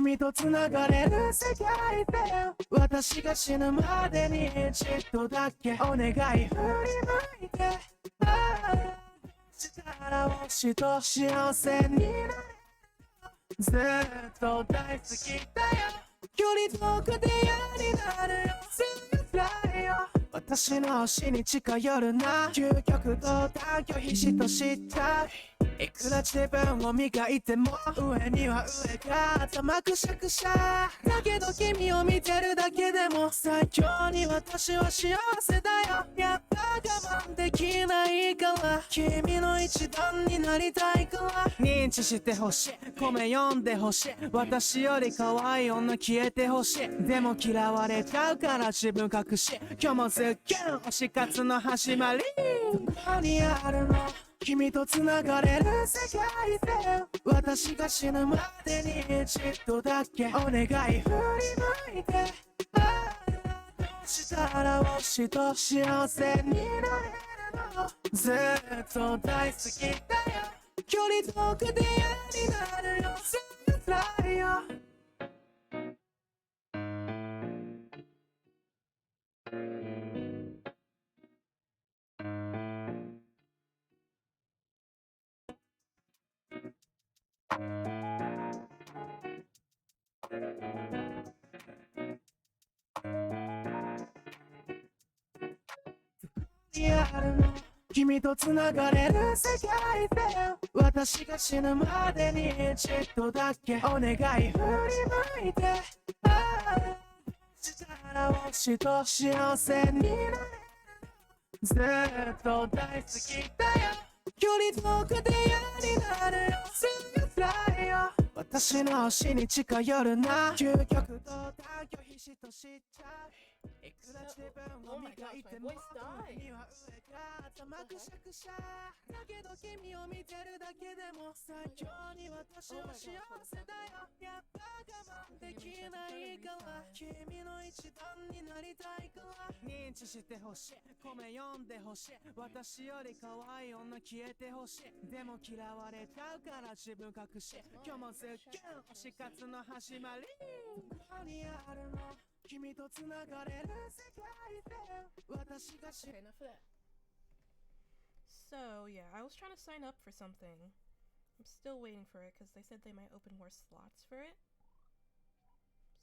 君と繋がれる世界で私が死ぬまでにちっとだけお願い振り向いてしたら推しと幸せになれるずっと大好きだよ距離遠くで嫌になるよすぐらいよ私の推しに近寄るな究極と断拒必死としたいくら自分を磨いても上には上が頭くしゃくしゃだけど君を見てるだけでも最強に私は幸せだよやっぱ我慢できないから君の一番になりたいから認知してほしい米読んでほしい私より可愛い女消えてほしいでも嫌われちゃうから自分隠し今日もズッキュン推し活の始まりどこにあるの君と繋がれる世界で私が死ぬまでにちっとだけお願い振り向いてしたら推しと幸せになれるのずっと大好きだよ距離遠くで嫌になるよすぐらいよ君と繋がれる世界で私が死ぬまでにちっとだけお願い振り向いてしたら推しと幸せになれるずっと大好きだよ距離遠くで嫌になるよすぐらいよ私の推しに近寄るな究極と断拒必死としちゃういくら自分を磨いても君は上が頭くしゃくしゃだけど君を見てるだけでも最強に私は幸せだよやっぱ我慢できないから君の一番になりたいから認知してほしい米読んでほしい私より可愛い女消えてほしいでも嫌われちゃうから自分隠し今日もズッキュン推し活の始まりどこにあるの君と繋がれる世界で私が知 Okay, enough of that. So, yeah, I was trying to sign up for something. I'm still waiting for it because they said they might open more slots for it.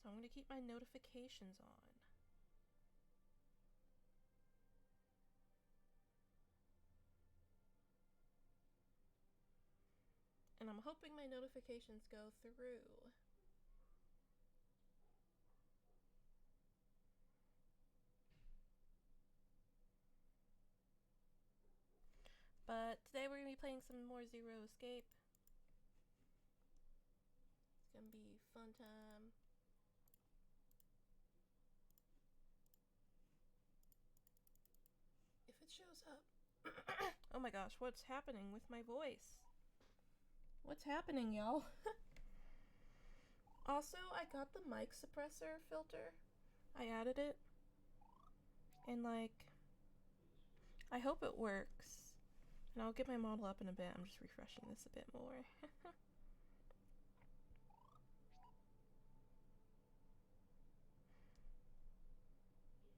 So I'm going to keep my notifications on. And I'm hoping my notifications go through. But today we're going to be playing some more Zero Escape. It's going to be fun time. If it shows up. Oh my gosh, what's happening with my voice? What's happening, y'all? Also, I got the mic suppressor filter. I added it. And like, I hope it works. And I'll get my model up in a bit. I'm just refreshing this a bit more.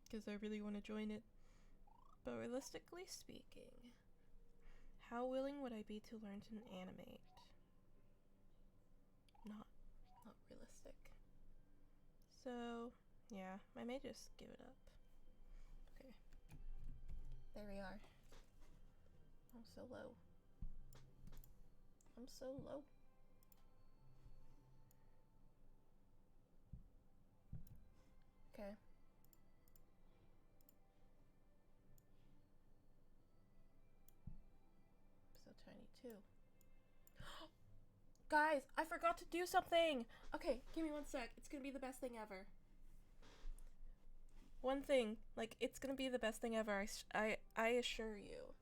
Because I really want to join it. But realistically speaking, how willing would I be to learn to animate? Not realistic. So, yeah, I may just give it up. Okay. There we are. I'm so low. I'm so low. Okay. So tiny too. Guys, I forgot to do something. Okay, give me 1 sec. It's gonna be the best thing ever. One thing, like, it's gonna be the best thing ever. I assure you.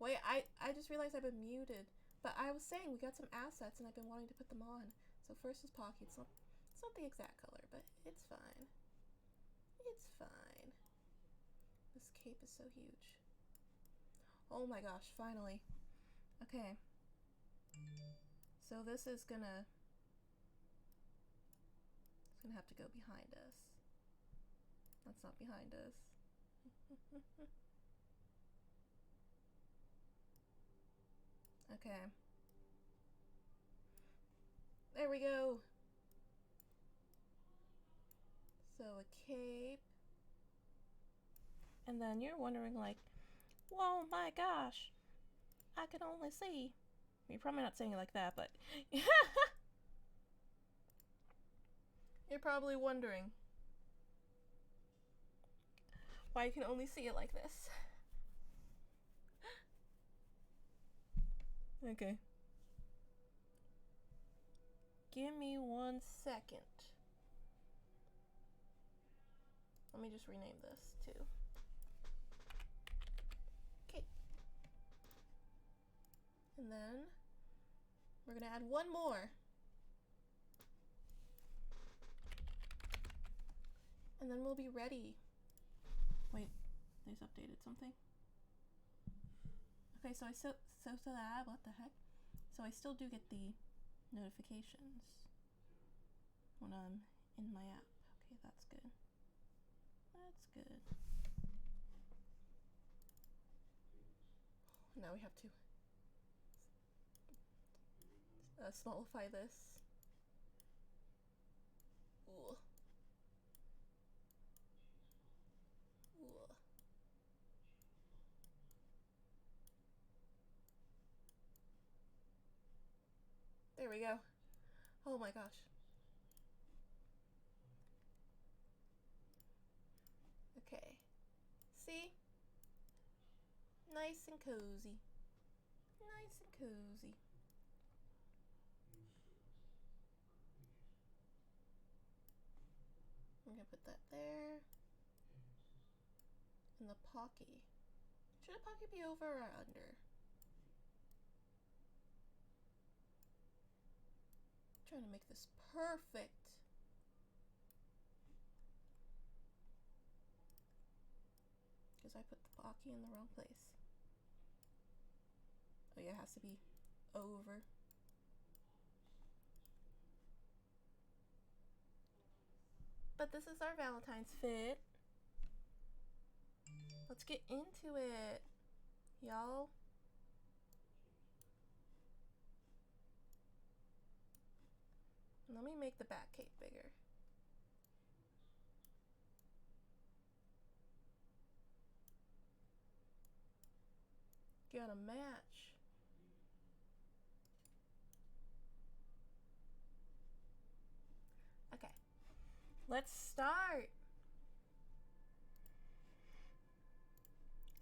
Wait, I just realized I've been muted. But I was saying we got some assets and I've been wanting to put them on. So first is Pocky. It's not the exact color, but it's fine. It's fine. This cape is so huge. Oh my gosh, finally. Okay. So this is gonna have to go behind us. That's not behind us. Okay. There we go. So a cape. And then you're wondering like, whoa, my gosh, I can only see. You're probably not saying it like that, but you're probably wondering why you can only see it like this. Okay. Give me 1 second. Let me just rename this too. Okay. And then we're gonna add one more. And then we'll be ready. Wait, they just updated something. Okay, so what the heck? So I still do get the notifications when I'm in my app. Okay, that's good. That's good. Now we have to smallify this. Ooh. Ooh. There we go. Oh my gosh. Okay. See? Nice and cozy. Nice and cozy. I'm gonna put that there. And the Pocky. Should a Pocky be over or under? I'm trying to make this perfect. Because I put the Pocky in the wrong place. Oh yeah, it has to be over. But this is our Valentine's fit. Let's get into it, y'all. Let me make the back cape bigger. Gotta match. Okay. Let's start.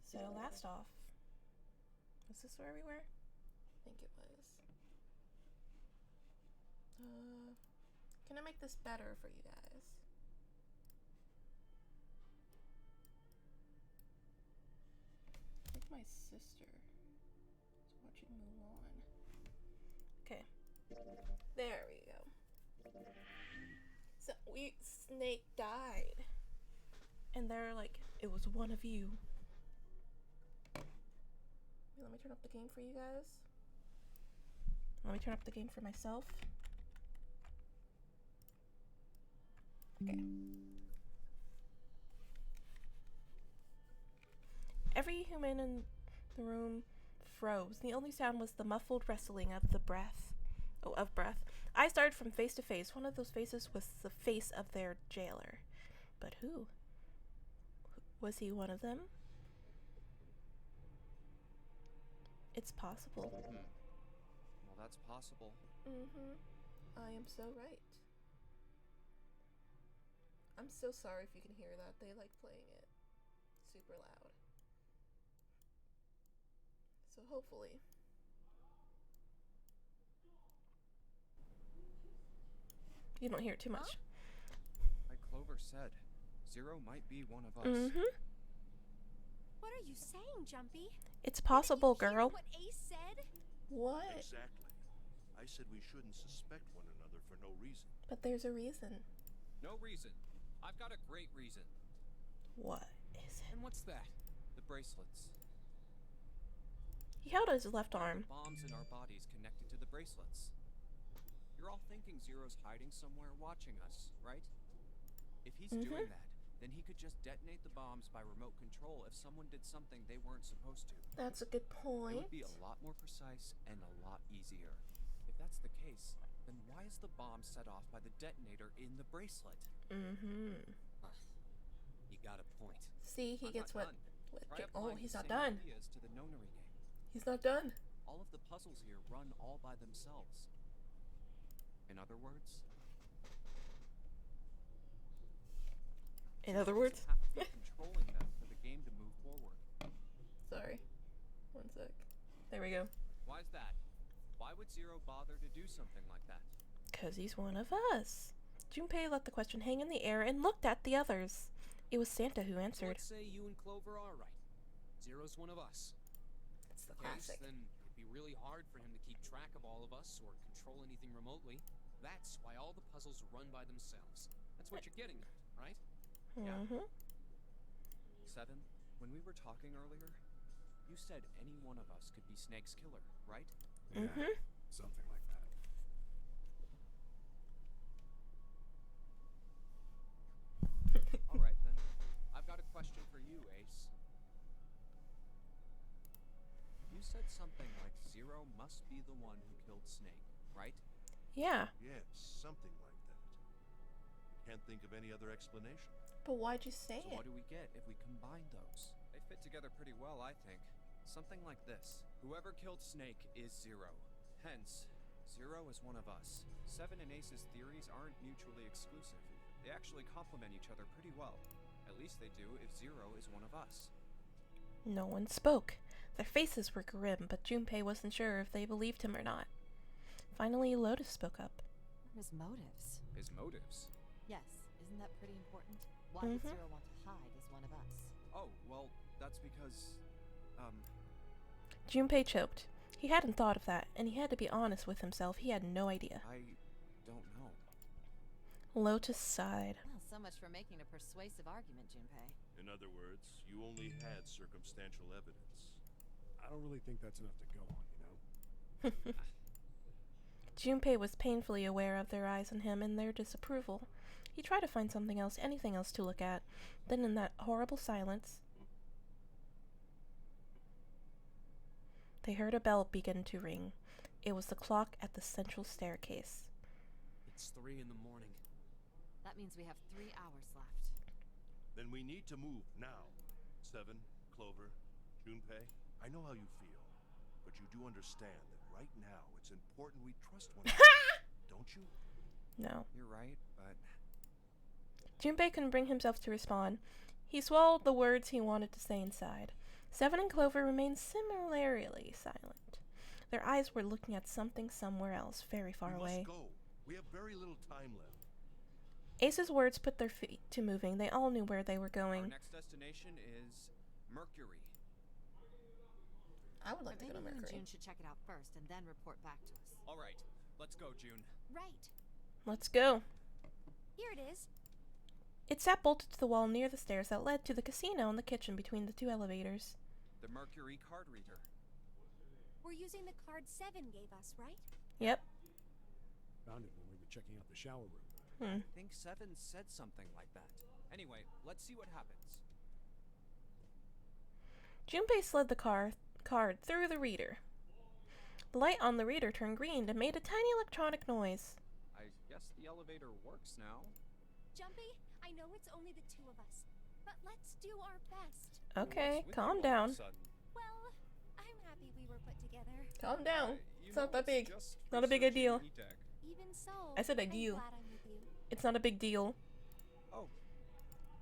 So last off, was this where we were? I think it was. Can I make this better for you guys? I think my sister is watching Mulan. Okay. There we go. So Snake died. And they're like, it was one of you. Let me turn up the game for you guys. Let me turn up the game for myself. Okay. Every human in the room froze. The only sound was the muffled rustling of the breath. Oh, of breath. I started from face to face. One of those faces was the face of their jailer. But who? Was he one of them? It's possible. Well, that's possible. Mm-hmm. I am so right. I'm so sorry if you can hear that. They like playing it super loud. So hopefully. You don't hear it too much. Like Clover said, Zero might be one of us. Mm-hmm. What are you saying, Jumpy? It's possible, Didn't you hear girl. what Ace said? What? Exactly. I said we shouldn't suspect one another for no reason. But there's a reason. No reason. I've got a great reason. What is it? And what's that? The bracelets. He held his left arm. The bombs in our bodies connected to the bracelets. You're all thinking Zero's hiding somewhere watching us, right? If he's doing that, then he could just detonate the bombs by remote control if someone did something they weren't supposed to. That's a good It point. would be a lot more precise and a lot easier. If that's the case, then why is the bomb set off by the detonator in the bracelet? Mm-hmm. You got a point. See, he I'm gets not what... done. Try Oh, applying he's the not same done. ideas to the Nonary game. He's not done. All of the puzzles here run all by themselves. In other words, In other words? have to be controlling them for the game to move forward. Sorry. 1 sec. There we go. Why's that? Why would Zero bother to do something like that? 'Cause he's one of us. Junpei let the question hang in the air and looked at the others. It was Santa who So answered. let's say you and Clover are right. Zero's one of us. It's the Yes, classic. then it'd be really hard for him to keep track of all of us or control anything remotely. That's why all the puzzles run by themselves. That's what you're getting at, right? Mm-hmm. Seven, when we were talking earlier, you said any one of us could be Snake's killer, right? Mm-hmm. Something like that. Alright then. I've got a question for you, Ace. You said something like Zero must be the one who killed Snake, right? Yeah. Yes, something like that. Can't think of any other explanation. But why'd you say So it? what do we get if we combine those? They fit together pretty well, I think. Something like this. Whoever killed Snake is Zero. Hence, Zero is one of us. Seven and Ace's theories aren't mutually exclusive. They actually complement each other pretty well. At least they do if Zero is one of us. No one spoke. Their faces were grim, but Junpei wasn't sure if they believed him or not. Finally, Lotus spoke up. His motives. His motives? Yes, isn't that pretty important? Why would Mhm. Zero want to hide as one of us? Oh, well, that's because, Junpei choked. He hadn't thought of that, and he had to be honest with himself. He had no idea. I don't know. Lotus sighed. Well, so much for making a persuasive argument, Junpei. In other words, you only had circumstantial evidence. I don't really think that's enough to go on, you know? Junpei was painfully aware of their eyes on him and their disapproval. He tried to find something else, anything else to look at. Then in that horrible silence, they heard a bell begin to ring. It was the clock at the central staircase. It's 3 in the morning. That means we have 3 hours left. Then we need to move now. Seven, Clover, Junpei, I know how you feel, but you do understand that right now it's important we trust one another, don't you? No. You're right, but Junpei couldn't bring himself to respond. He swallowed the words he wanted to say inside. Seven and Clover remained similarly silent. Their eyes were looking at something somewhere else, very far We away. must go. We have very little time left. Ace's words put their feet to moving. They all knew where they were our going. next destination is Mercury. I would But maybe you and June should check it out first and then report back to us. Alright, let's go, June. Right. Let's go. Here it is. It sat bolted to the wall near the stairs that led to the casino and the kitchen between the two elevators. The Mercury card reader. We're using the card 7 gave us, right? Yep. Found it when we were checking out the shower room. Hmm. I think Seven said something like that. Anyway, let's see what happens. Junpei slid the card through the reader. The light on the reader turned green and made a tiny electronic noise. I guess the elevator works now. Jumpy, I know it's only the 2 of us, but let's do our best. Okay, What's with calm you all of a down. sudden? Well, I'm happy we were put together. Calm down. You It's not know that big. just Not a big researching deal. E-Tech. Even so, I said I'm ideal. glad I'm with you. It's not a big deal. Oh.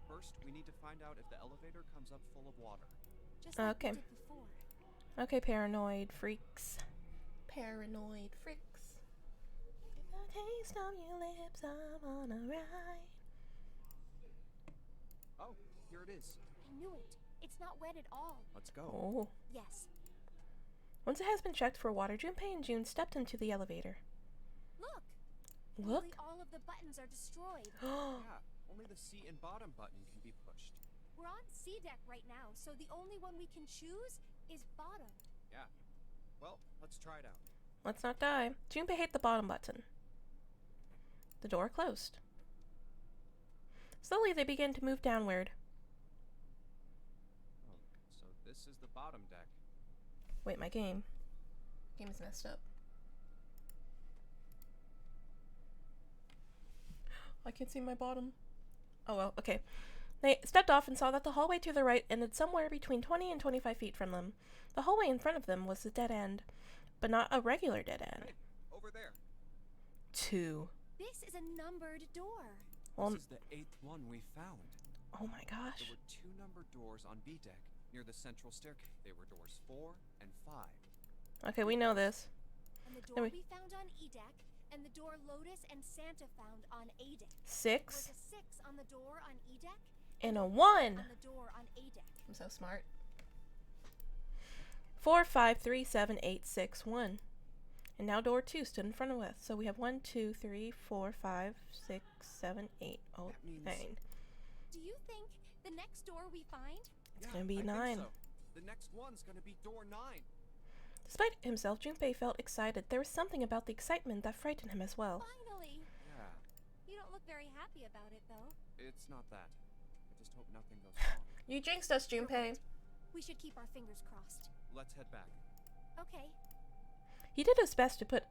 First, we need to find out if the elevator comes up full of water. Just like Okay. we did before. Okay, paranoid freaks. Paranoid freaks. If the taste of your lips, I'm on a ride. Oh, here it is. I knew it. It's not wet at all. Let's go. Oh. Yes. Once it has been checked for water, Junpei and June stepped into the elevator. Look. Look. Nearly all of the buttons are destroyed. Yeah, only the seat and bottom button can be pushed. We're on C deck right now, so the only one we can choose is bottom. Yeah. Well, let's try it out. Let's not die. Junpei hit the bottom button. The door closed. Slowly, they began to move downward. Oh, so this is the bottom deck. Wait, my game. Game is messed up. I can't see my bottom. Oh well, okay. They stepped off and saw that the hallway to the right ended somewhere between 20 and 25 feet from them. The hallway in front of them was a dead end, but not a regular dead end. Hey, over there. 2. This is a numbered door. Well, This is the 8th one we found. oh my gosh. There were 2 numbered doors on B deck near the central staircase. They were doors 4 and 5. Okay, we know this. And the There door we- we found on E deck, and the door Lotus and Santa found on A deck. 6 Was a 6 on the door on E deck, and a 1. on the door on A deck. I'm so smart. 4, 5, 3, 7, 8, 6, 1. And now door 2 stood in front of us. So we have 1, 2, 3, 4, 5, 6, 7, 8. Oh, That means- 9. Do you think the next door we find? It's gonna be 9. So. The next one's gonna be door 9. Despite himself, Junpei felt excited. There was something about the excitement that frightened him as well. Finally! Yeah, You don't look very happy about it, though. it's not that. I just hope nothing goes wrong. You jinxed us, Junpei. We should keep our fingers crossed. Let's head back. Okay. He did his best to put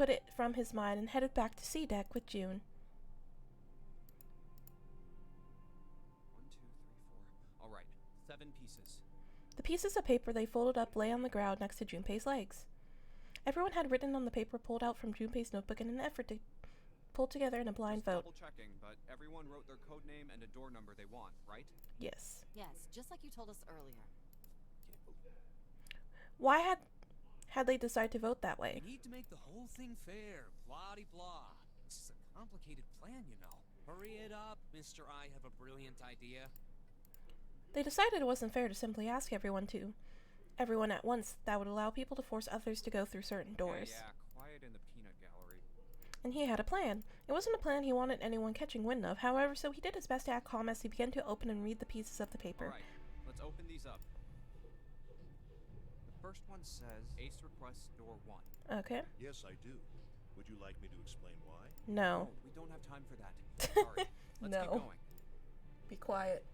it from his mind and headed back to C deck with June. 1, 2, 3, 4. All right, 7 pieces. The pieces of paper they folded up lay on the ground next to Junpei's legs. Everyone had written on the paper pulled out from Junpei's notebook in an effort to pull together in a blind Just vote. double checking, but everyone wrote their code name and a door number they want, right? Yes. Yes, just like you told us earlier. Why had they decided to vote that way? We need to make the whole thing fair. Blah de blah. This is a complicated plan, you know. Hurry it up, Mr. I have a brilliant idea. They decided it wasn't fair to simply ask everyone at once. That would allow people to force others to go through certain doors. Yeah, quiet in the peanut gallery. And he had a plan. It wasn't a plan he wanted anyone catching wind of, however, so he did his best to act calm as he began to open and read the pieces of the paper. All right, let's open these up. The first one says Ace requests door 1. Okay. Yes, I do. Would you like me to explain why? No. Oh, we don't have time for that. Sorry. Let's No. get going. Be quiet.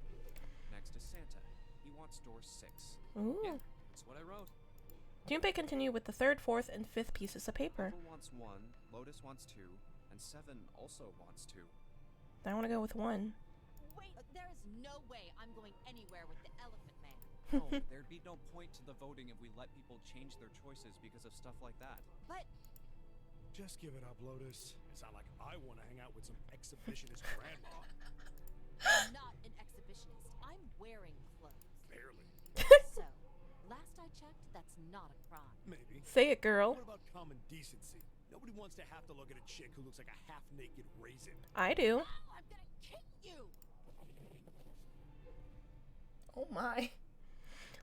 Next is Santa. He wants door 6. Ooh. Yeah, that's what I wrote. Junpei continued with the 3rd, 4th, and 5th pieces of paper. Clover wants 1, Lotus wants 2, and 7 also wants 2. I want to go with 1. Wait, there is no way I'm going anywhere with the Elephant Man. No, there'd be no point to the voting if we let people change their choices because of stuff like that. But Just give it up, Lotus. It's not like I want to hang out with some exhibitionist grandma. I'm not an exhibitionist. I'm wearing clothes. Barely. So, last I checked, that's not a crime. Maybe. Say it, girl. What about common decency? Nobody wants to have to look at a chick who looks like a half-naked raisin. I do. Oh, I'm gonna kick you! Oh my.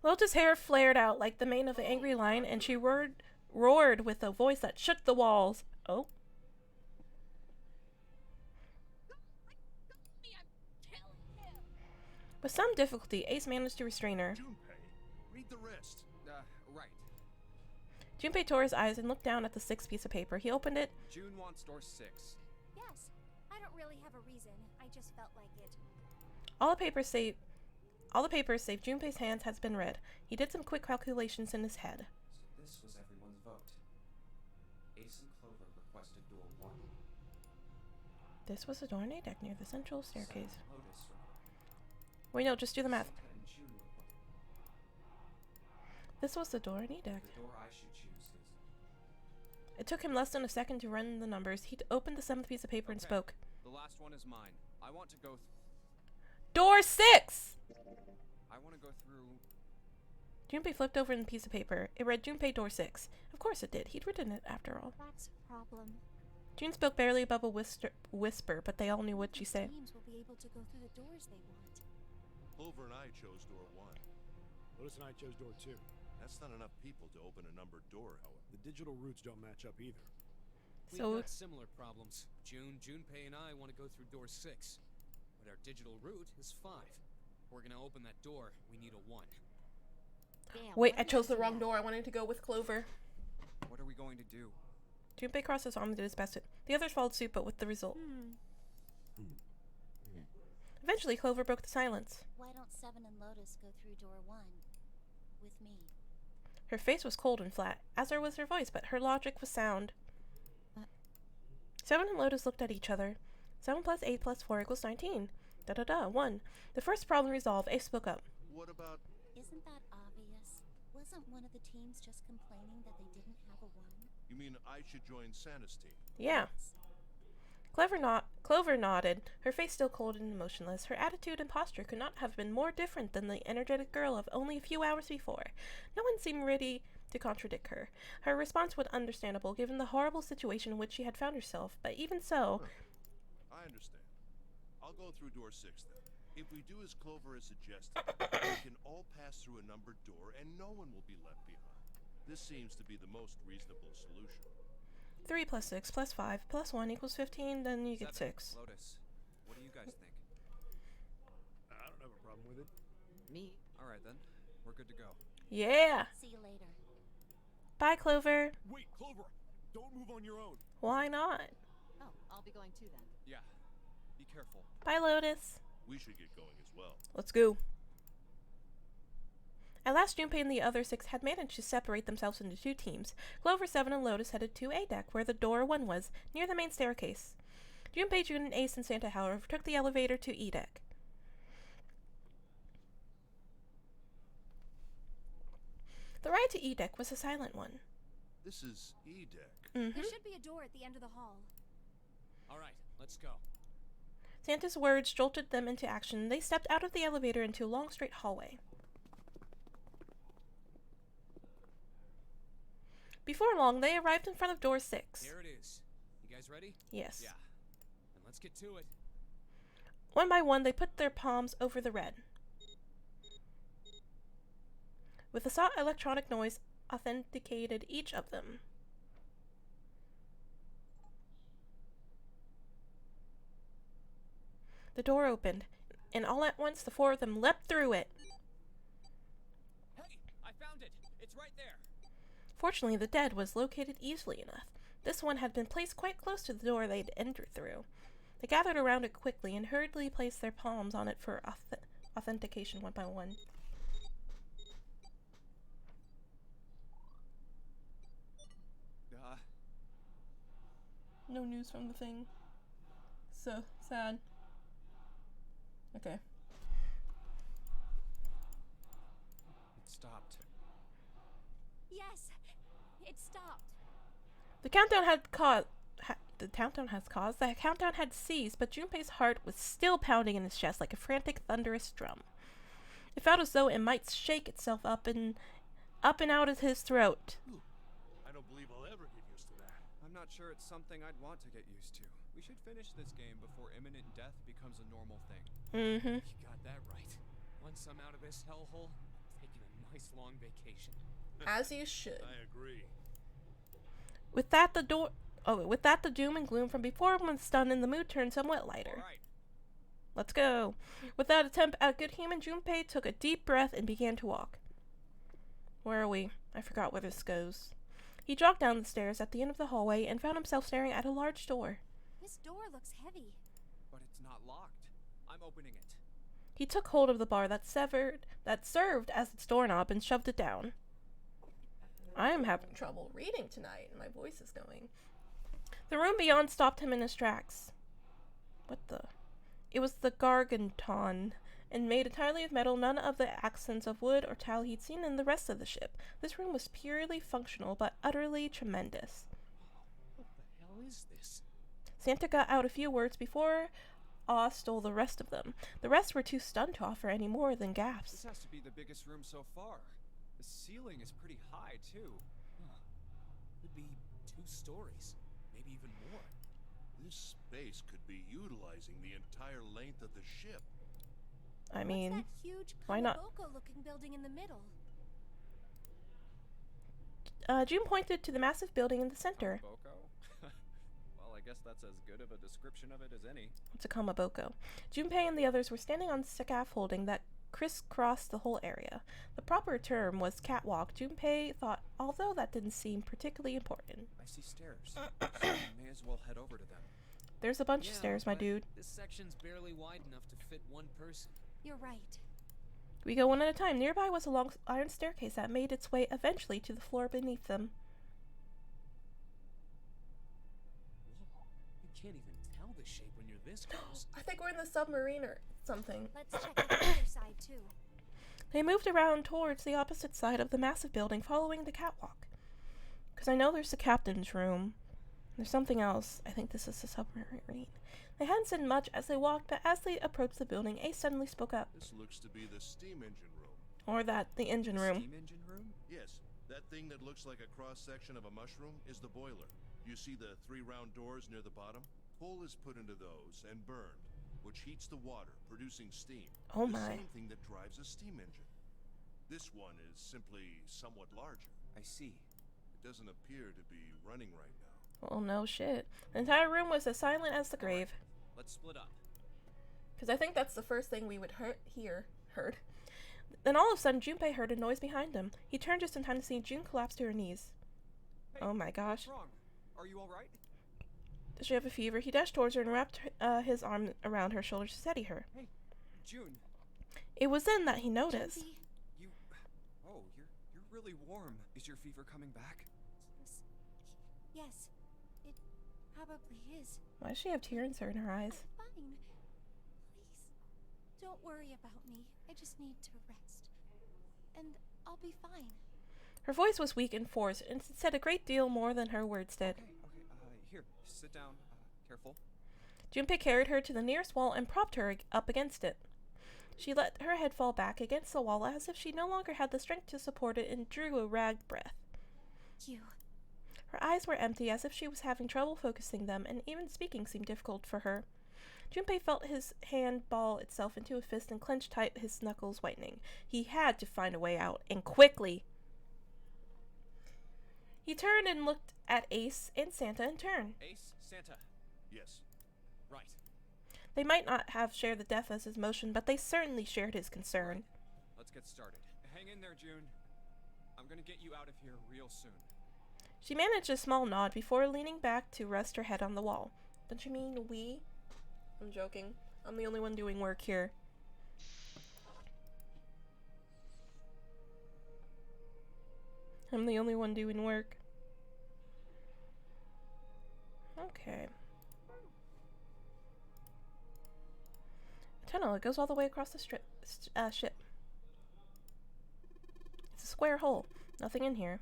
Lotus' hair flared out like the mane of an angry lion, and she roared with a voice that shook the walls. Oh. With some difficulty, Ace managed to restrain her. Junpei, read the rest. Right. Junpei tore his eyes and looked down at the 6th piece of paper. He opened it. June wants door 6. Yes. I don't really have a reason. I just felt like it. All the papers save Junpei's hands has been read. He did some quick calculations in his head. So this was everyone's vote. Ace and Clover requested door 1. This was a door on a deck near the central staircase. Lotus Wait, no, just do the math. Santa and June requested. This was the door on a deck. The door I should choose is... It took him less than a second to run the numbers. He opened the 7th piece of paper and Okay. spoke. The last one is mine. I want to go Door 6! I want to go through... Junpei flipped over the piece of paper. It read Junpei door 6. Of course it did. He'd written it after all. That's a problem. June spoke barely above a whisper, but they all knew what she said. Teams will be able to go through the doors they want. Clover and I chose door 1. Lotus and I chose door 2. That's not enough people to open a numbered door, however. The digital routes don't match up either. We've So- got similar problems. Junpei and I want to go through door 6, but our digital route is 5. If we're gonna open that door, we need a 1. Damn, Wait, what I did chose the do wrong that? door. I wanted to go with Clover. What are we going to do? Junpei crossed his arm and did his best. The others followed suit, but with the result. Eventually, Clover broke the silence. Why don't Seven and Lotus go through door 1 with me? Her face was cold and flat, as was her voice, but her logic was sound. Seven and Lotus looked at each other. 7 plus 8 plus 4 equals 19. Da-da-da, 1. The first problem resolved, Ace spoke up. What about... Isn't that obvious? Wasn't one of the teams just complaining that they didn't have a 1? You mean I should join Santa's team? Yeah. Clover nodded, her face still cold and emotionless. Her attitude and posture could not have been more different than the energetic girl of only a few hours before. No one seemed ready to contradict her. Her response was understandable, given the horrible situation in which she had found herself, but even so... I understand. I'll go through door 6 then. If we do as Clover has suggested, we can all pass through a numbered door and no one will be left behind. This seems to be the most reasonable solution. 3 plus 6 plus 5 plus 1 equals 15, then you get 7. 6. Lotus, what do you guys think? I don't have a problem with it. Me. All right then, we're good to go. Yeah! See you later. Bye, Clover. Wait, Clover! Don't move on your own. Why not? Oh, I'll be going too then. Yeah, be careful. Bye, Lotus. We should get going as well. Let's go. At last, Junpei and the other 6 had managed to separate themselves into 2 teams. Clover, 7, and Lotus headed to A deck, where the door 1 was, near the main staircase. Junpei, June, and Ace and Santa, however, took the elevator to E deck. The ride to E deck was a silent one. This is E-Deck. There should be a door at the end of the hall. All right, let's go. Santa's words jolted them into action, and they stepped out of the elevator into a long, straight hallway. Before long, they arrived in front of door 6. There it is. You guys ready? Yes. Yeah. Then let's get to it. One by one, they put their palms over the red. With a soft electronic noise, authenticated each of them. The door opened, and all at once the 4 of them leapt through it. Hey, I found it. It's right there. Fortunately, the dead was located easily enough. This one had been placed quite close to the door they'd entered through. They gathered around it quickly and hurriedly placed their palms on it for authentication one by one. No news from the thing. So sad. Okay. It stopped. Yes, it stopped. The countdown had caused. The countdown has caused. The countdown had ceased, but Junpei's heart was still pounding in his chest like a frantic, thunderous drum. It felt as though it might shake itself up and out of his throat. I don't believe I'll ever get used to that. I'm not sure it's something I'd want to get used to. We should finish this game before imminent death becomes a normal thing. Mm-hmm. You got that right. Once I'm out of this hellhole, I'm taking a nice long vacation. As you should. I agree. With that, the doom and gloom from before was stunned and the mood turned somewhat lighter. All right. Let's go. Without attempt at good human, Junpei took a deep breath and began to walk. Where are we? I forgot where this goes. He jogged down the stairs at the end of the hallway and found himself staring at a large door. This door looks heavy. But it's not locked. I'm opening it. He took hold of the bar that served as its doorknob and shoved it down. I am having trouble reading tonight, and my voice is going. The room beyond stopped him in his tracks. What the? It was the Garganton, and made entirely of metal, none of the accents of wood or tile he'd seen in the rest of the ship. This room was purely functional, but utterly tremendous. What the hell is this? Santa got out a few words before awe stole the rest of them. The rest were too stunned to offer any more than This gasps. has to be the biggest room so far. The ceiling is pretty high, too. Huh. Could be 2 stories, maybe even more. This space could be utilizing the entire length of the ship. I mean, What's that huge why not? Kamaboko-looking building in the middle? June pointed to the massive building in the center. Boko? Well, I guess that's as good of a description of it as any. What's a Kamaboko? Junpei and the others were standing on scaffolding that crisscrossed the whole area. The proper term was catwalk. Junpei thought, although that didn't seem particularly important. I see stairs. So we may as well head over to them. There's a bunch of Yeah, stairs, my but dude. This section's barely wide enough to fit one person. You're right. We go one at a time. Nearby was a long iron staircase that made its way eventually to the floor beneath them. Whoa, you can't even tell the shape when you're this close. I think we're in the submarine or something. Let's check out the other side too. They moved around towards the opposite side of the massive building, following the catwalk. Because I know there's the captain's room. There's something else. I think this is the submarine. They hadn't said much as they walked, but as they approached the building, Ace suddenly spoke up. This looks to be the steam engine room. Or that, the engine room. Steam engine room? Yes, that thing that looks like a cross-section of a mushroom is the boiler. You see the 3 round doors near the bottom? Coal is put into those and burned, which heats the water, producing steam. Oh the my. same thing that drives a steam engine. This one is simply somewhat larger. I see. It doesn't appear to be running right now. Well, no shit. The entire room was as silent as the grave. Let's split up. Because I think that's the first thing we would heard. Then all of a sudden, Junpei heard a noise behind him. He turned just in time to see June collapse to her knees. Hey, Oh my gosh. what's wrong? Are you alright? Does she have a fever? He dashed towards her and wrapped his arm around her shoulders to steady her. Hey, June. It was then that he noticed. Jumpy, You. Oh, you're really warm. Is your fever coming back? yes, it probably is. Why does she have tears in her eyes? I'm fine. Please, don't worry about me. I just need to rest. And I'll be fine. Her voice was weak and forced, and it said a great deal more than her words did. Okay, here, sit down. Careful. Junpei carried her to the nearest wall and propped her up against it. She let her head fall back against the wall as if she no longer had the strength to support it and drew a ragged breath. You. Her eyes were empty, as if she was having trouble focusing them, and even speaking seemed difficult for her. Junpei felt his hand ball itself into a fist and clenched tight, his knuckles whitening. He had to find a way out, and quickly. He turned and looked at Ace and Santa in turn. Ace, Santa. Yes. Right. They might not have shared the death as his emotion, but they certainly shared his concern. Let's get started. Hang in there, June. I'm gonna get you out of here real soon. She managed a small nod before leaning back to rest her head on the wall. Don't you mean we? I'm joking. I'm the only one doing work here. I'm the only one doing work. Okay. A tunnel. It goes all the way across the ship. It's a square hole. Nothing in here.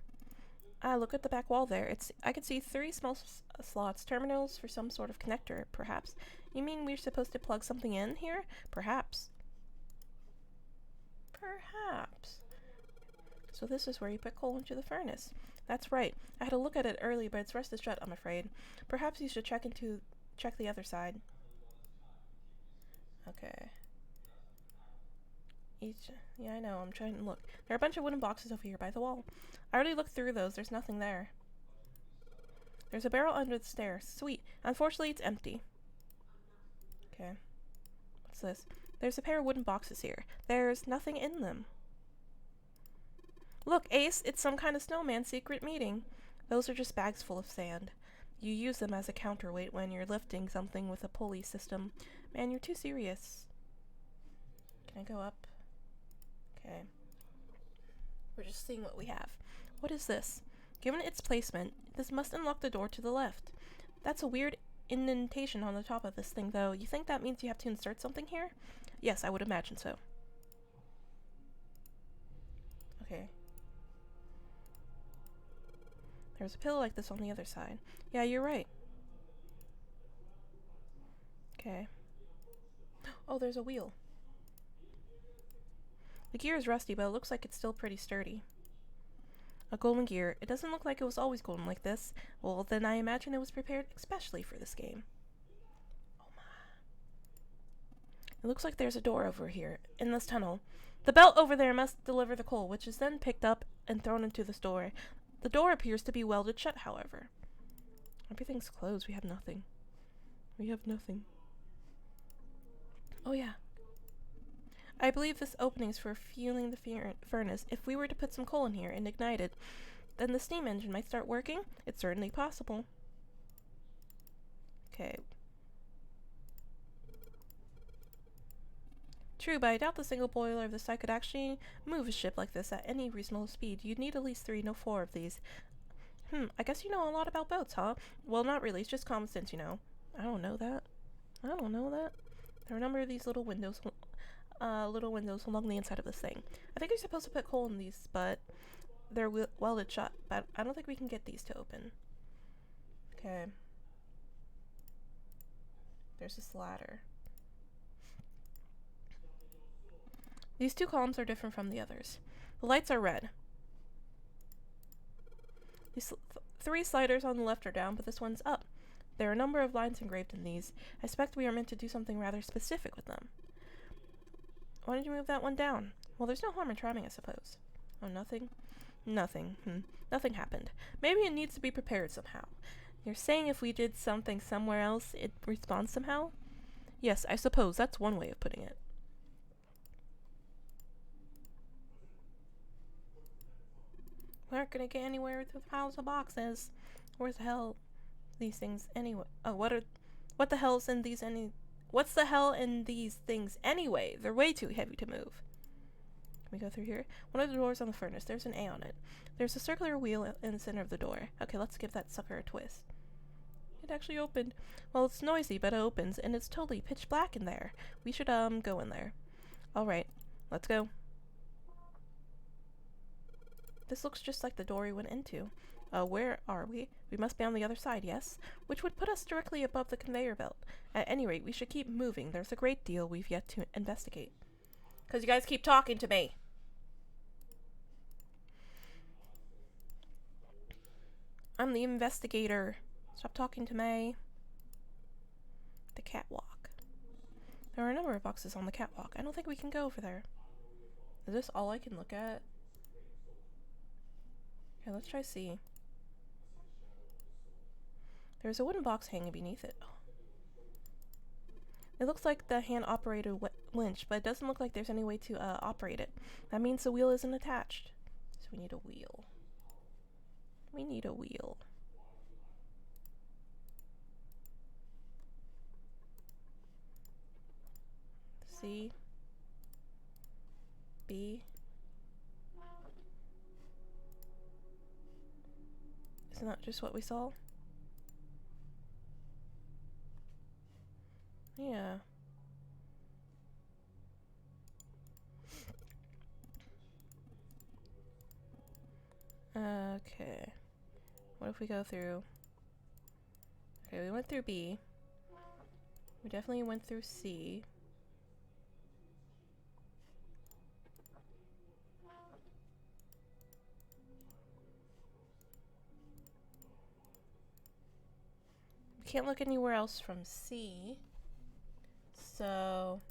Ah, look at the back wall there. I could see 3 small slots, terminals for some sort of connector, perhaps. You mean we're supposed to plug something in here? Perhaps. Perhaps. So this is where you put coal into the furnace. That's right. I had a look at it early, but it's rusted shut, I'm afraid. Perhaps you should check the other side. Okay. Yeah, I know. I'm trying to look. There are a bunch of wooden boxes over here by the wall. I already looked through those. There's nothing there. There's a barrel under the stairs. Sweet. Unfortunately, it's empty. Okay. What's this? There's a pair of wooden boxes here. There's nothing in them. Look, Ace, it's some kind of snowman secret meeting. Those are just bags full of sand. You use them as a counterweight when you're lifting something with a pulley system. Man, you're too serious. Can I go up? Okay. We're just seeing what we have. What is this? Given its placement, this must unlock the door to the left. That's a weird indentation on the top of this thing, though. You think that means you have to insert something here? Yes, I would imagine so. Okay. There's a pillow like this on the other side. Yeah, you're right. Okay. Oh, there's a wheel. The gear is rusty, but it looks like it's still pretty sturdy. A golden gear. It doesn't look like it was always golden like this. Well, then I imagine it was prepared especially for this game. Oh my. It looks like there's a door over here, in this tunnel. The belt over there must deliver the coal, which is then picked up and thrown into this door. The door appears to be welded shut, however. Everything's closed. We have nothing. We have nothing. Oh, yeah. I believe this opening is for fueling the furnace. If we were to put some coal in here and ignite it, then the steam engine might start working. It's certainly possible. Okay. True, but I doubt the single boiler of the site could actually move a ship like this at any reasonable speed. You'd need at least 3, no 4 of these. I guess you know a lot about boats, huh? Well, not really. It's just common sense, you know. I don't know that. I don't know that. There are a number of these little windows along the inside of this thing. I think you're supposed to put coal in these, but they're welded shut. But I don't think we can get these to open. Okay. There's this ladder. These 2 columns are different from the others. The lights are red. These 3 sliders on the left are down, but this one's up. There are a number of lines engraved in these. I expect we are meant to do something rather specific with them. Why did you move that one down? Well, there's no harm in trying, I suppose. Oh, nothing? Nothing. Nothing happened. Maybe it needs to be prepared somehow. You're saying if we did something somewhere else, it responds somehow? Yes, I suppose that's one way of putting it. We aren't gonna get anywhere with piles of boxes. Where's the hell these things anyway? Oh, what the hell's in these what's the hell in these things anyway? They're way too heavy to move. Can we go through here? One of the doors on the furnace, there's an A on it. There's a circular wheel in the center of the door. Okay, let's give that sucker a twist. It actually opened. Well, it's noisy, but it opens, and it's totally pitch black in there. We should, go in there. Alright, let's go. This looks just like the door we went into. Where are we? We must be on the other side, yes? Which would put us directly above the conveyor belt. At any rate, we should keep moving. There's a great deal we've yet to investigate. 'Cause you guys keep talking to me. I'm the investigator. Stop talking to me. The catwalk. There are a number of boxes on the catwalk. I don't think we can go over there. Is this all I can look at? Okay, let's try C. There's a wooden box hanging beneath it. It looks like the hand-operated winch, but it doesn't look like there's any way to operate it. That means the wheel isn't attached. So we need a wheel. We need a wheel. C. B. Isn't that just what we saw? Yeah. Okay. What if we go through... Okay, we went through B. We definitely went through C. We can't look anywhere else from C. So...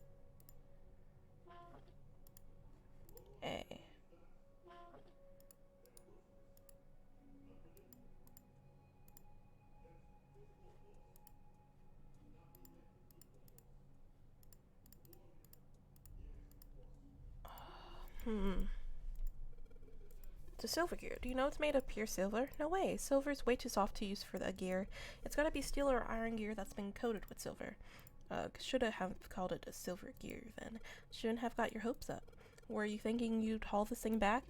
A. It's a silver gear. Do you know it's made of pure silver? No way. Silver is way too soft to use for the gear. It's gotta be steel or iron gear that's been coated with silver. Should have called it a silver gear then. Shouldn't have got your hopes up. Were you thinking you'd haul this thing back?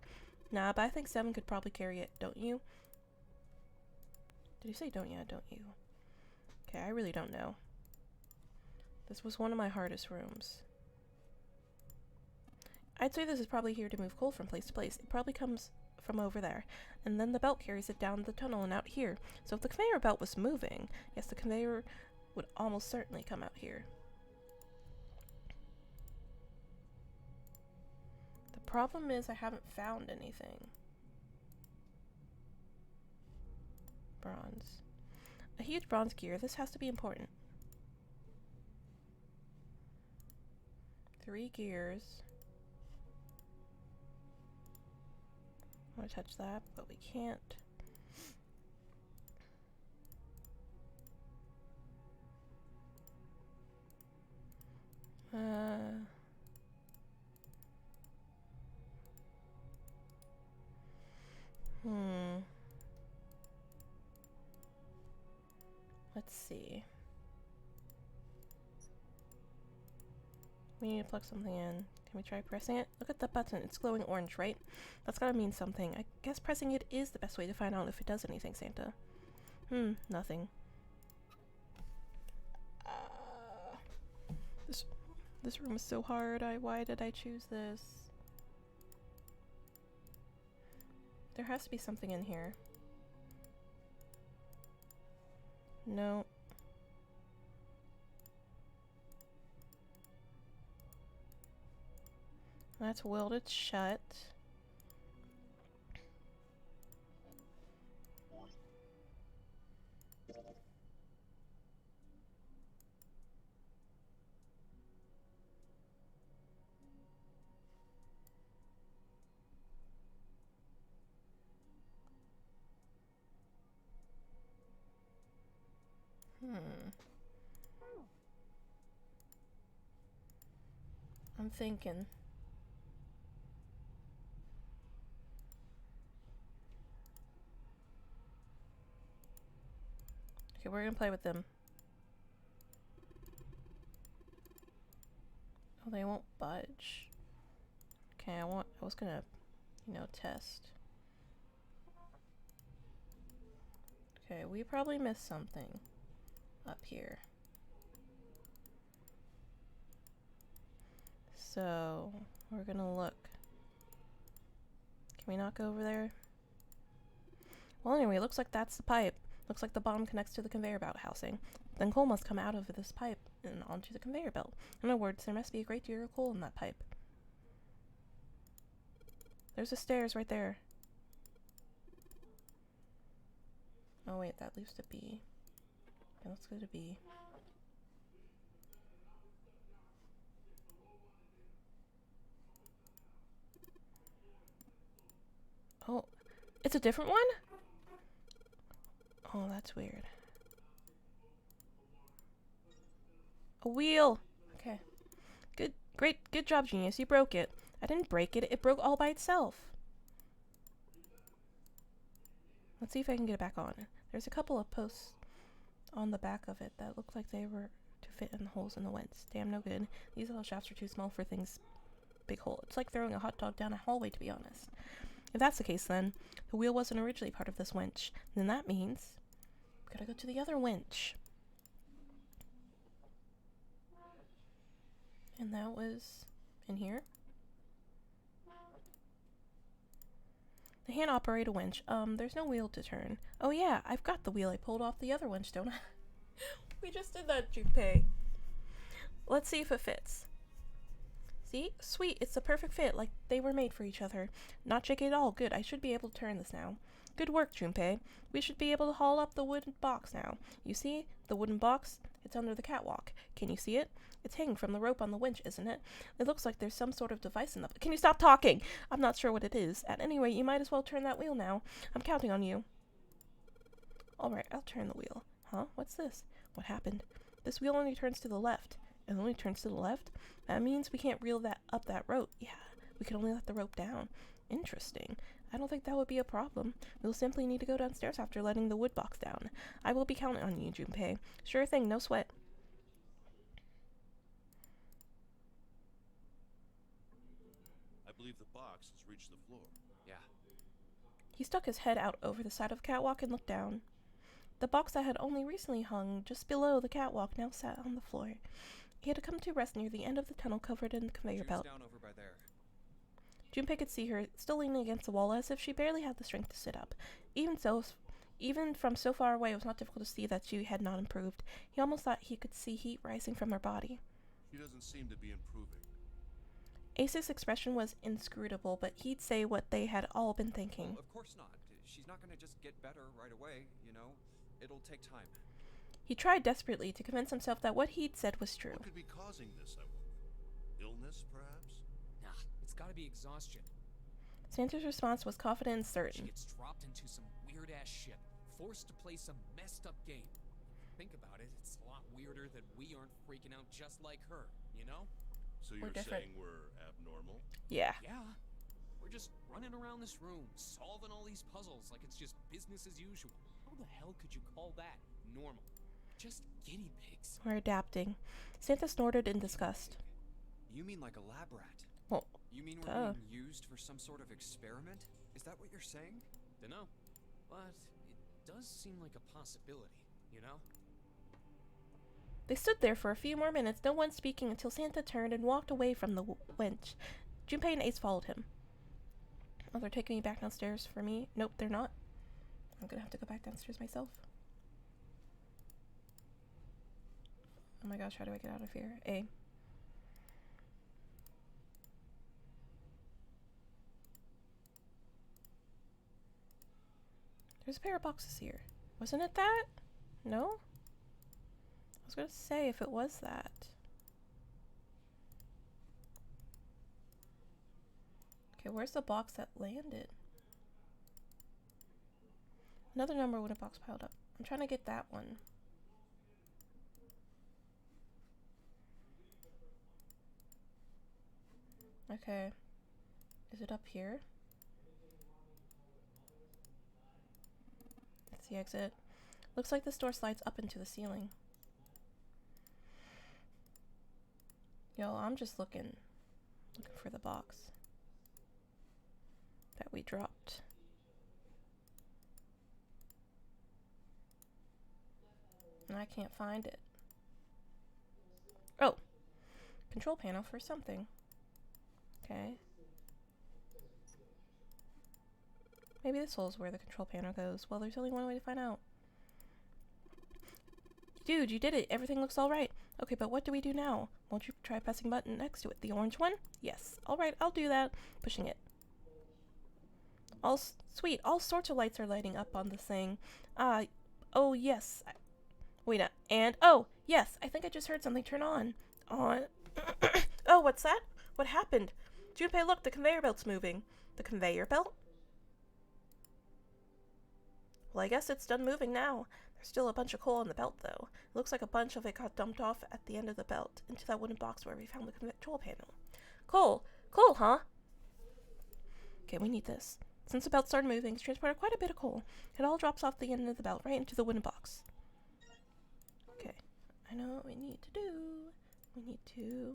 Nah, but I think 7 could probably carry it, don't you? Did you say don't ya, don't you? Okay, I really don't know. This was one of my hardest rooms. I'd say this is probably here to move coal from place to place. It probably comes from over there. And then the belt carries it down the tunnel and out here. So if the conveyor belt was moving, yes, the conveyor would almost certainly come out here. The problem is I haven't found anything. Bronze. A huge bronze gear. This has to be important. 3 gears. I want to touch that, but we can't. Let's see. We need to plug something in. Can we try pressing it? Look at the button. It's glowing orange, right? That's gotta mean something. I guess pressing it is the best way to find out if it does anything, Santa. Nothing. This room is so hard. Why did I choose this? There has to be something in here. No. That's welded shut. I'm thinking. Okay, we're gonna play with them. Oh, they won't budge. Okay, I was gonna, test. Okay, we probably missed something up here. So, we're gonna look. Can we not go over there? Well, anyway, it looks like that's the pipe. Looks like the bottom connects to the conveyor belt housing. Then coal must come out of this pipe and onto the conveyor belt. In other words, there must be a great deal of coal in that pipe. There's the stairs right there. Oh wait, that leaves to B. Okay, let's go to B. Oh, it's a different one? Oh, that's weird. A wheel! Okay. Good job, genius. You broke it. I didn't break it. It broke all by itself. Let's see if I can get it back on. There's a couple of posts on the back of it that look like they were to fit in the holes in the vents. Damn, no good. These little shafts are too small for things big hole. It's like throwing a hot dog down a hallway, to be honest. If that's the case, then the wheel wasn't originally part of this winch. Then that means we gotta go to the other winch. And that was in here. The hand-operated winch. There's no wheel to turn. Oh yeah, I've got the wheel. I pulled off the other winch, don't I? We just did that, Junpei. Let's see if it fits. See? Sweet, it's the perfect fit, like they were made for each other. Not shaky at all. Good, I should be able to turn this now. Good work, Junpei. We should be able to haul up the wooden box now. You see? The wooden box? It's under the catwalk. Can you see it? It's hanging from the rope on the winch, isn't it? It looks like there's some sort of device in the— Can you stop talking? I'm not sure what it is. At any rate, you might as well turn that wheel now. I'm counting on you. Alright, I'll turn the wheel. Huh? What's this? What happened? This wheel only turns to the left. It only turns to the left? That means we can't reel up that rope. Yeah, we can only let the rope down. Interesting. I don't think that would be a problem. We'll simply need to go downstairs after letting the wood box down. I will be counting on you, Junpei. Sure thing, no sweat. I believe the box has reached the floor. Yeah. He stuck his head out over the side of the catwalk and looked down. The box that had only recently hung just below the catwalk now sat on the floor. He had to come to rest near the end of the tunnel covered in the conveyor belt. Down over by there. Junpei could see her, still leaning against the wall as if she barely had the strength to sit up. Even from so far away, it was not difficult to see that she had not improved. He almost thought he could see heat rising from her body. She doesn't seem to be improving. Ace's expression was inscrutable, but he'd say what they had all been thinking. Well, of course not. She's not going to just get better right away, you know. It'll take time. He tried desperately to convince himself that what he'd said was true. What could be causing this, I wonder? Illness, perhaps? Nah, it's gotta be exhaustion. Santa's response was confident and She certain. gets dropped into some weird-ass ship, forced to play some messed-up game. Think about it, it's a lot weirder that we aren't freaking out just like her, you know? So We're you're different. saying we're abnormal? Yeah. Yeah. We're just running around this room, solving all these puzzles like it's just business as usual. How the hell could you call that normal? Just guinea pigs. We're adapting. Santa snorted in disgust. You mean like a lab rat? Well, You mean we're duh. being used for some sort of experiment? Is that what you're saying? Dunno. But it does seem like a possibility, you know? They stood there for a few more minutes, no one speaking until Santa turned and walked away from the wench. Junpei and Ace followed him. Oh, they're taking me back downstairs for me? Nope, they're not. I'm gonna have to go back downstairs myself. Oh my gosh, how do I get out of here? A. There's a pair of boxes here. Wasn't it that? No? I was gonna say if it was that. Okay, where's the box that landed? Another number with a box piled up. I'm trying to get that one. Okay. Is it up here? That's the exit. Looks like this door slides up into the ceiling. Yo, I'm just looking for the box that we dropped. And I can't find it. Oh! Control panel for something. Okay. Maybe this hole is where the control panel goes. Well, there's only one way to find out. Dude, you did it. Everything looks alright. Okay, but what do we do now? Won't you try pressing button next to it? The orange one? Yes. Alright, I'll do that. Pushing it. Sweet. All sorts of lights are lighting up on this thing. Oh, yes. Wait, and, oh, yes. I think I just heard something turn on. On. Oh, what's that? What happened? Junpei, look, the conveyor belt's moving. The conveyor belt? Well, I guess it's done moving now. There's still a bunch of coal in the belt, though. It looks like a bunch of it got dumped off at the end of the belt, into that wooden box where we found the control panel. Coal! Coal, huh? Okay, we need this. Since the belt started moving, it's transported quite a bit of coal. It all drops off the end of the belt, right into the wooden box. Okay, I know what we need to do. We need to...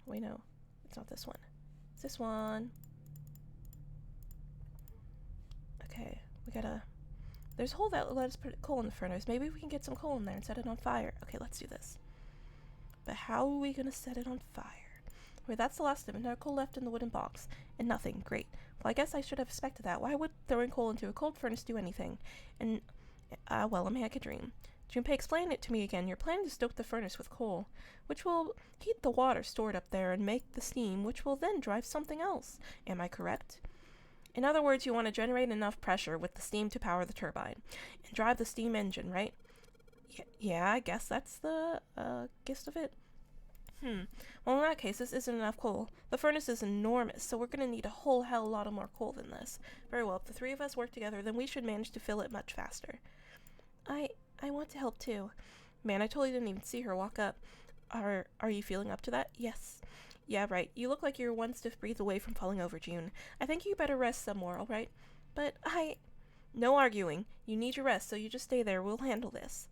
Wait, no. It's not this one. It's this one. Okay, we gotta... There's a hole that let us put coal in the furnace. Maybe we can get some coal in there and set it on fire. Okay, let's do this. But how are we gonna set it on fire? Wait, that's the last of it. No coal left in the wooden box. And nothing. Great. Well, I guess I should have expected that. Why would throwing coal into a cold furnace do anything? And, well, I could dream. Junpei explained it to me again. You're planning to stoke the furnace with coal, which will heat the water stored up there and make the steam, which will then drive something else. Am I correct? In other words, you want to generate enough pressure with the steam to power the turbine and drive the steam engine, right? Yeah, I guess that's the gist of it. Well, in that case, this isn't enough coal. The furnace is enormous, so we're going to need a whole hell of a lot more coal than this. Very well, if the three of us work together, then we should manage to fill it much faster. I want to help too. Man, I totally didn't even see her walk up. Are you feeling up to that? Yes. Yeah, right. You look like you're one stiff breath away from falling over, June. I think you better rest some more, alright? But no arguing. You need your rest, so you just stay there. We'll handle this.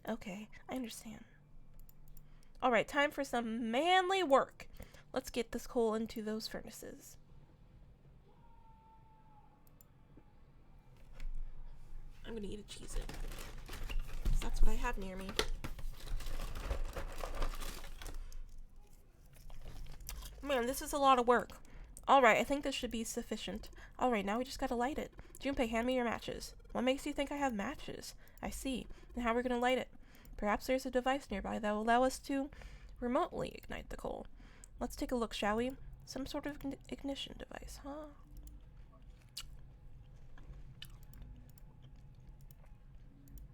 Okay, I understand. Alright, time for some manly work. Let's get this coal into those furnaces. I'm gonna eat a Cheez-It. 'Cause that's what I have near me. Man, this is a lot of work. Alright, I think this should be sufficient. Alright, now we just gotta light it. Junpei, hand me your matches. What makes you think I have matches? I see. And how are we gonna light it? Perhaps there's a device nearby that will allow us to remotely ignite the coal. Let's take a look, shall we? Some sort of ignition device, huh?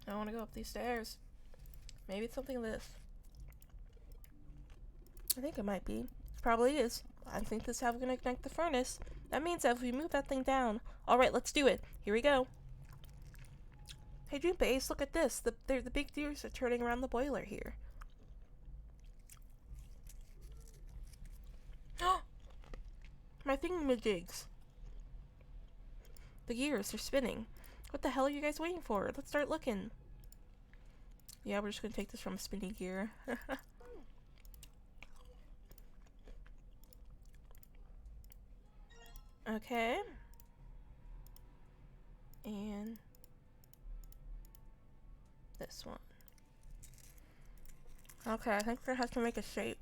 I want to go up these stairs. Maybe it's something like this. I think it might be. Probably is. I think this is how we're gonna connect the furnace. That means that if we move that thing down. Alright, let's do it. Here we go. Hey Junpei, Ace, look at this. The big gears are turning around the boiler here. My thingamajigs. The gears are spinning. What the hell are you guys waiting for? Let's start looking. Yeah, we're just gonna take this from a spinny gear. Okay. And this one. Okay, I think we're gonna have to make a shape.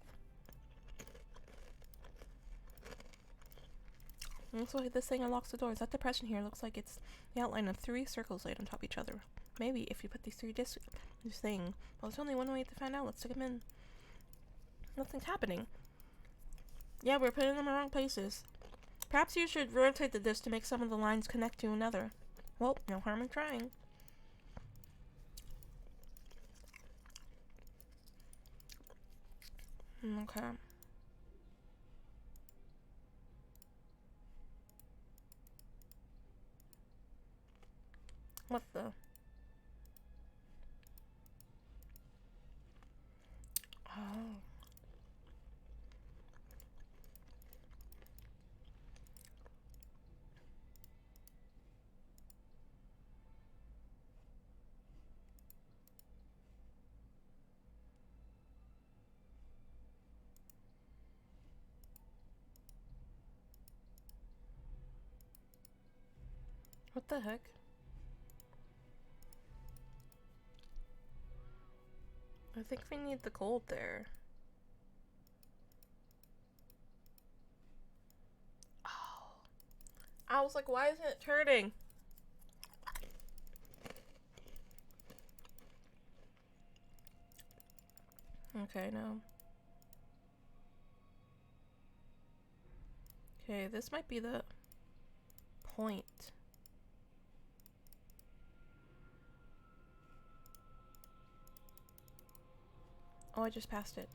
Looks like this thing unlocks the doors. That depression here looks like it's the outline of 3 circles laid on top of each other. Maybe if you put these 3 discs in this thing. Well, there's only one way to find out. Let's stick them in. Nothing's happening. Yeah, we're putting them in the wrong places. Perhaps you should rotate the disc to make some of the lines connect to another. Well, no harm in trying. Okay. What the? Oh. What the heck? I think we need the gold there. Oh. I was like, why isn't it turning? Okay, no. Okay, this might be the point. Oh, I just passed it.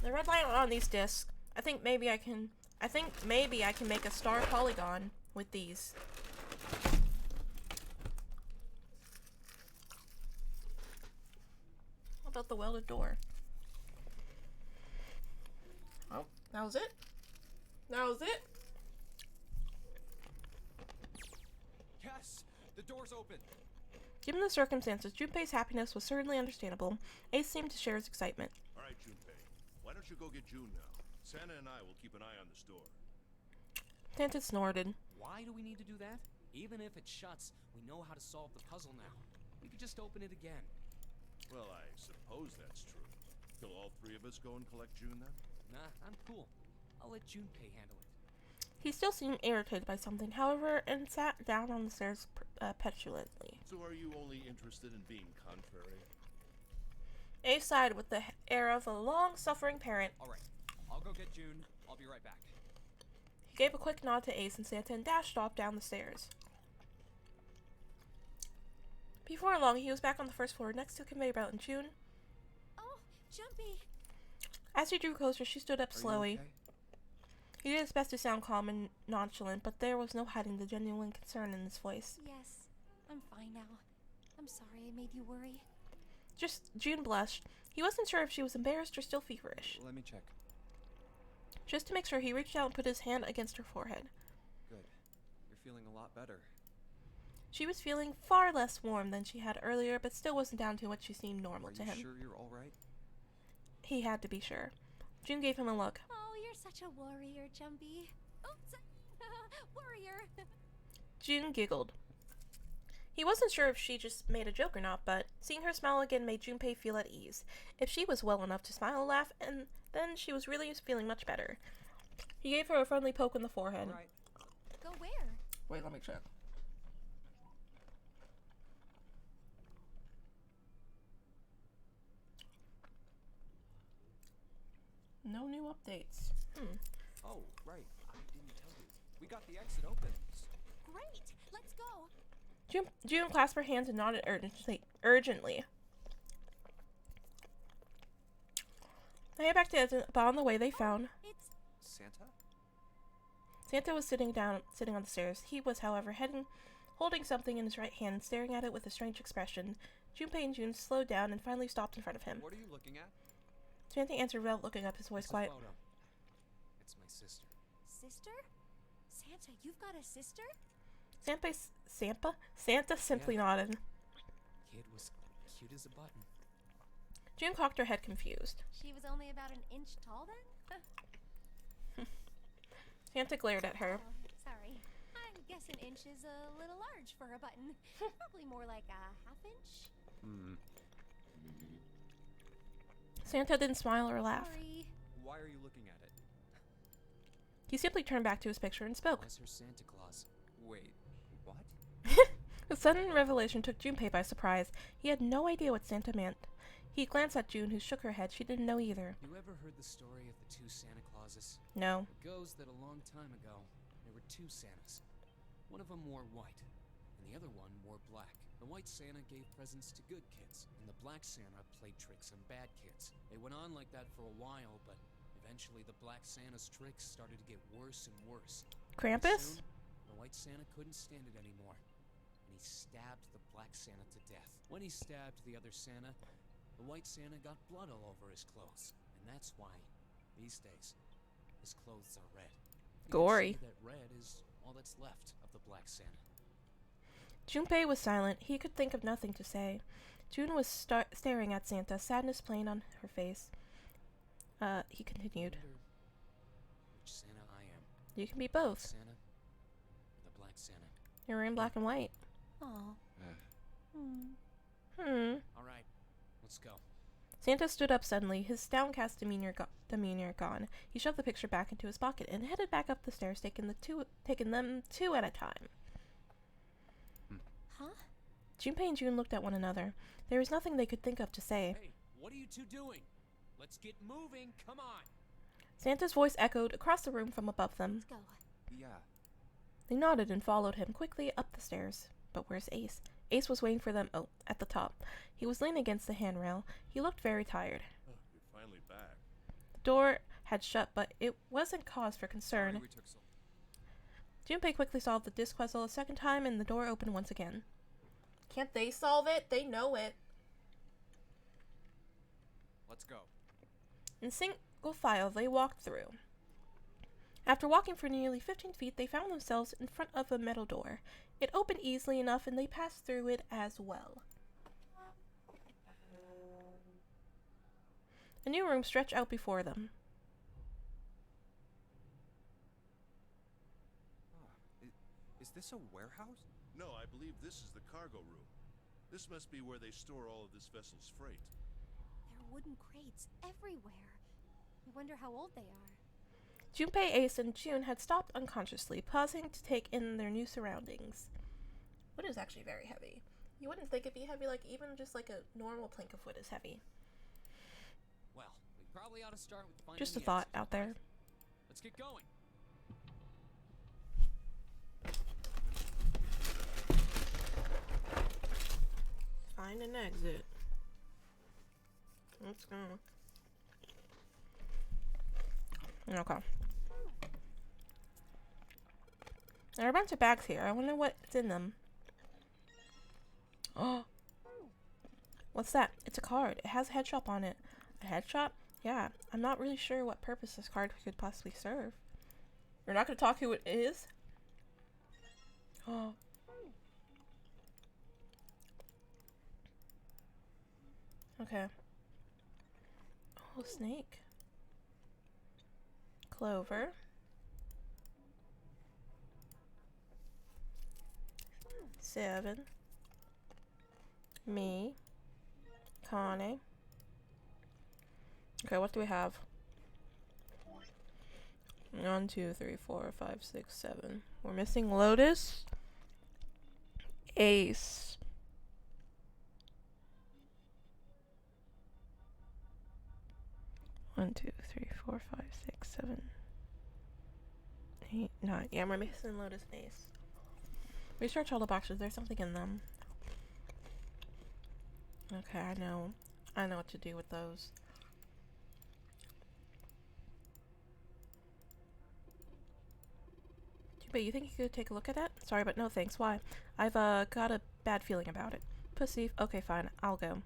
The red line on these discs. I think maybe I can make a star polygon with these. How about the welded door? Oh, that was it? That was it? Yes! The door's open! Given the circumstances, Junpei's happiness was certainly understandable. Ace seemed to share his excitement. Alright, Junpei. Why don't you go get June now? Santa and I will keep an eye on the store. Santa snorted. Why do we need to do that? Even if it shuts, we know how to solve the puzzle now. We could just open it again. Well, I suppose that's true. Will all 3 of us go and collect June then? Nah, I'm cool. I'll let Junpei handle it. He still seemed irritated by something, however, and sat down on the stairs petulantly. So are you only interested in being contrary? Ace sighed with the air of a long-suffering parent. Alright, I'll go get June. I'll be right back. He gave a quick nod to Ace and Santa and dashed off down the stairs. Before long, he was back on the first floor next to the conveyor belt, and June. Oh, Jumpy. As he drew closer, she stood up slowly. Are you okay? He did his best to sound calm and nonchalant, but there was no hiding the genuine concern in his voice. Yes, I'm fine now. I'm sorry I made you worry. June blushed. He wasn't sure if she was embarrassed or still feverish. Let me check. Just to make sure, he reached out and put his hand against her forehead. Good. You're feeling a lot better. She was feeling far less warm than she had earlier, but still wasn't down to what she seemed normal to him. Are you sure you're alright? He had to be sure. June gave him a look. Oh, you're such a warrior, Jumpy. Oops, warrior. June giggled. He wasn't sure if she just made a joke or not, but seeing her smile again made Junpei feel at ease. If she was well enough to smile and laugh, and then she was really feeling much better. He gave her a friendly poke in the forehead. Right. Go where? Wait, let me check. No new updates. Oh, right. I didn't tell you. We got the exit open. Great, let's go. June clasped her hands and nodded urgently. They head back to Edson, but on the way they found It's Santa? Santa was sitting on the stairs. He was, however, holding something in his right hand, staring at it with a strange expression. Junpei and June slowed down and finally stopped in front of him. What are you looking at? Santa answered without looking up, his voice It's a quiet. photo. It's my sister. sister? Santa, you've got a sister? Santa simply nodded. Kid was cute as a button. June cocked her head confused. She was only about an inch tall then? Santa glared at her. Oh, sorry. I guess an inch is a little large for a button. Probably more like a half inch. Santa didn't smile or laugh. Sorry. Why are you looking at it? He simply turned back to his picture and spoke. Bless her Santa Claus. Wait, what? The sudden revelation took Junpei by surprise. He had no idea what Santa meant. He glanced at June, who shook her head. She didn't know either. You ever heard the story of the two Santa Clauses? No. It goes that a long time ago, there were two Santas. One of them wore white, and the other one wore black. The white Santa gave presents to good kids, and the black Santa played tricks on bad kids. They went on like that for a while, but eventually the black Santa's tricks started to get worse and worse. Krampus? Soon, the white Santa couldn't stand it anymore, and he stabbed the black Santa to death. When he stabbed the other Santa, the white Santa got blood all over his clothes, and that's why, these days, his clothes are red. You could Gory. say that red is all that's left of the black Santa. Junpei was silent. He could think of nothing to say. June was staring at Santa, sadness plain on her face. He continued. I wonder which Santa I am. You can be The both. Santa or the black Santa. You're wearing black and white. Aw. All right, let's go. Santa stood up suddenly, his downcast demeanor gone. He shoved the picture back into his pocket and headed back up the stairs, taking them two at a time. Huh? Junpei and June looked at one another. There was nothing they could think of to say. Hey, what are you two doing? Let's get moving, come on! Santa's voice echoed across the room from above them. Let's go. Yeah. They nodded and followed him quickly up the stairs. But where's Ace? Ace was waiting for them at the top. He was leaning against the handrail. He looked very tired. Oh, you're finally back. The door had shut, but it wasn't cause for Sorry concern. we took so. Junpei quickly solved the disc puzzle a second time, and the door opened once again. Can't they solve it? They know it. Let's go. In single file, they walked through. After walking for nearly 15 feet, they found themselves in front of a metal door. It opened easily enough, and they passed through it as well. A new room stretched out before them. Is this a warehouse? No, I believe this is the cargo room. This must be where they store all of this vessel's freight. There are wooden crates everywhere. I wonder how old they are. Junpei, Ace, and June had stopped unconsciously, pausing to take in their new surroundings. Wood is actually very heavy. You wouldn't think it'd be heavy, like even just like a normal plank of wood is heavy. Well, we probably ought to start with finding Just a the thought exit, out there. right? Let's get going. Find an exit. Let's go. Okay. There are a bunch of bags here. I wonder what's in them. Oh. What's that? It's a card. It has a head shop on it. A head shop? Yeah. I'm not really sure what purpose this card could possibly serve. You're not going to talk who it is? Oh. Okay. Oh, snake. Clover. Seven. Me. Connie. Okay, what do we have? 1, 2, 3, 4, 5, 6, 7. We're missing Lotus. Ace. One, 2, 3, 4, 5, 6, 7, 8, 9. Yeah, we're missing Lotus and Ace. Research all the boxes. There's something in them. Okay, I know. I know what to do with those. But you think you could take a look at that? Sorry, but no thanks. Why? I've got a bad feeling about it. Pussy. Okay, fine. I'll go.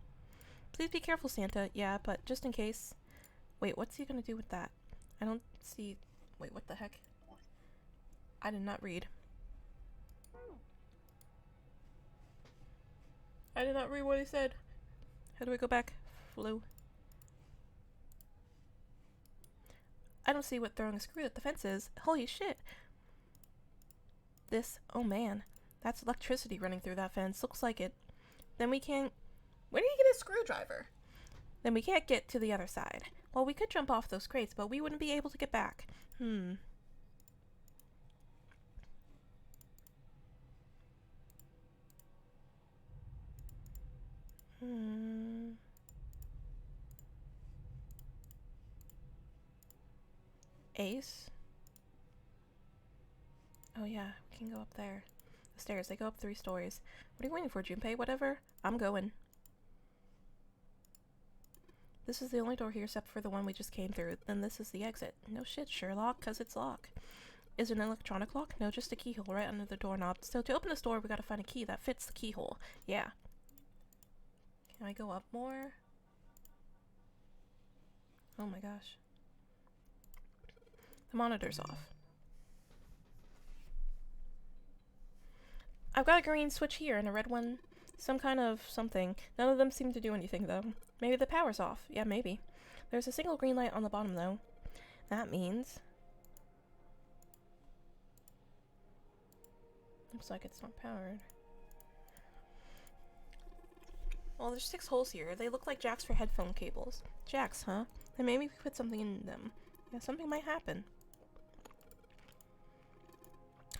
Please be careful, Santa. Yeah, but just in case. Wait, what's he gonna do with that? I don't see... Wait, what the heck? I did not read. I did not read what he said. How do I go back? Flu. I don't see what throwing a screw at the fence is. Holy shit. This, oh man. That's electricity running through that fence. Looks like it. Then we can't... Where did he get a screwdriver? Then we can't get to the other side. Well, we could jump off those crates, but we wouldn't be able to get back. Ace? Oh yeah, we can go up there. The stairs, they go up 3 stories. What are you waiting for, Junpei? Whatever. I'm going. This is the only door here except for the one we just came through. Then this is the exit. No shit, Sherlock, 'cause it's locked. Is it an electronic lock? No, just a keyhole right under the doorknob. So to open this door, we gotta find a key that fits the keyhole. Yeah. Can I go up more? Oh my gosh. The monitor's off. I've got a green switch here and a red one. Some kind of something. None of them seem to do anything though. Maybe the power's off. Yeah, maybe. There's a single green light on the bottom though. That means... Looks like it's not powered. Well, there's 6 holes here. They look like jacks for headphone cables. Jacks, huh? Then maybe we put something in them. Yeah, something might happen.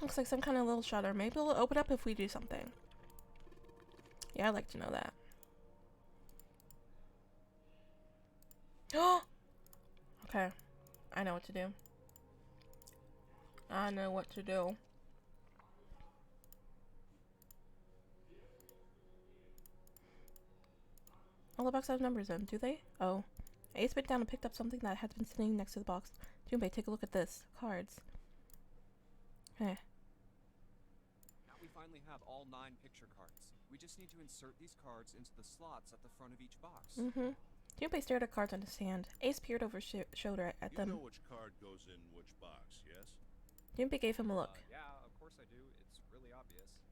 Looks like some kind of little shutter. Maybe it'll open up if we do something. Yeah, I'd like to know that. Okay. I know what to do. I know what to do. All the boxes have numbers in, do they? Oh. Ace bent down and picked up something that had been sitting next to the box. Junpei, take a look at this. Cards. Okay. Now we finally have all 9 picture cards. We just need to insert these cards into the slots at the front of each box. Junpei stared at cards on his hand. Ace peered over his shoulder at them. You know which card goes in which box, yes? Junpei gave him a look. Yeah, of course I do. It's really obvious.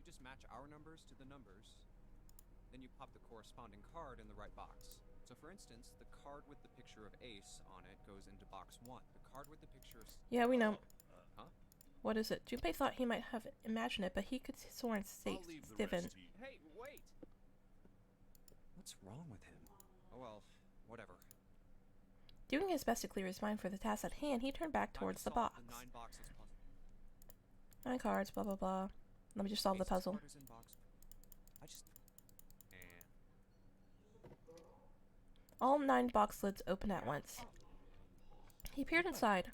You just match our numbers to the numbers. Then you pop the corresponding card in the right box. So for instance, the card with the picture of Ace on it goes into box 1. The card with the picture of... Yeah, we know. Huh? What is it? Junpei thought he might have imagined it, but he could sworn I'll leave the Steven. rest to you. Hey, wait! What's wrong with him? Oh well, whatever. Doing his best to clear his mind for the task at hand, he turned back towards the box. The 9 boxes puzzle. 9 cards, blah blah blah. Let me just solve the Ace's puzzle. card is in box. I just... All 9 box lids opened at once. He peered inside.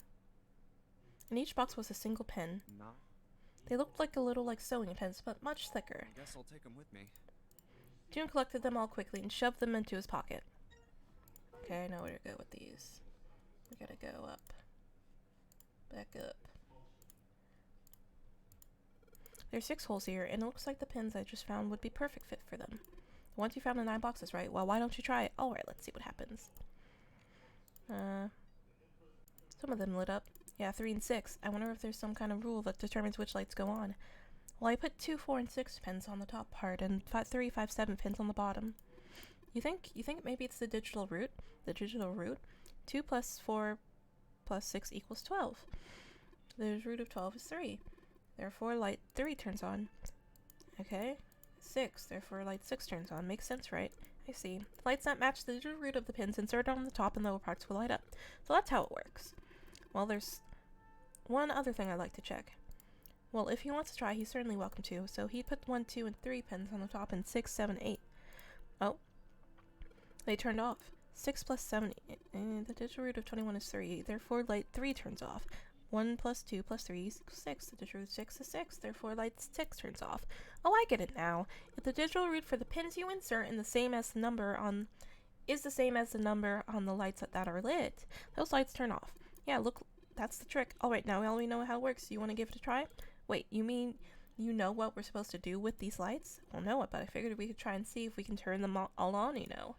In each box was a single pen. Not. They looked like a little like sewing pens, but much thicker. I guess I'll take them with me. June collected them all quickly and shoved them into his pocket. Okay, I know where to go with these. We gotta go up. Back up. There's 6 holes here, and it looks like the pins I just found would be perfect fit for them. Once you found the 9 boxes, right? Well, why don't you try it? Alright, let's see what happens. Some of them lit up. Yeah, 3 and 6. I wonder if there's some kind of rule that determines which lights go on. Well, I put 2, 4, and 6 pins on the top part, and 3, 5, 7 pins on the bottom. You think maybe it's the digital root? The digital root? 2 plus 4 plus 6 equals 12. The root of 12 is 3. Therefore, light 3 turns on. Okay. 6. Therefore, light 6 turns on. Makes sense, right? I see. Lights that match the digital root of the pins inserted on the top and lower parts will light up. So that's how it works. Well, there's one other thing I'd like to check. Well, if he wants to try, he's certainly welcome to. So he put 1, 2, and 3 pins on the top and 6, 7, 8. Oh. They turned off. 6 plus 7, the digital root of 21 is 3. Therefore, light 3 turns off. 1 plus 2 plus 3 is 6. The digital root 6 is 6. Therefore, light 6 turns off. Oh, I get it now. If the digital root for the pins you insert is the same as the number on the lights that are lit, those lights turn off. Yeah, look, that's the trick. Alright, now we know how it works. You want to give it a try? Wait, you mean you know what we're supposed to do with these lights? Well, no, but I figured we could try and see if we can turn them all on, you know.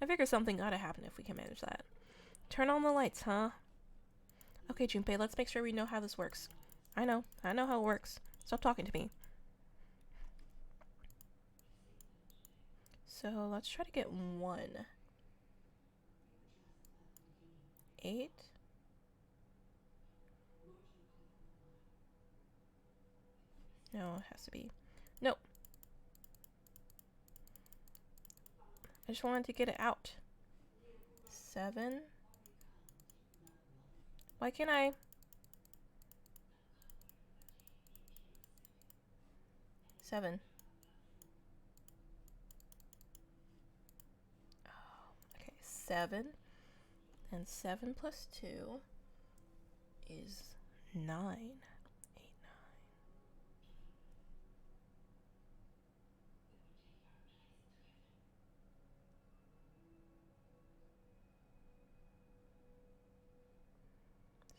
I figure something gotta happen if we can manage that. Turn on the lights, huh? Okay, Junpei, let's make sure we know how this works. I know how it works. Stop talking to me. So, let's try to get 1. 8. No, it has to be. No. I just wanted to get it out. 7. Why can't I? 7. Oh, okay, 7. And 7 plus 2 is 9. 8, 9.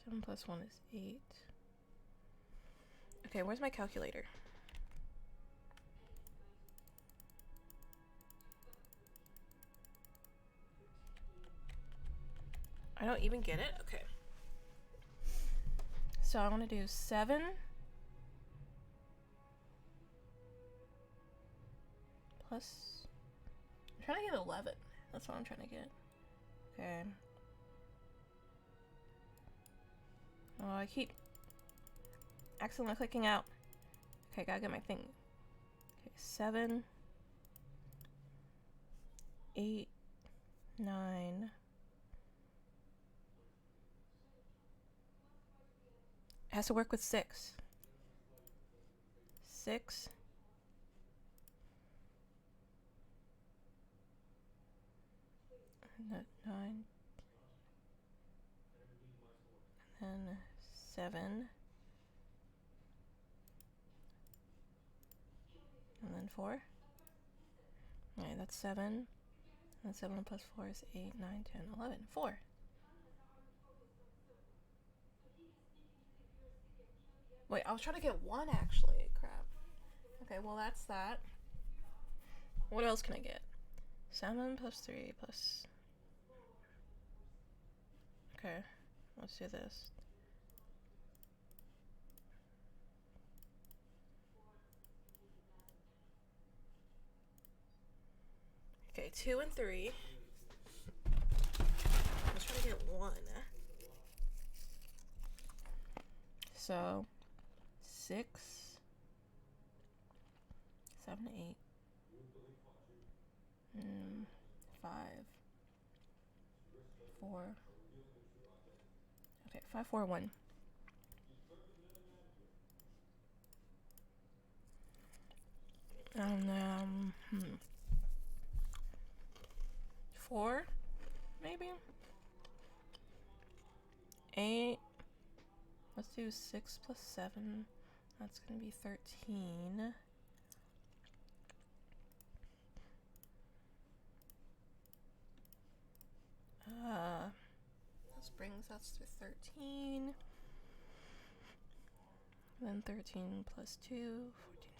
Seven plus 1 is 8. Okay, where's my calculator? I don't even get it? Okay. So I want to do 7 plus... I'm trying to get 11. That's what I'm trying to get. Okay. Oh, I keep accidentally clicking out. Okay, gotta get my thing. Okay, 7, 8, 9. It has to work with 6. 6. And 9. And then 7. And then 4. Alright, that's 7. And 7 plus 4 is 8, 9, 10, 11. 4. Wait, I was trying to get 1 actually. Crap. Okay, well that's that. What else can I get? 7 plus 3 plus... Okay, let's do this. Okay, 2 and 3. Let's try to get 1. So, 6, 7, 8, 5, 4. Okay, 5, 4, 1. And 4, maybe? 8. Let's do 6 plus 7. That's gonna be 13. This brings us to 13. Then 13 plus 2,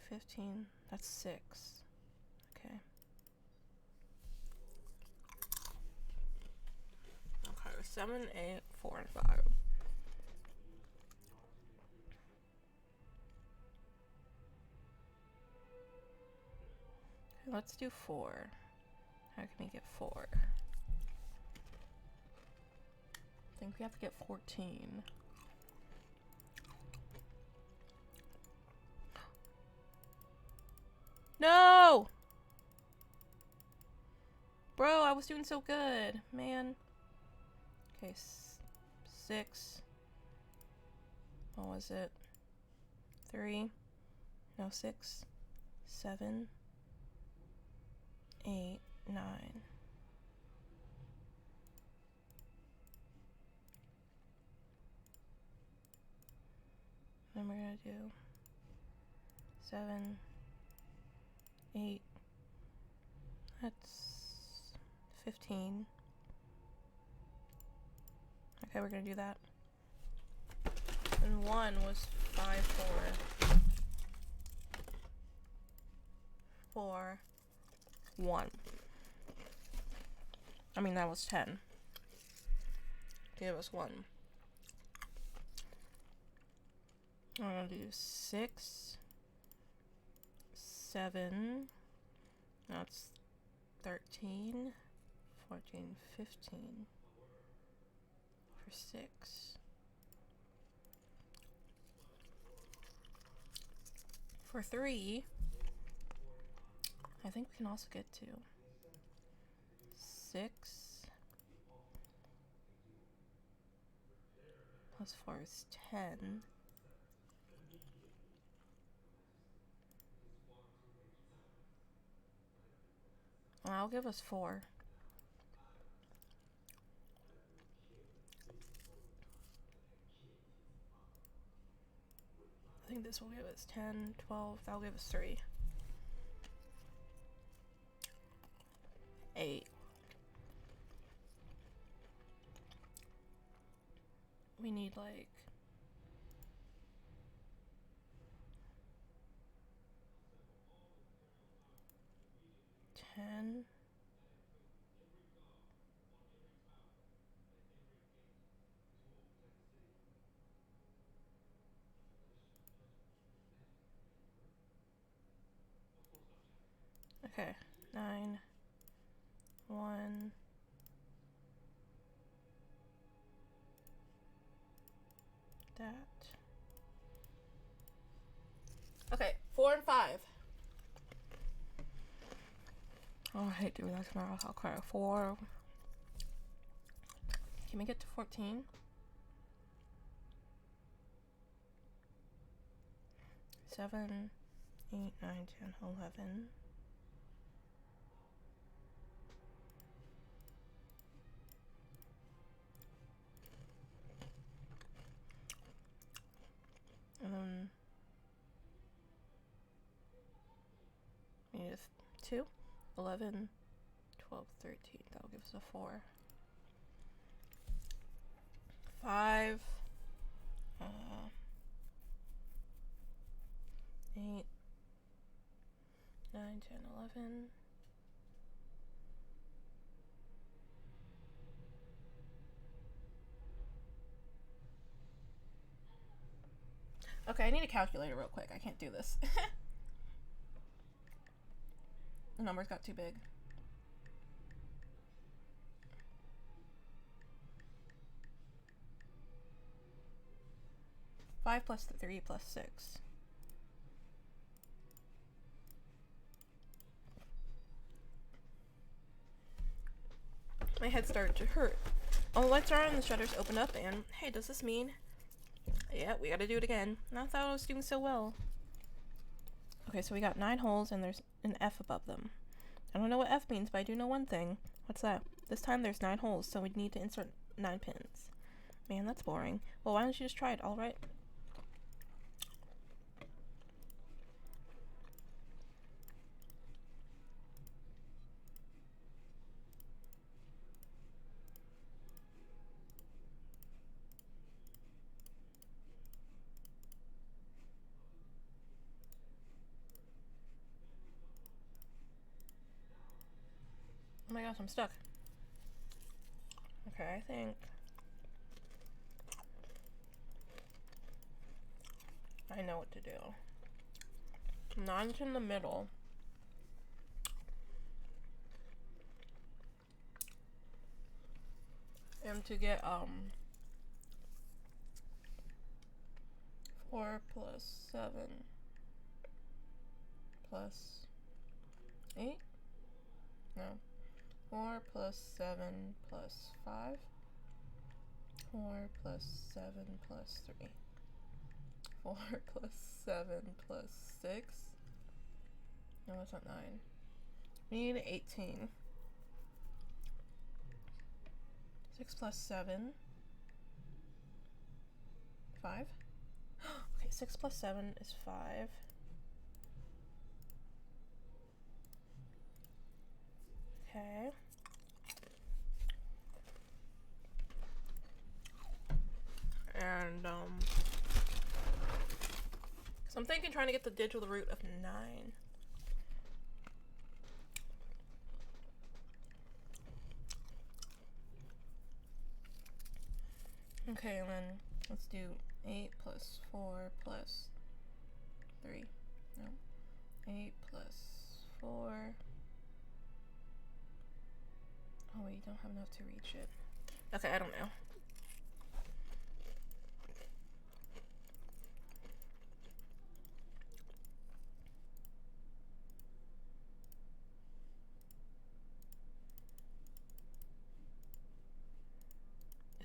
14, 15. That's 6. Okay. Okay, 7, 8, 4, and 5. Okay, let's do 4. How can we get 4? I think we have to get 14. No! Bro, I was doing so good, man. Okay, 6. What was it? 3. No, 6. 7. 8, 9. then we're gonna do 7, 8. That's 15. Okay, we're gonna do that. And 1 was 5, 4. 4, 1. I mean, that was 10. Give us 1. I'm gonna do 6, 7. That's 13, 14, 15. For 6. For 3, I think we can also get to 6 plus 4 is 10. I'll give us 4. I think this will give us 10, 12. That'll give us 3. 8. We need like 10. Okay, 9, 1. That. Okay, 4 and 5. Oh, I hate doing that tomorrow. I'll cry. 4. Can we get to 14? 7, 8, 9, 10, 11. And then we need a 2, 11, 12, 13. That'll give us a 4. 5, 8, 9, 10, 11. Okay, I need a calculator real quick. I can't do this. The numbers got too big. Five plus 3 plus 6. My head started to hurt. All the lights are on and the shutters open up and hey, does this mean? Yeah, we gotta do it again. And I thought I was doing so well. Okay, so we got 9 holes and there's an F above them. I don't know what F means, but I do know one thing. What's that? This time there's 9 holes, so we need to insert 9 pins. Man, that's boring. Well, why don't you just try it, alright? Oh my gosh, I'm stuck. Okay, I think I know what to do. 9's in the middle. And to get 4 plus 7 plus 8? No. 4 plus 7 plus 5. 4 plus 7 plus 3. 4 plus 7 plus 6. No, that's not 9. We need 18. 6 plus 7. 5. Okay, 6 plus 7 is 5. Okay. And, so I'm thinking trying to get the digital root of 9. Okay, and then let's do 8 plus 4 plus 3. No. 8 plus 4. Oh wait, you don't have enough to reach it. Okay, I don't know.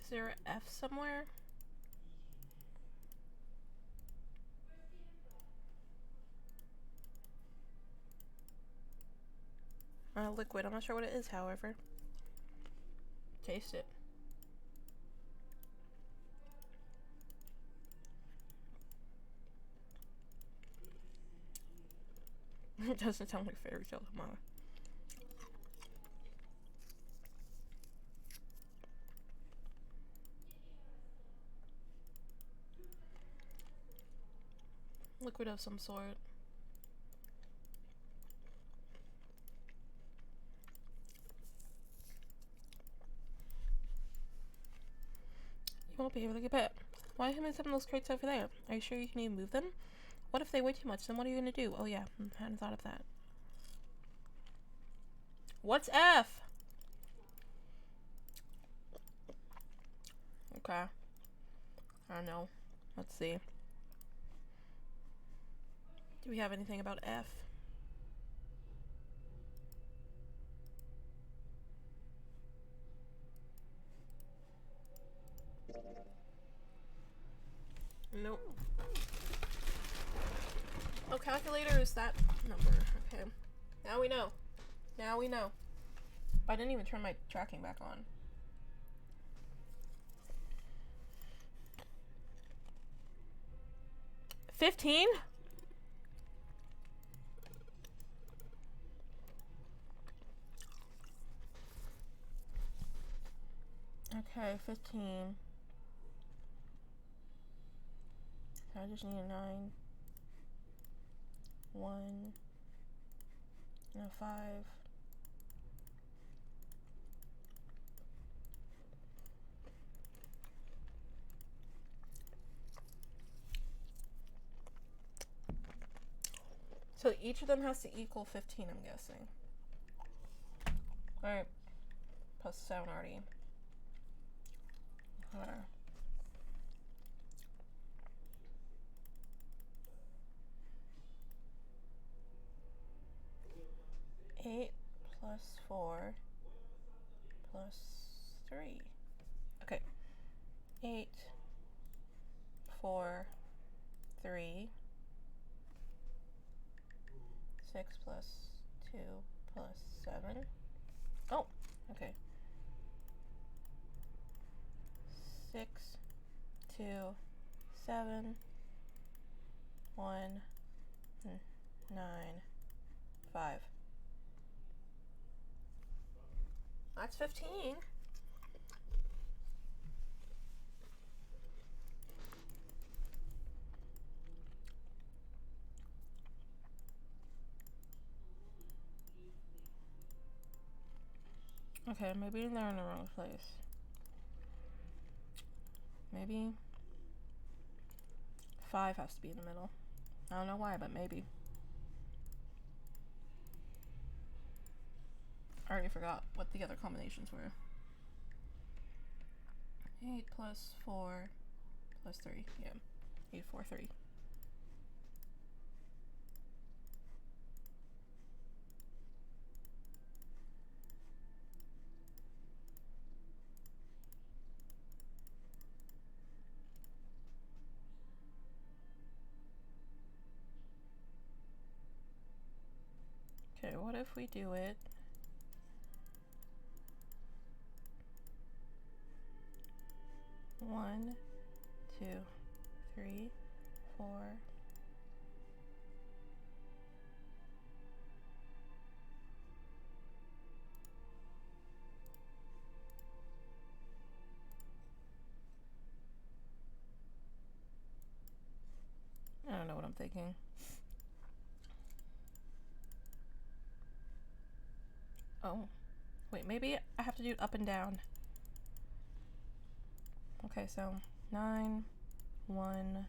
Is there an F somewhere? Liquid. I'm not sure what it is, however. Taste it. It doesn't sound like fairy tale, mama. Liquid of some sort. You won't be able to get it. Why have you moved some of those crates over there? Are you sure you can even move them? What if they weigh too much? Then what are you gonna do? Oh yeah, I hadn't thought of that. What's F? Okay. I don't know. Let's see. Do we have anything about F? Nope. Oh, calculator is that number. Okay. Now we know. Now we know. I didn't even turn my tracking back on. $15? Okay, 15. I just need a 9. 1. And a 5. So each of them has to equal 15, I'm guessing. Alright. Plus 7 already. Whatever. 8 plus 4 plus 3. Okay. 8, 4, 3. 6 plus 2 plus 7. Oh, okay. 6, 2, 7, 1, 9, 5. That's 15. Okay, maybe they're in the wrong place. Maybe 5 has to be in the middle. I don't know why, but maybe. I already forgot what the other combinations were. 8 plus 4 plus 3. Yeah. 8, 4, 3. Okay, what if we do it? One, 2, 3, 4. I don't know what I'm thinking. Oh. Wait, maybe I have to do up and down. Okay, so 9, 1,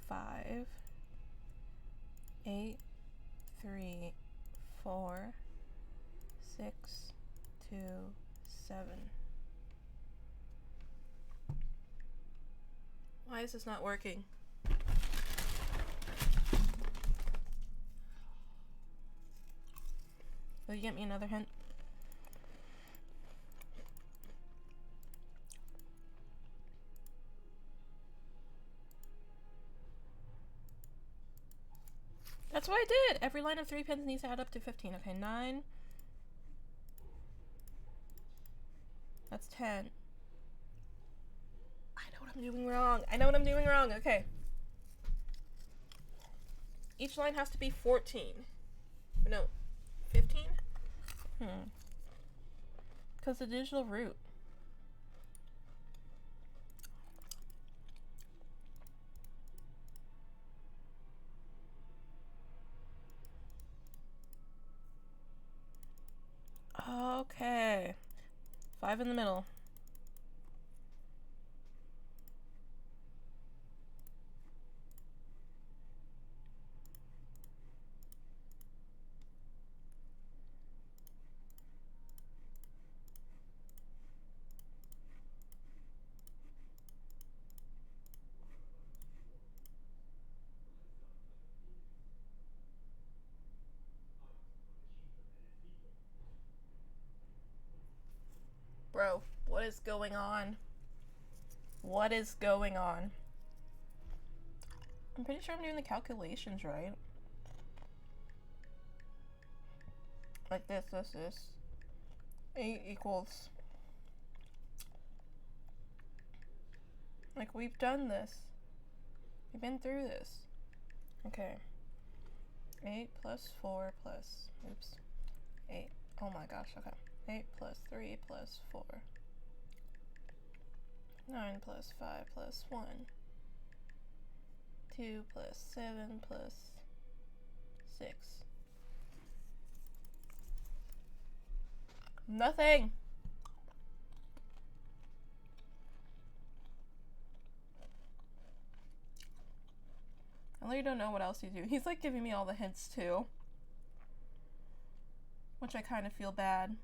5, 8, 3, 4, 6, 2, 7. Why is this not working? Will you get me another hint? That's what I did! Every line of 3 pins needs to add up to 15. Okay, 9. That's 10. I know what I'm doing wrong. I know what I'm doing wrong. Okay. Each line has to be 14. No, 15? Because the digital root. Okay. 5 in the middle. Bro, what is going on? What is going on? I'm pretty sure I'm doing the calculations right. Like this. 8 equals... Like, we've done this. We've been through this. Okay. 8 plus 4 plus... Oops. 8. Oh my gosh, okay. 8 plus 3 plus 4. 9 plus 5 plus 1. 2 plus 7 plus 6. Nothing! I really don't know what else you do. He's like giving me all the hints too. Which I kind of feel bad.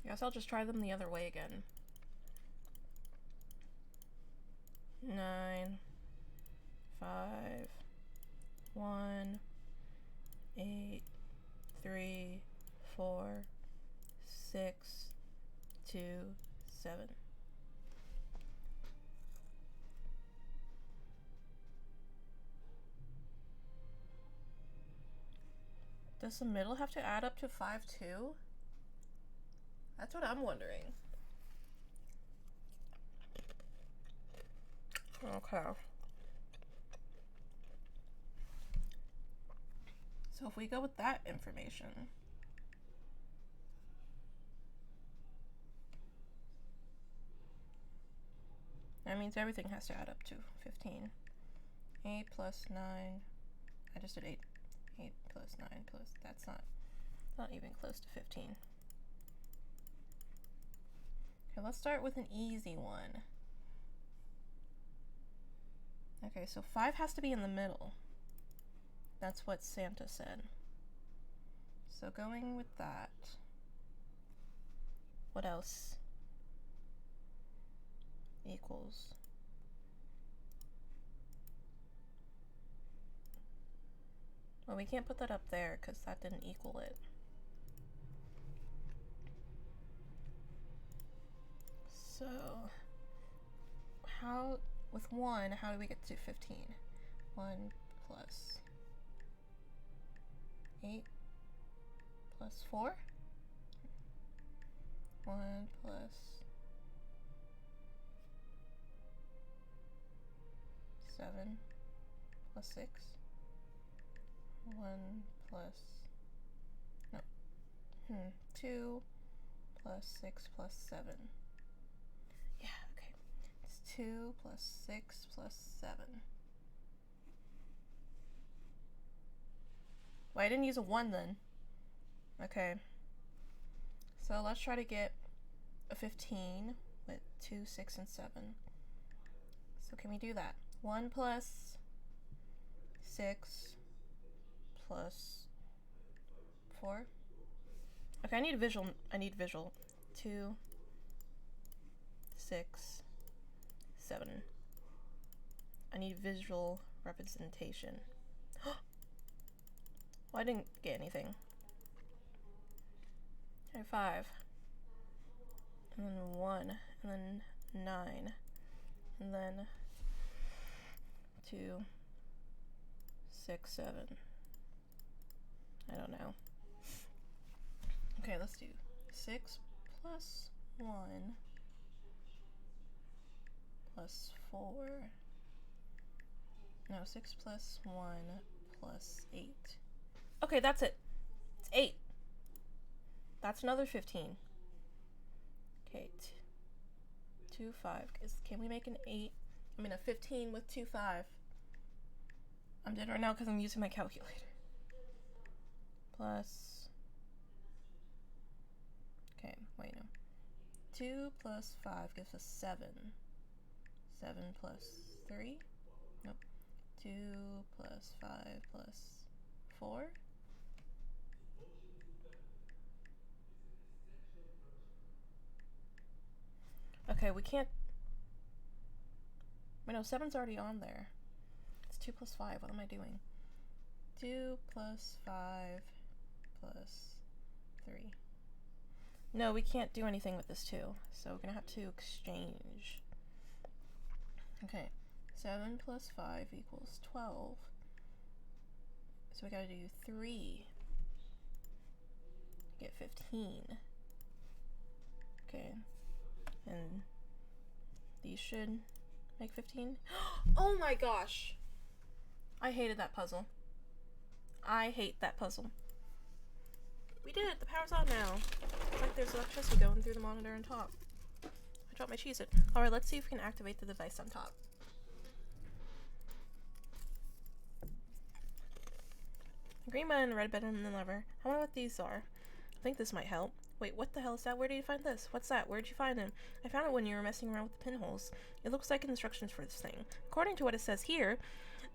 Guess I'll just try them the other way again. 9, 5, 1, 8, 3, 4, 6, 2, 7. Does the middle have to add up to 5 too? That's what I'm wondering. Okay. So if we go with that information, that means everything has to add up to 15. 8 plus 9, I just did 8. 8 plus 9 plus, that's not even close to 15. Okay, let's start with an easy one. Okay, so 5 has to be in the middle. That's what Santa said. So going with that. What else? equals well, we can't put that up there because that didn't equal it. So how, with 1, how do we get to 15? 1 plus 8 plus 4? 1 plus 7 plus 6? 1 plus, no, 2 plus 6 plus 7. Yeah, okay. It's 2 plus 6 plus 7. Well, I didn't use a 1 then. Okay. So let's try to get a 15 with 2, 6, and 7. So can we do that? 1 plus 6 plus 4. Okay, I need visual. 2, 6, 7. I need visual representation. Well, I didn't get anything. Okay, 5. And then 1. And then 9. And then 2, 6, 7. I don't know. Okay, let's do 6 plus 1 plus 4. No, 6 plus 1 plus 8. Okay, that's it. It's 8. That's another 15. Okay, 2, 5. Can we make an 8? I mean a 15 with 2, 5. I'm dead right now because I'm using my calculator. Plus, okay, wait, no. 2 plus 5 gives us 7. 7 plus 3? Nope. 2 plus 5 plus 4? Okay, we can't. Wait, no, 7's already on there. It's 2 plus 5. What am I doing? 2 plus 5 plus 3. No, we can't do anything with this 2, so we're gonna have to exchange. Okay, 7 plus 5 equals 12. So we gotta do 3 to get 15. Okay, and these should make 15. Oh my gosh! I hated that puzzle. I hate that puzzle. We did it! The power's on now. It's like there's electricity going through the monitor on top. I dropped my Cheez-It. Alright, let's see if we can activate the device on top. The green button, the red button, and the lever. I wonder what these are. I think this might help. Wait, what the hell is that? Where did you find this? What's that? Where did you find them? I found it when you were messing around with the pinholes. It looks like instructions for this thing. According to what it says here,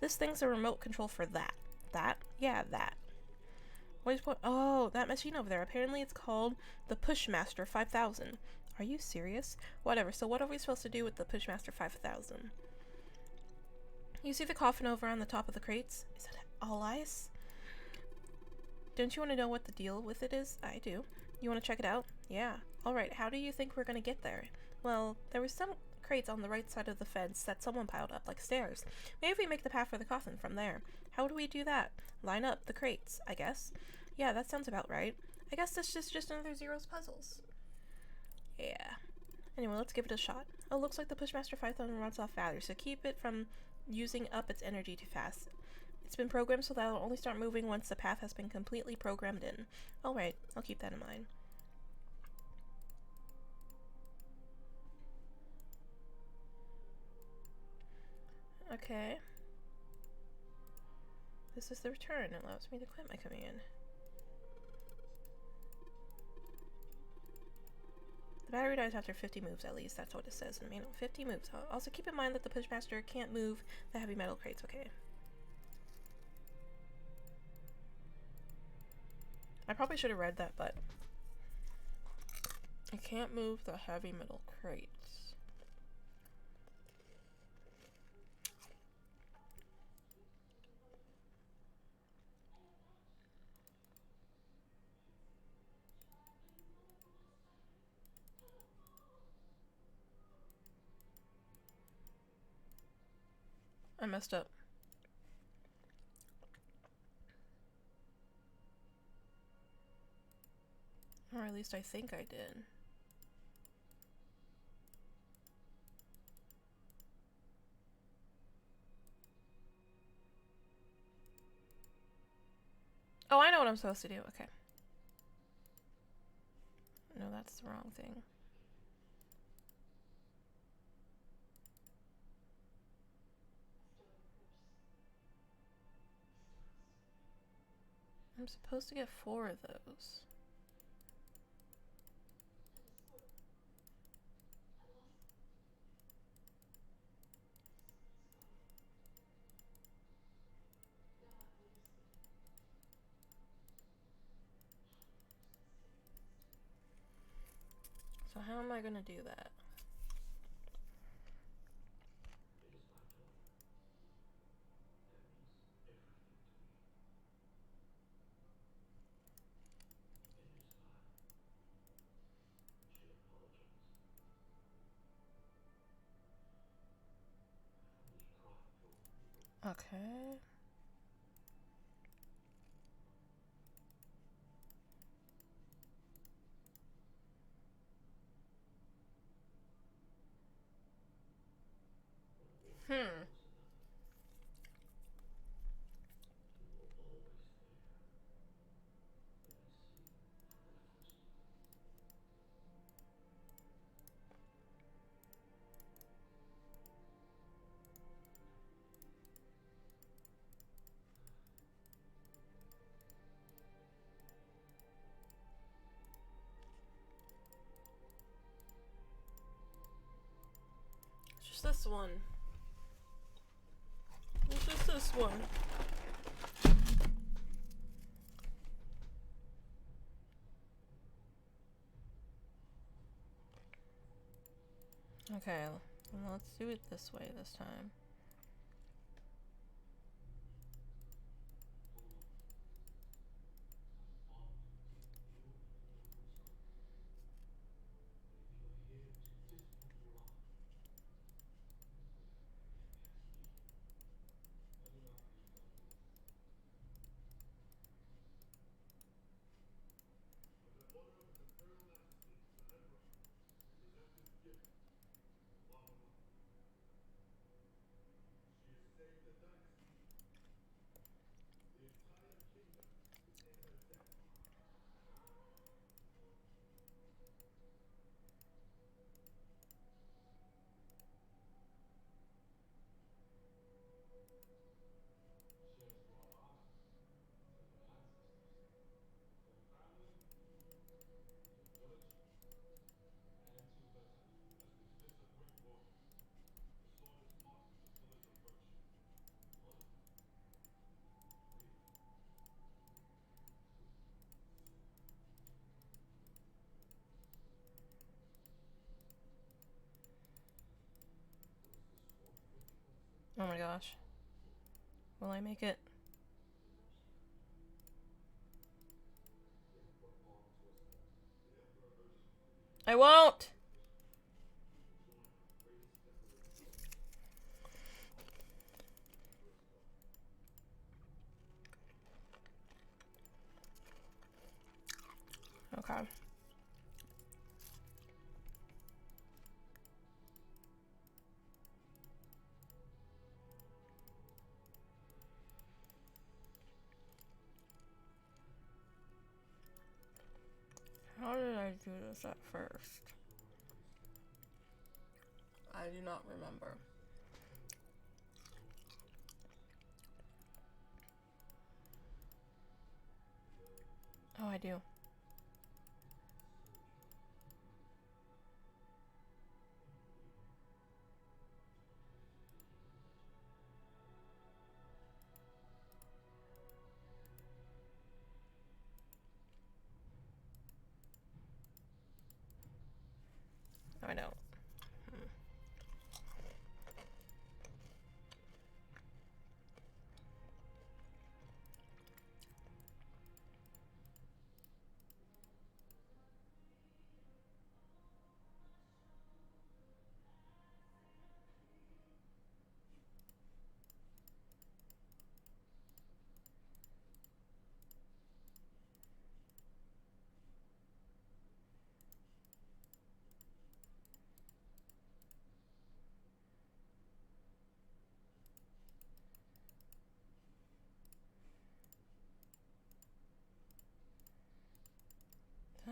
this thing's a remote control for that. That? Yeah, that. What is what? Oh, that machine over there. Apparently it's called the Pushmaster 5000. Are you serious? Whatever. So what are we supposed to do with the Pushmaster 5000? You see the coffin over on the top of the crates? Is it all ice? Don't you want to know what the deal with it is? I do. You want to check it out? Yeah. Alright, how do you think we're gonna get there? Well, there were some crates on the right side of the fence that someone piled up like stairs. Maybe we make the path for the coffin from there. How do we do that? Line up the crates, I guess. Yeah, that sounds about right. I guess this is just another Zero's puzzles. Yeah. Anyway, let's give it a shot. Oh, looks like the Pushmaster 5000 runs off faster, so keep it from using up its energy too fast. It's been programmed so that it'll only start moving once the path has been completely programmed in. Alright, I'll keep that in mind. Okay. This is the return. It allows me to quit my command. The battery dies after 50 moves at least. That's what it says in the manual. 50 moves. Also keep in mind that the Pushmaster can't move the heavy metal crates, okay? I probably should have read that, but I can't move the heavy metal crates. I messed up. Or at least I think I did. Oh, I know what I'm supposed to do. Okay. No, that's the wrong thing. I'm supposed to get 4 of those. So how am I gonna do that? Okay. Hmm. It's just this one. It's just this one. Okay, let's do it this way this time. Oh my gosh. Will I make it? I won't! Okay. How did I do this at first? I do not remember. Oh, I do. No, I don't.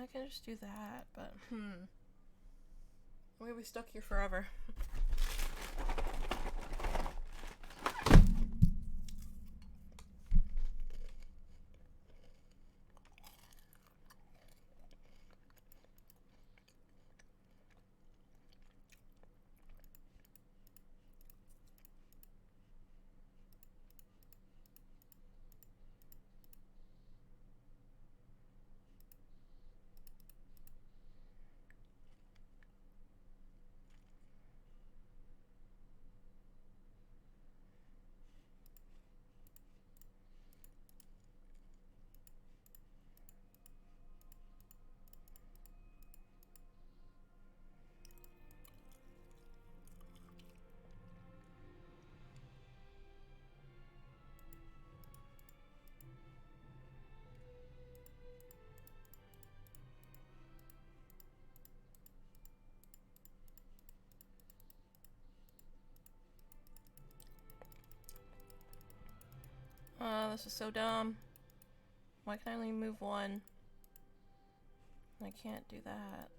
I can just do that, but we'll be stuck here forever. This is so dumb. Why can I only move one? I can't do that.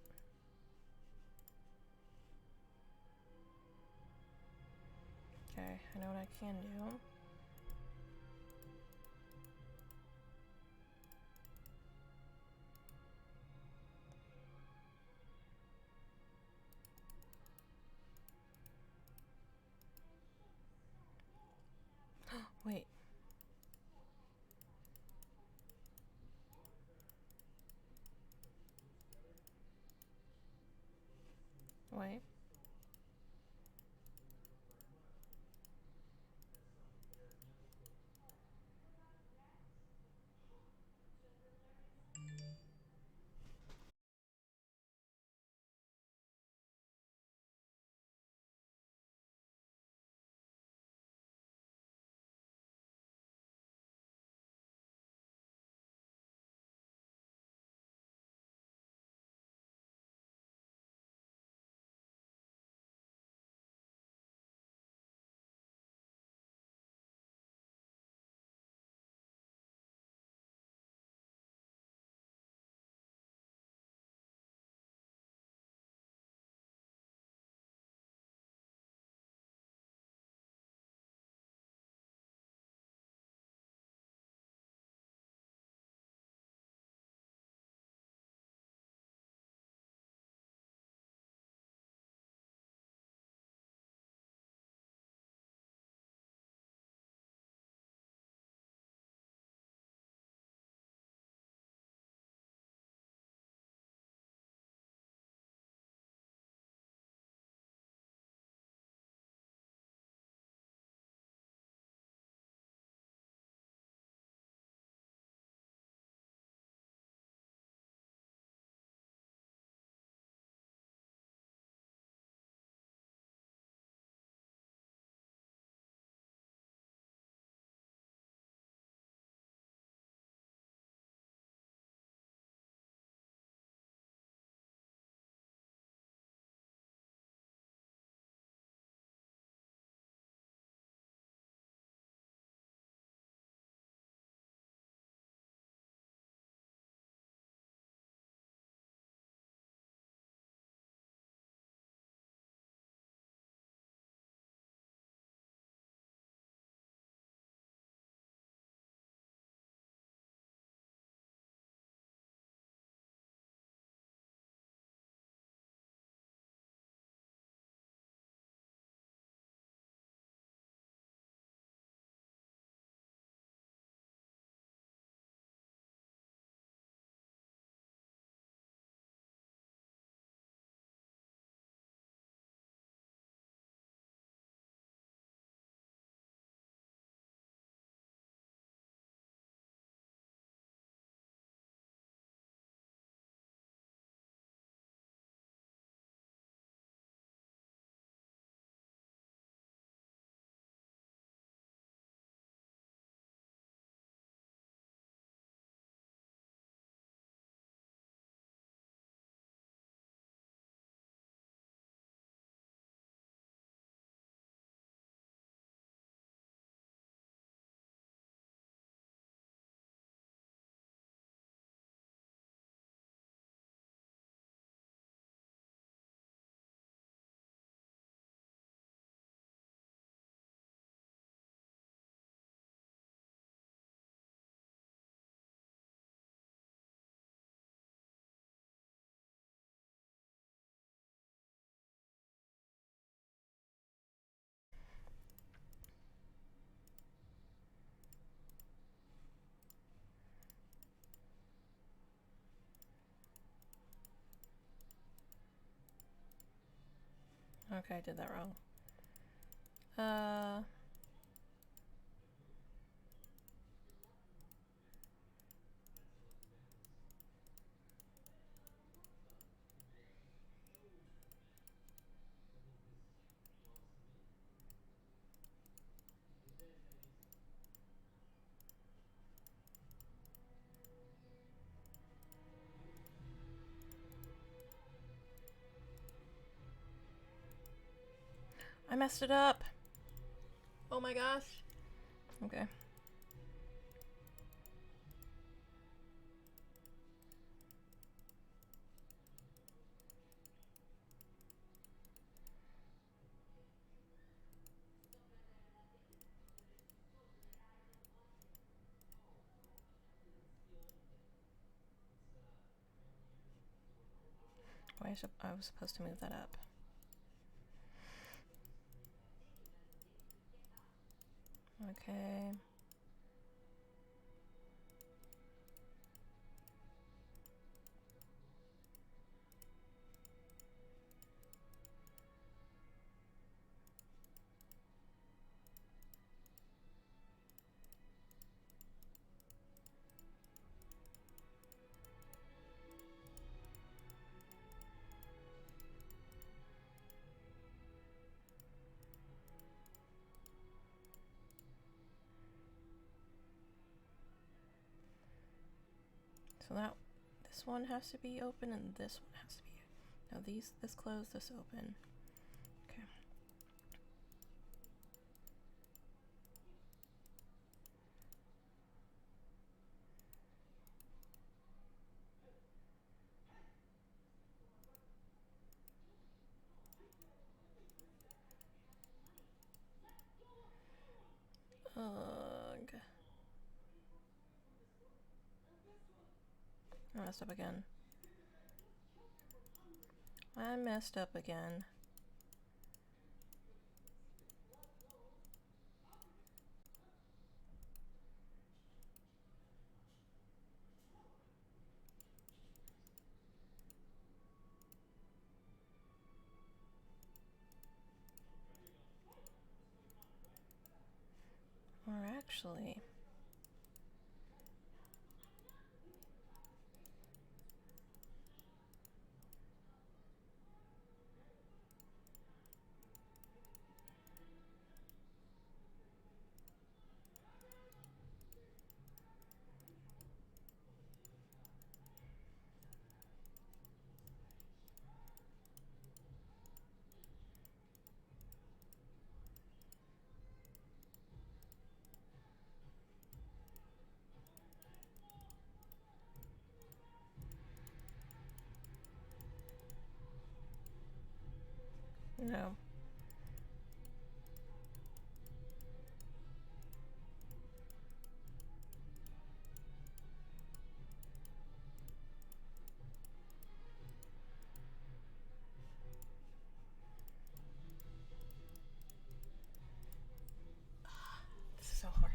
Okay, I know what I can do. Wait. Wait. Okay, I did that wrong. I messed it up. Oh my gosh. Okay. I was supposed to move that up. Okay. So this one has to be open and this one has to be. No, this closed, this open. Okay. Ugh. I messed up again. I messed up again. Or actually... No. This is so hard.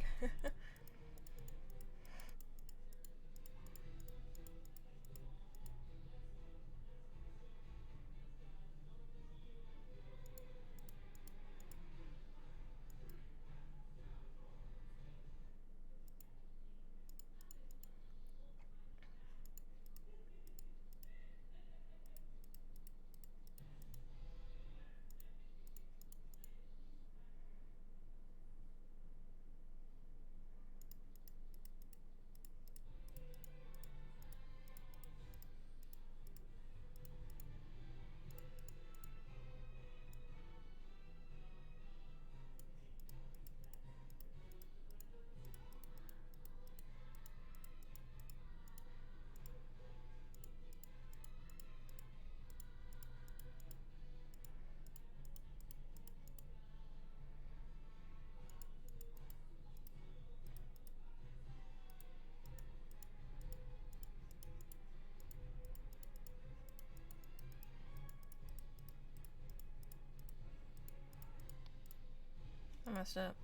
I messed up.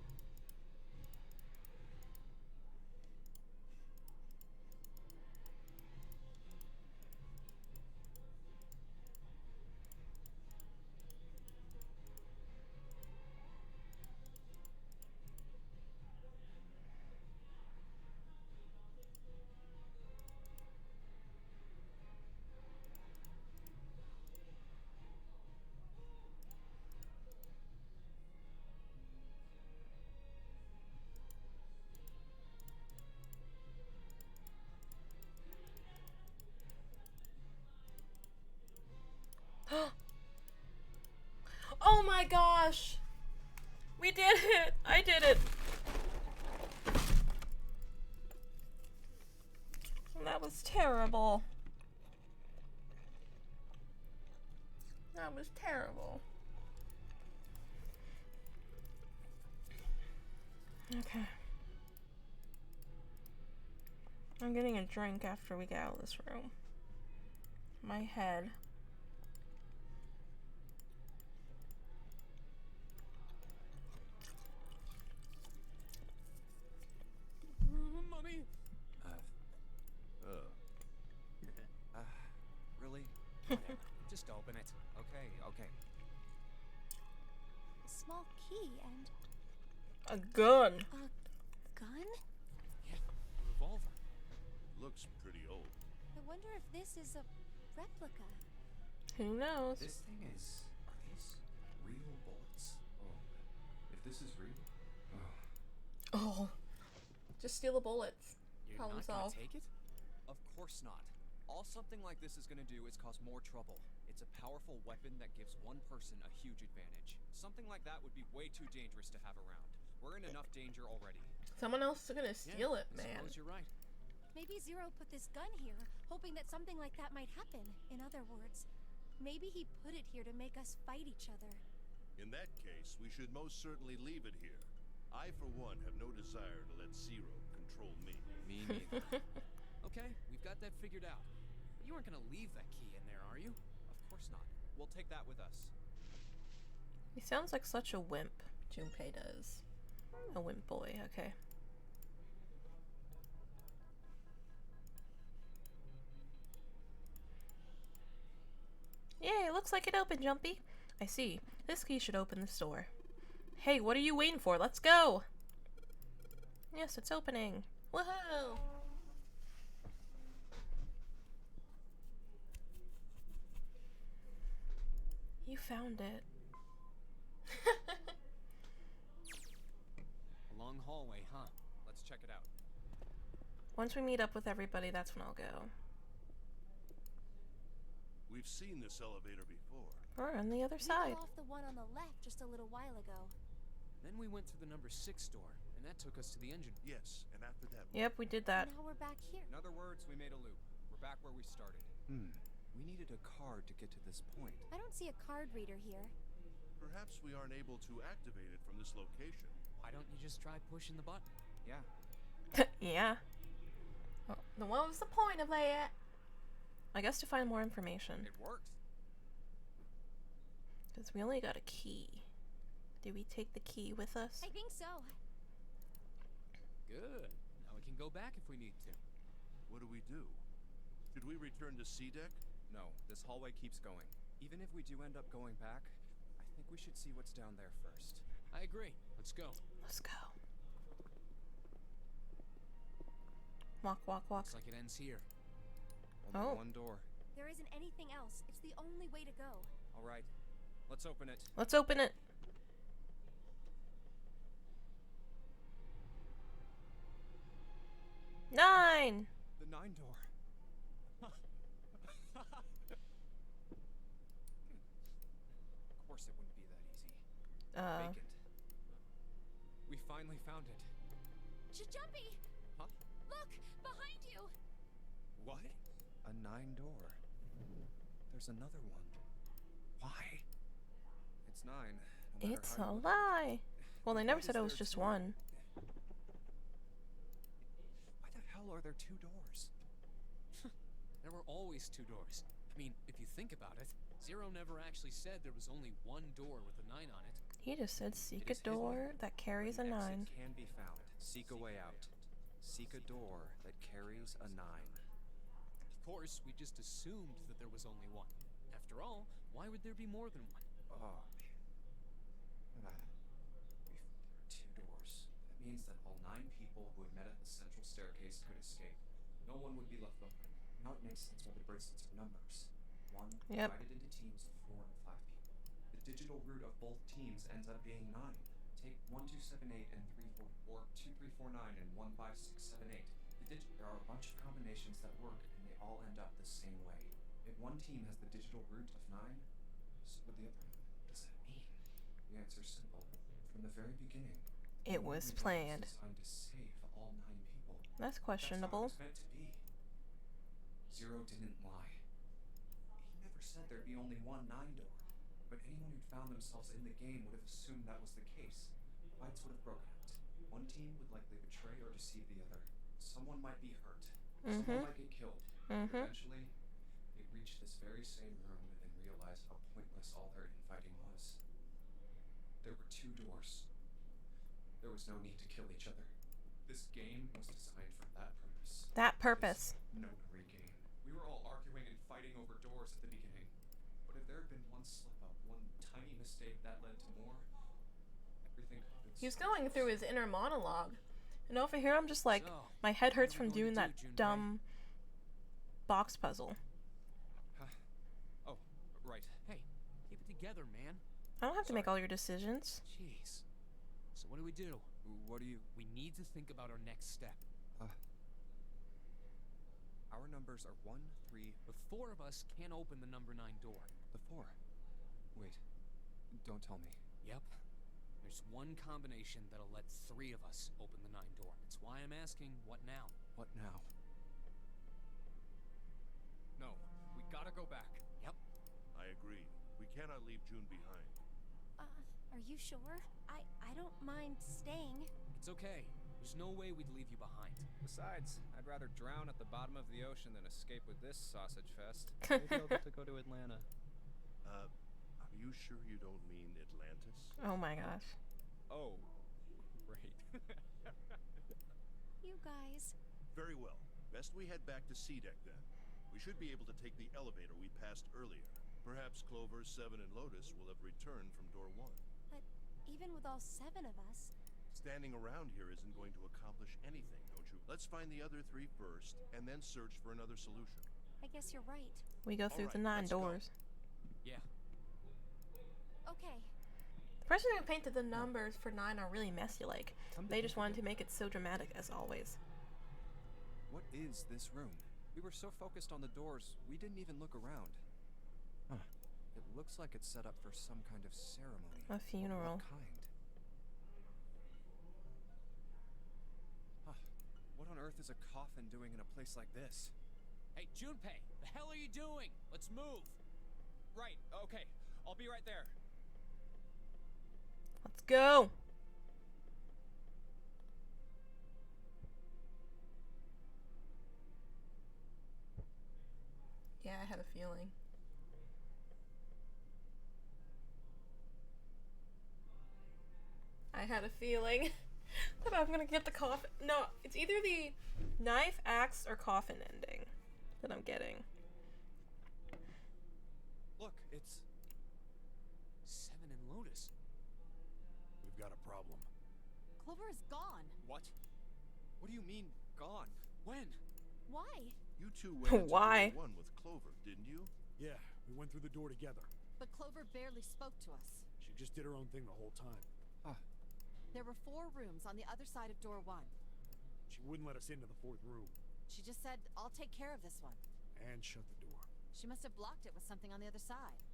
gosh! We did it! I did it! That was terrible. That was terrible. Okay. I'm getting a drink after we get out of this room. My head. Mommy! Really? Just open it. Okay, okay. A small key and A gun. a gun? Yeah, a revolver. Looks pretty old. I wonder if this is a replica. Who knows? This thing is... Are these real bullets? Oh, if this is real... Oh. Oh. Just steal the bullets. You're Problem not gonna solved. take it? Of course not. All something like this is gonna do is cause more trouble. It's a powerful weapon that gives one person a huge advantage. Something like that would be way too dangerous to have around. We're in enough danger already. Someone else is gonna steal it, I man. suppose you're right. Maybe Zero put this gun here, hoping that something like that might happen. In other words, maybe he put it here to make us fight each other. In that case, we should most certainly leave it here. I, for one, have no desire to let Zero control me. Me neither. Okay, we've got that figured out. But you aren't gonna leave that key in there, are you? Of course not. We'll take that with us. He sounds like such a wimp. Junpei does. A wimp boy, okay. Yay, looks like it opened, Jumpy. I see. This key should open this door. Hey, what are you waiting for? Let's go! Yes, it's opening. Woohoo! You found it. A long hallway, huh? Let's check it out. Once we meet up with everybody, that's when I'll go. We've seen this elevator before. Or on the other We side. got off the one on the left just a little while ago. Then we went through the number 6 door, and that took us to the engine. Yes, and after that... Yep, we did that. Now we're back here. In other words, we made a loop. We're back where we started. We needed a card to get to this point. I don't see a card reader here. Perhaps we aren't able to activate it from this location. Why don't you just try pushing the button? Yeah. Yeah. Well, then what was the point of that? I guess to find more information. It worked. Because we only got a key. Did we take the key with us? I think so. Good. Now we can go back if we need to. What do we do? Should we return to C-Deck? No, this hallway keeps going. Even if we do end up going back, I think we should see what's down there first. I agree. Let's go. Let's go. Walk, walk, walk. Looks like it ends here. Only Oh. one door. There isn't anything else. It's the only way to go. All right, let's open it. Let's open it. Nine! The 9 door. Of course it wouldn't be that easy. Vacant. We finally found it. Jumpy! Huh? Look! Behind you! What? A 9 door. There's another one. Why? It's 9. No matter It's how a you look. lie. Well, they never Why said is it was there just two? one. Why the hell are there 2 doors? There were always 2 doors. I mean, if you think about it, Zero never actually said there was only one door with a 9 on it. He just said seek a is hidden, door that carries a An 9. exit can be found. Seek a way out. Seek a door that carries a 9. Of course, we just assumed that there was only one. After all, why would there be more than one? Oh. There are 2 doors. That means that all 9 people who had met at the central staircase could escape. No one would be left behind. Now it makes sense why they breaks into numbers. 1 Yep. divided into teams of 4 and 5 people. The digital root of both teams ends up being 9. Take 1, 2, 7, 8, and 3, 4, or 2, 3, 4, 9, and 1, 5, 6, 7, 8. There are a bunch of combinations that work, and they all end up the same way. If one team has the digital root of 9, so would the other. What does that mean? The answer's simple. From the very beginning, It was planned. designed to save all 9 people. That's That's how questionable. it was meant to be. Zero didn't lie. He never said there'd be only one 9-door. But anyone who'd found themselves in the game would have assumed that was the case. Fights would have broken out. One team would likely betray or deceive the other. Someone might be hurt. Someone might get killed. Eventually, they'd reach this very same room and realize how pointless all their infighting was. There were 2 doors. There was no need to kill each other. This game was designed for that purpose. That purpose. This notary game. We were all arguing and fighting over doors at the beginning. But if there had been one slip-up, one tiny mistake that led to more, everything could have been He's so going much through worse. his inner monologue. And over here, I'm just like, So, my head hurts what are from we going doing to that do, Junpei? dumb box puzzle. Oh, right. Hey, keep it together, man. I don't have to make Sorry. all your decisions. Jeez. So what do? What do you... We need to think about our next step. Our numbers are 1, 3, The 4 of us can't open the number 9 door. the 4. Wait. Don't tell me. Yep. There's one combination that'll let 3 of us open the 9 door. That's why I'm asking, what now? What now? No. We gotta go back. Yep. I agree. We cannot leave June behind. Are you sure? I don't mind staying. It's okay. There's no way we'd leave you behind. Besides, I'd rather drown at the bottom of the ocean than escape with this sausage fest. Maybe I'll get to go to Atlanta. Are you sure you don't mean Atlantis? Oh my gosh. Oh, great. You guys. Very well. Best we head back to C-Deck then. We should be able to take the elevator we passed earlier. Perhaps Clover, 7, and Lotus will have returned from door 1. But even with all 7 of us, Standing around here isn't going to accomplish anything, don't you? Let's find the other 3 first, and then search for another solution. I guess you're right. We go through the Alright, 9 let's go. doors. Yeah. Okay. The person who painted the numbers for 9 are really messy, like. They just wanted to make it so dramatic, as always. What is this room? We were so focused on the doors, we didn't even look around. Huh. It looks like it's set up for some kind of ceremony. A funeral. What kind? Huh. What on earth is a coffin doing in a place like this? Hey, Junpei, the hell are you doing? Let's move. Right, okay. I'll be right there. Let's go! Yeah, I had a feeling. I had a feeling that I'm gonna get the coffin. No, it's either the knife, axe, or coffin ending that I'm getting. Look, it's... 7 and Lotus. We've got a problem. Clover is gone. What? What do you mean, gone? When? Why? You 2 went into Why? door 1 with Clover, didn't you? Yeah, we went through the door together. But Clover barely spoke to us. She just did her own thing the whole time. There were 4 rooms on the other side of door 1. She wouldn't let us into the 4th room. She just said, I'll take care of this one. And shut the door. She must have blocked it with something on the other side.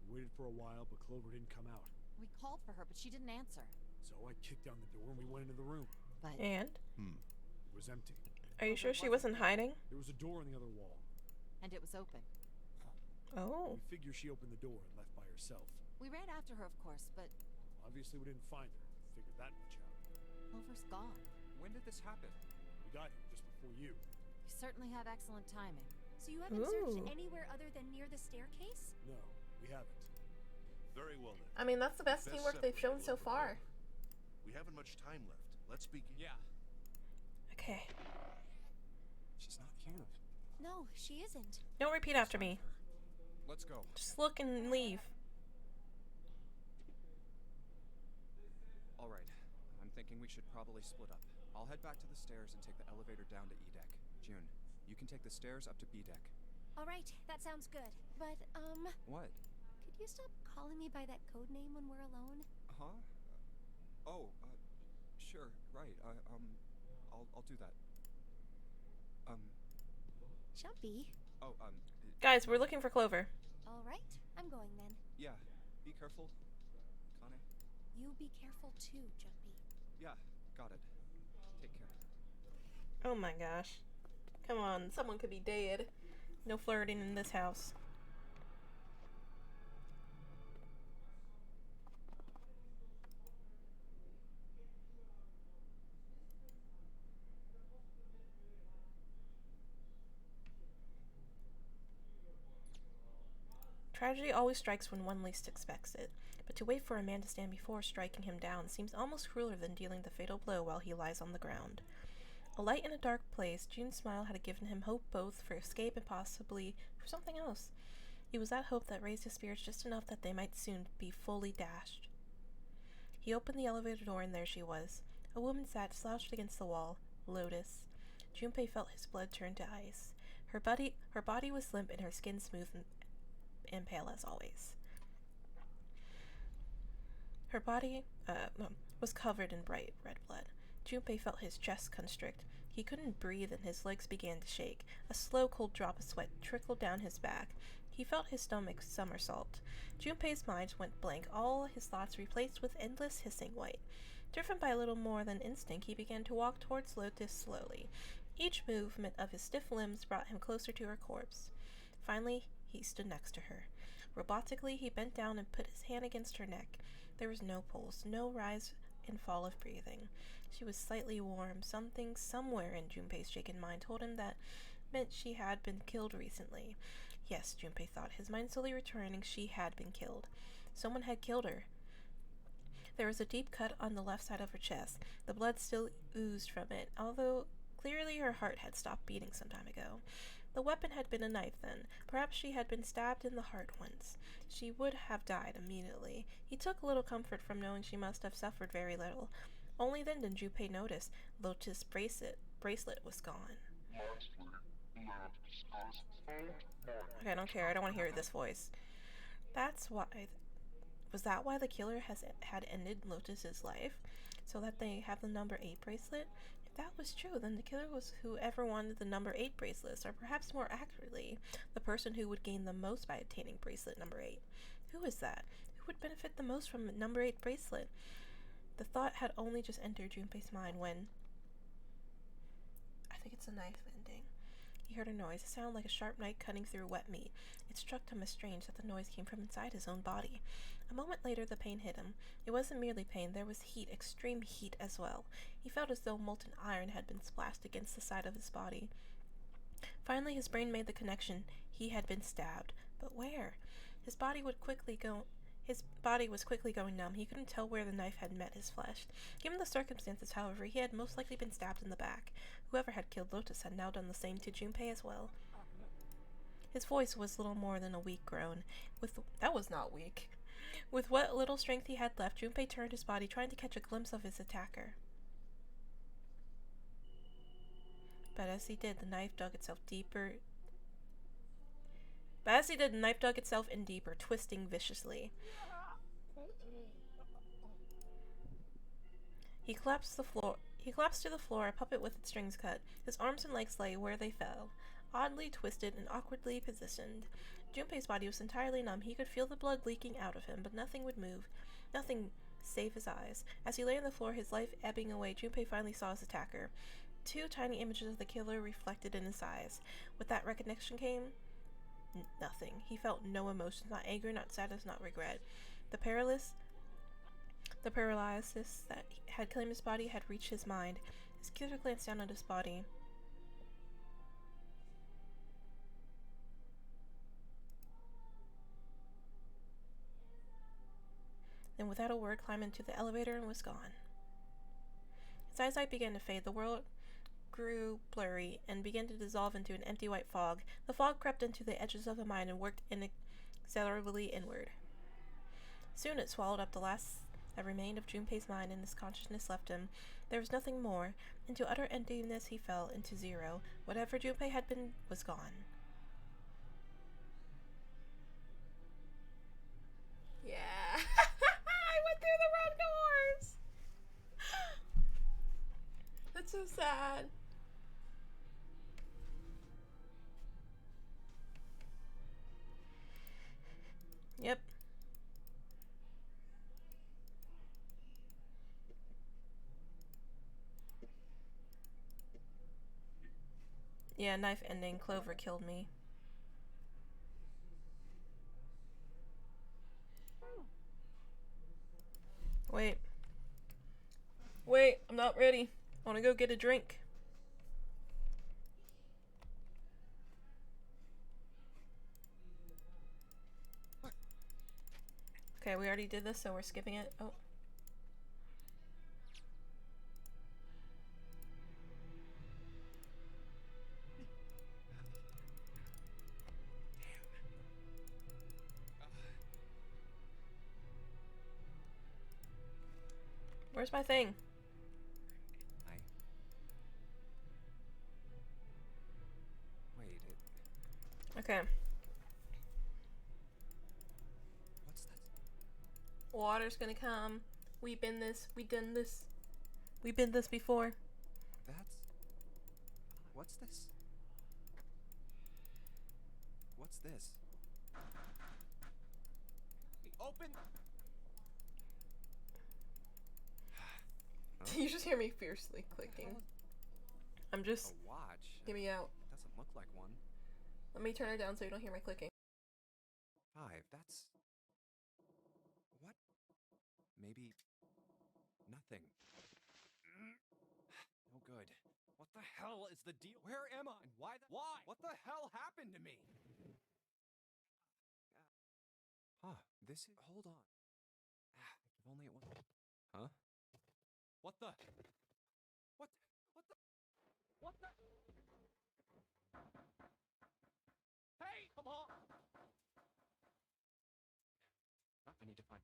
We waited for a while, but Clover didn't come out. We called for her, but she didn't answer. So I kicked down the door and we went into the room. But And? It was empty. Are you sure she wasn't hiding? There was a door on the other wall. and it was open. Oh. We figure she opened the door and left by herself. We ran after her, of course, but Obviously, we didn't find her. Figured that much out. Clover's gone. When did this happen? We got here just before you. You certainly have excellent timing. So you haven't Ooh. searched anywhere other than near the staircase? No, we haven't. Very well then. I mean, that's the best Best teamwork they've shown separate so will far. We haven't much time left. Let's begin. Yeah, Okay. she's not here. No, she isn't. Don't repeat after me. Let's go. Just look and leave. All right. I'm thinking we should probably split up. I'll head back to the stairs and take the elevator down to E-Deck. June, you can take the stairs up to B-Deck. All right, that sounds good. But, What? could you stop calling me by that code name when we're alone? Huh? Sure, right. I'll do that. Jumpy. Oh, Guys, we're looking for Clover. All right, I'm going then. yeah. Be careful. You be careful too, Jumpy. Yeah, got it. Take care. Oh my gosh. Come on, someone could be dead. No flirting in this house. Tragedy always strikes when one least expects it, but to wait for a man to stand before striking him down seems almost crueler than dealing the fatal blow while he lies on the ground. A light in a dark place, June's smile had given him hope both for escape and possibly for something else. It was that hope that raised his spirits just enough that they might soon be fully dashed. He opened the elevator door and there she was. A woman sat slouched against the wall, Lotus. Junpei felt his blood turn to ice. Her body was limp and her skin smooth and pale as always. Her body was covered in bright red blood. Junpei felt his chest constrict. He couldn't breathe and his legs began to shake. A slow, cold drop of sweat trickled down his back. He felt his stomach somersault. Junpei's mind went blank, all his thoughts replaced with endless hissing white. Driven by little more than instinct, he began to walk towards Lotus slowly. Each movement of his stiff limbs brought him closer to her corpse. Finally, he stood next to her. Robotically, he bent down and put his hand against her neck. There was no pulse, no rise and fall of breathing. She was slightly warm. Something somewhere in Junpei's shaken mind told him that meant she had been killed recently. Yes, Junpei thought, his mind slowly returning, she had been killed. Someone had killed her. There was a deep cut on the left side of her chest. The blood still oozed from it, although clearly her heart had stopped beating some time ago. The weapon had been a knife then. Perhaps she had been stabbed in the heart once. She would have died immediately. He took little comfort from knowing she must have suffered very little. Only then did Junpei notice Lotus' bracelet was gone. Okay, I don't care. I don't want to hear this voice. That's why... Was that why the killer had ended Lotus's life? So that they have the number 8 bracelet? If that was true, then the killer was whoever wanted the number 8 bracelets, or perhaps more accurately, the person who would gain the most by obtaining bracelet number 8. Who is that? Who would benefit the most from a number 8 bracelet? The thought had only just entered Junpei's mind when... I think it's a knife ending. He heard a noise, a sound like a sharp knife cutting through wet meat. It struck him as strange that the noise came from inside his own body. A moment later, the pain hit him. It wasn't merely pain, there was heat, extreme heat as well. He felt as though molten iron had been splashed against the side of his body. Finally, his brain made the connection. He had been stabbed. But where? His body was quickly going numb. He couldn't tell where the knife had met his flesh. Given the circumstances, however, he had most likely been stabbed in the back. Whoever had killed Lotus had now done the same to Junpei as well. His voice was little more than a weak groan. That was not weak. With what little strength he had left, Junpei turned his body, trying to catch a glimpse of his attacker. But as he did, the knife dug itself in deeper, twisting viciously. He collapsed to the floor, a puppet with its strings cut. His arms and legs lay where they fell, oddly twisted and awkwardly positioned. Junpei's body was entirely numb. He could feel the blood leaking out of him, but nothing would move. Nothing save his eyes. As he lay on the floor, his life ebbing away, Junpei finally saw his attacker. 2 tiny images of the killer reflected in his eyes. With that recognition came... nothing. He felt no emotions, not anger, not sadness, not regret. The paralysis that had claimed his body had reached his mind. His killer glanced down at his body. Then without a word climbed into the elevator and was gone. His eyesight began to fade. The world grew blurry and began to dissolve into an empty white fog. The fog crept into the edges of the mind and worked inexorably inward. Soon it swallowed up the last that remained of Junpei's mind, and his consciousness left him. There was nothing more. Into utter emptiness he fell, into zero. Whatever Junpei had been was gone. Yeah. I went through the wrong doors. That's so sad. Yep. Yeah, knife ending. Clover killed me. Wait. Wait, I'm not ready. I wanna go get a drink. Okay, we already did this, so we're skipping it. Oh. Where's my thing? Wait, Okay. what's that? Water's gonna come. We done this. We've been this before. What's this? What's this? Open! You just hear me fiercely clicking. I'm just... A watch? Get me out. Doesn't look like one. Let me turn it down so you don't hear my clicking. 5, that's... What? Maybe... nothing. No good. What the hell is the deal? Where am I? And why Why? What the hell happened to me? Huh, this is... Hold on. If only it was... Huh? What the... What the... What the... Hey, come on! I need to find...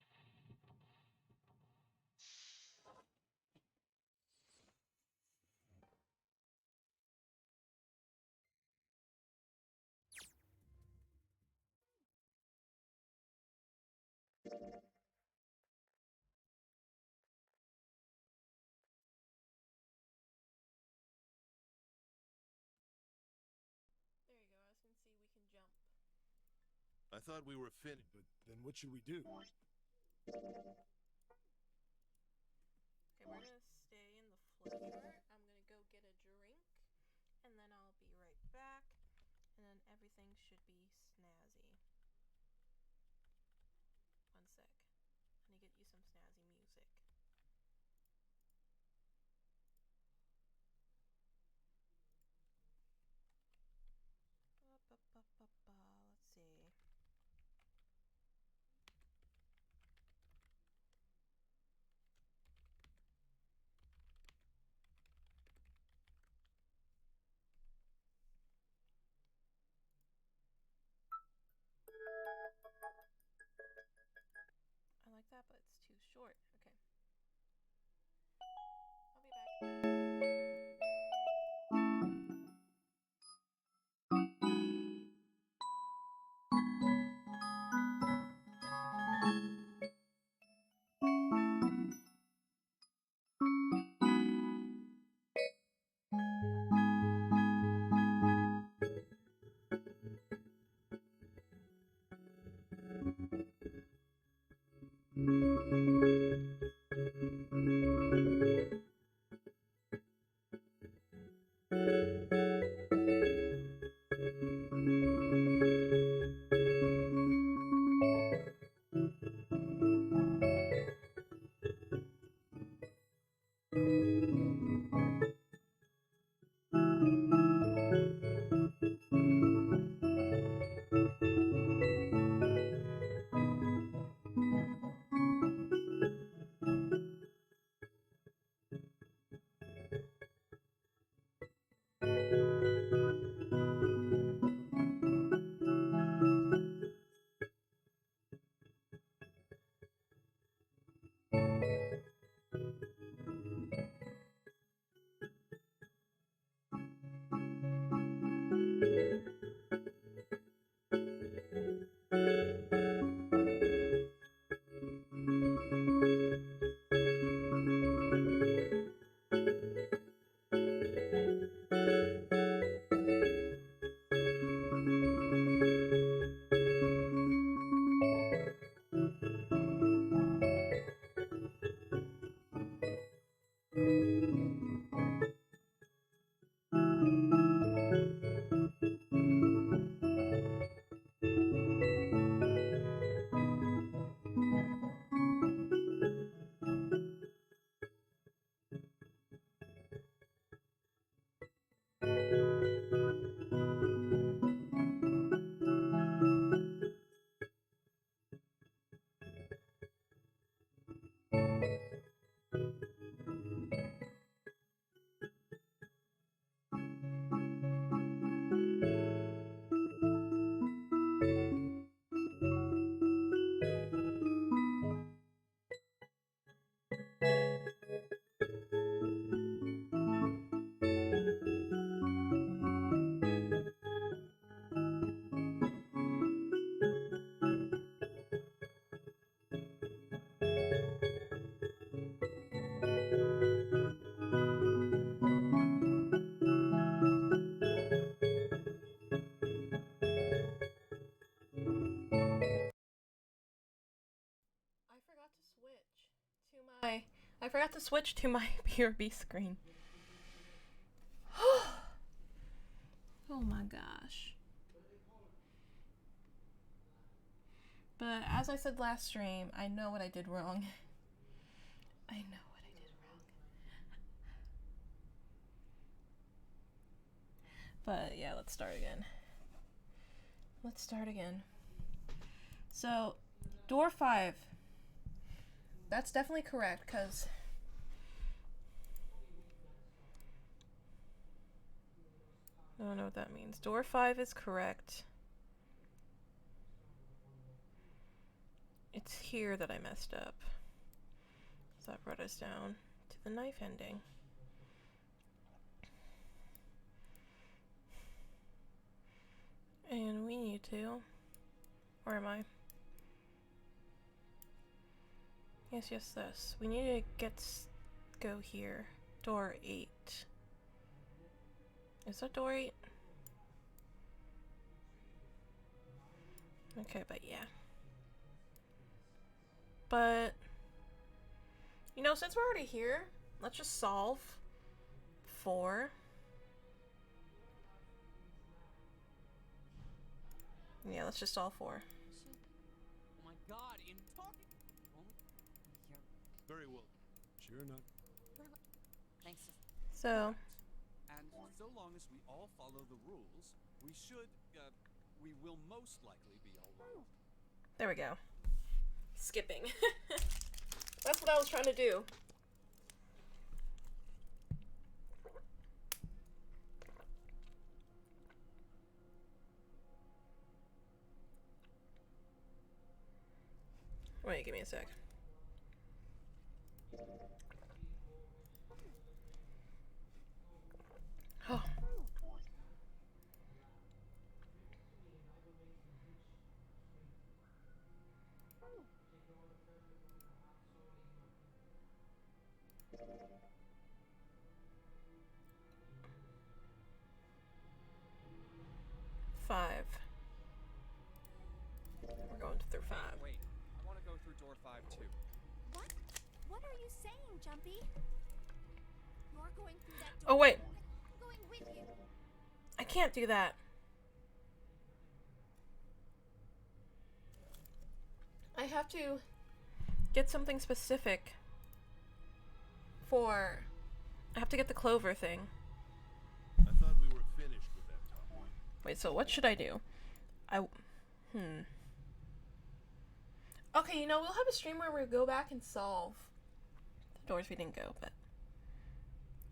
There you go. I was gonna see we can jump. I thought we were finished. But then what should we do? Okay, we're gonna stay in the floater. I'm gonna go get a drink, and then I'll be right back, and then everything should be snazzy. One sec. I need to get you some snazzy music. Let's see. I like that, but it's too short. Okay. I'll be back. I forgot to switch to my BRB screen. Oh my gosh. But as I said last stream, I know what I did wrong. I know what I did wrong. But yeah, let's start again. Let's start again. So, door 5. That's definitely correct, because I don't know what that means. Door 5 is correct. It's here that I messed up. So that brought us down to the knife ending. And we need to... Where am I? Yes, this. We need to go here. Door 8. Is that door 8? Okay, but yeah. But, you know, since we're already here, let's just solve 4. Yeah, let's just solve 4. Oh my god, in talking. Very well. Sure enough. Thanks. So, And so long as we all follow the rules, we will most likely be all right. there we go. Skipping. That's what I was trying to do. Wait, give me a sec. Oh. Five. We're going through 5. Wait, I want to go through door 5 too. What? What are you saying, Jumpy? You're going through that door. Oh, wait. I'm going with you. I can't do that. I have to get something specific for... I have to get the clover thing. I thought we were finished with that topic. Wait, so what should I do? Okay, you know, we'll have a stream where we go back and solve the doors we didn't go, but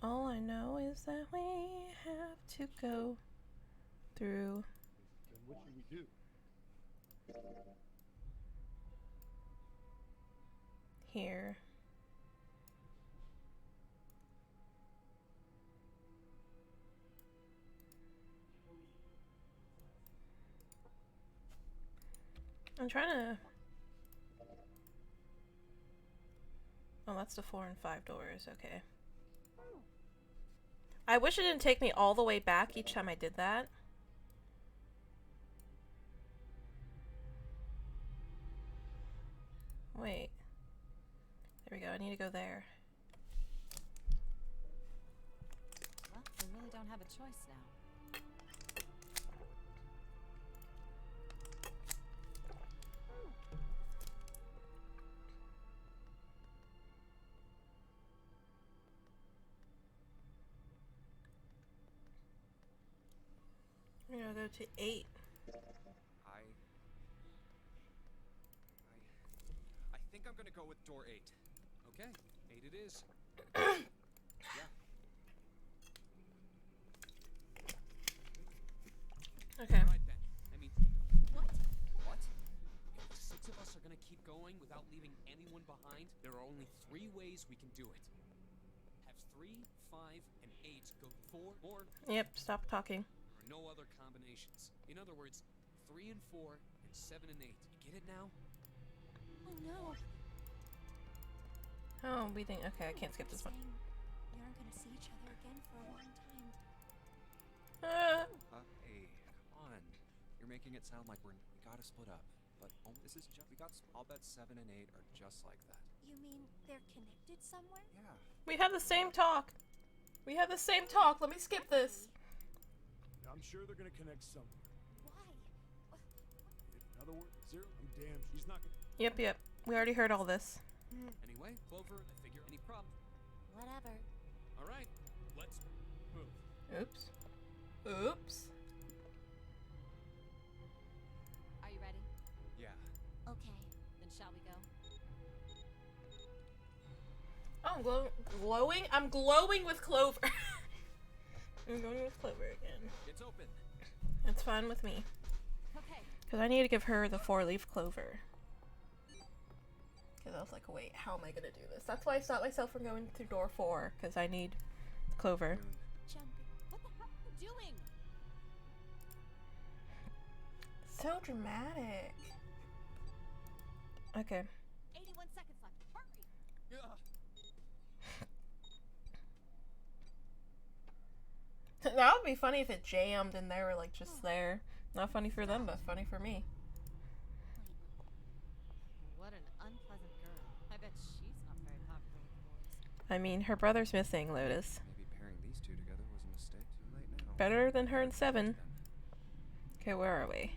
all I know is that we have to go through Then what should we do? here. I'm trying to... Oh, that's the 4 and 5 doors, okay. I wish it didn't take me all the way back each time I did that. Wait. There we go, I need to go there. Well, we really don't have a choice now. I'm gonna go to 8. I think I'm gonna go with door 8. Okay, 8 it is. Yeah. Okay. Right then. I mean, What? What? if the 6 of us are gonna keep going without leaving anyone behind, there are only 3 ways we can do it. Have 3, 5, and 8 go 4, or Yep, stop talking. there are no other combinations. In other words, 3 and 4, and 7 and 8. You get it now? Oh no. Oh, we think... Okay, I can't skip this one. Saying we aren't gonna see each other again for a long time. Ah. Hey, come on. You're making it sound like we gotta split up. but this is just, I'll bet 7 and 8 are just like that. You mean they're connected somewhere? Yeah. We have the same talk. We have the same talk. Let me skip this. I'm sure they're gonna connect somewhere. Why? In other words, Zero, I'm damn. She's not gonna. Yep. We already heard all this. Anyway, Clover, I figure any problem. Whatever. All right, let's move. Oops. Oops. Are you ready? Yeah. Okay. Then shall we go? Oh, I'm glowing? I'm glowing with Clover. I'm going with Clover again. It's open. It's fine with me. Okay. Because I need to give her the 4-leaf clover. Because I was like, wait, how am I going to do this? That's why I stopped myself from going through door 4. Because I need clover. Jumping. What the hell are you doing? So dramatic. Okay. 81 seconds left. Hurry! Yeah. That would be funny if it jammed and they were like just there. Not funny for them, but funny for me. What an unpleasant girl. I bet she's not very popular with boys. I mean, her brother's missing, Lotus. Maybe pairing these two together was a mistake. Too late now. Better than her and 7. Okay, where are we?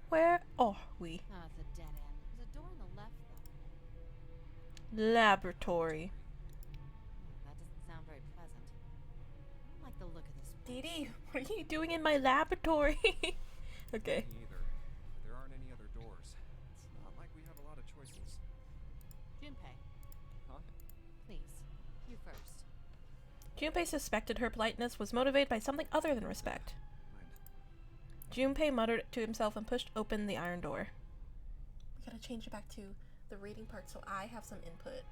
Where are we? Oh, it's a dead end. There's a door on the left, though. Laboratory. That doesn't sound very pleasant. I don't like the look of this place. Dee Dee, what are you doing in my laboratory? Okay. Me either. There aren't any other doors. It's not like we have a lot of choices. Junpei, Huh? please. You first. Junpei suspected her politeness was motivated by something other than respect. Mind. Junpei muttered to himself and pushed open the iron door. We gotta change it back to the reading part so I have some input.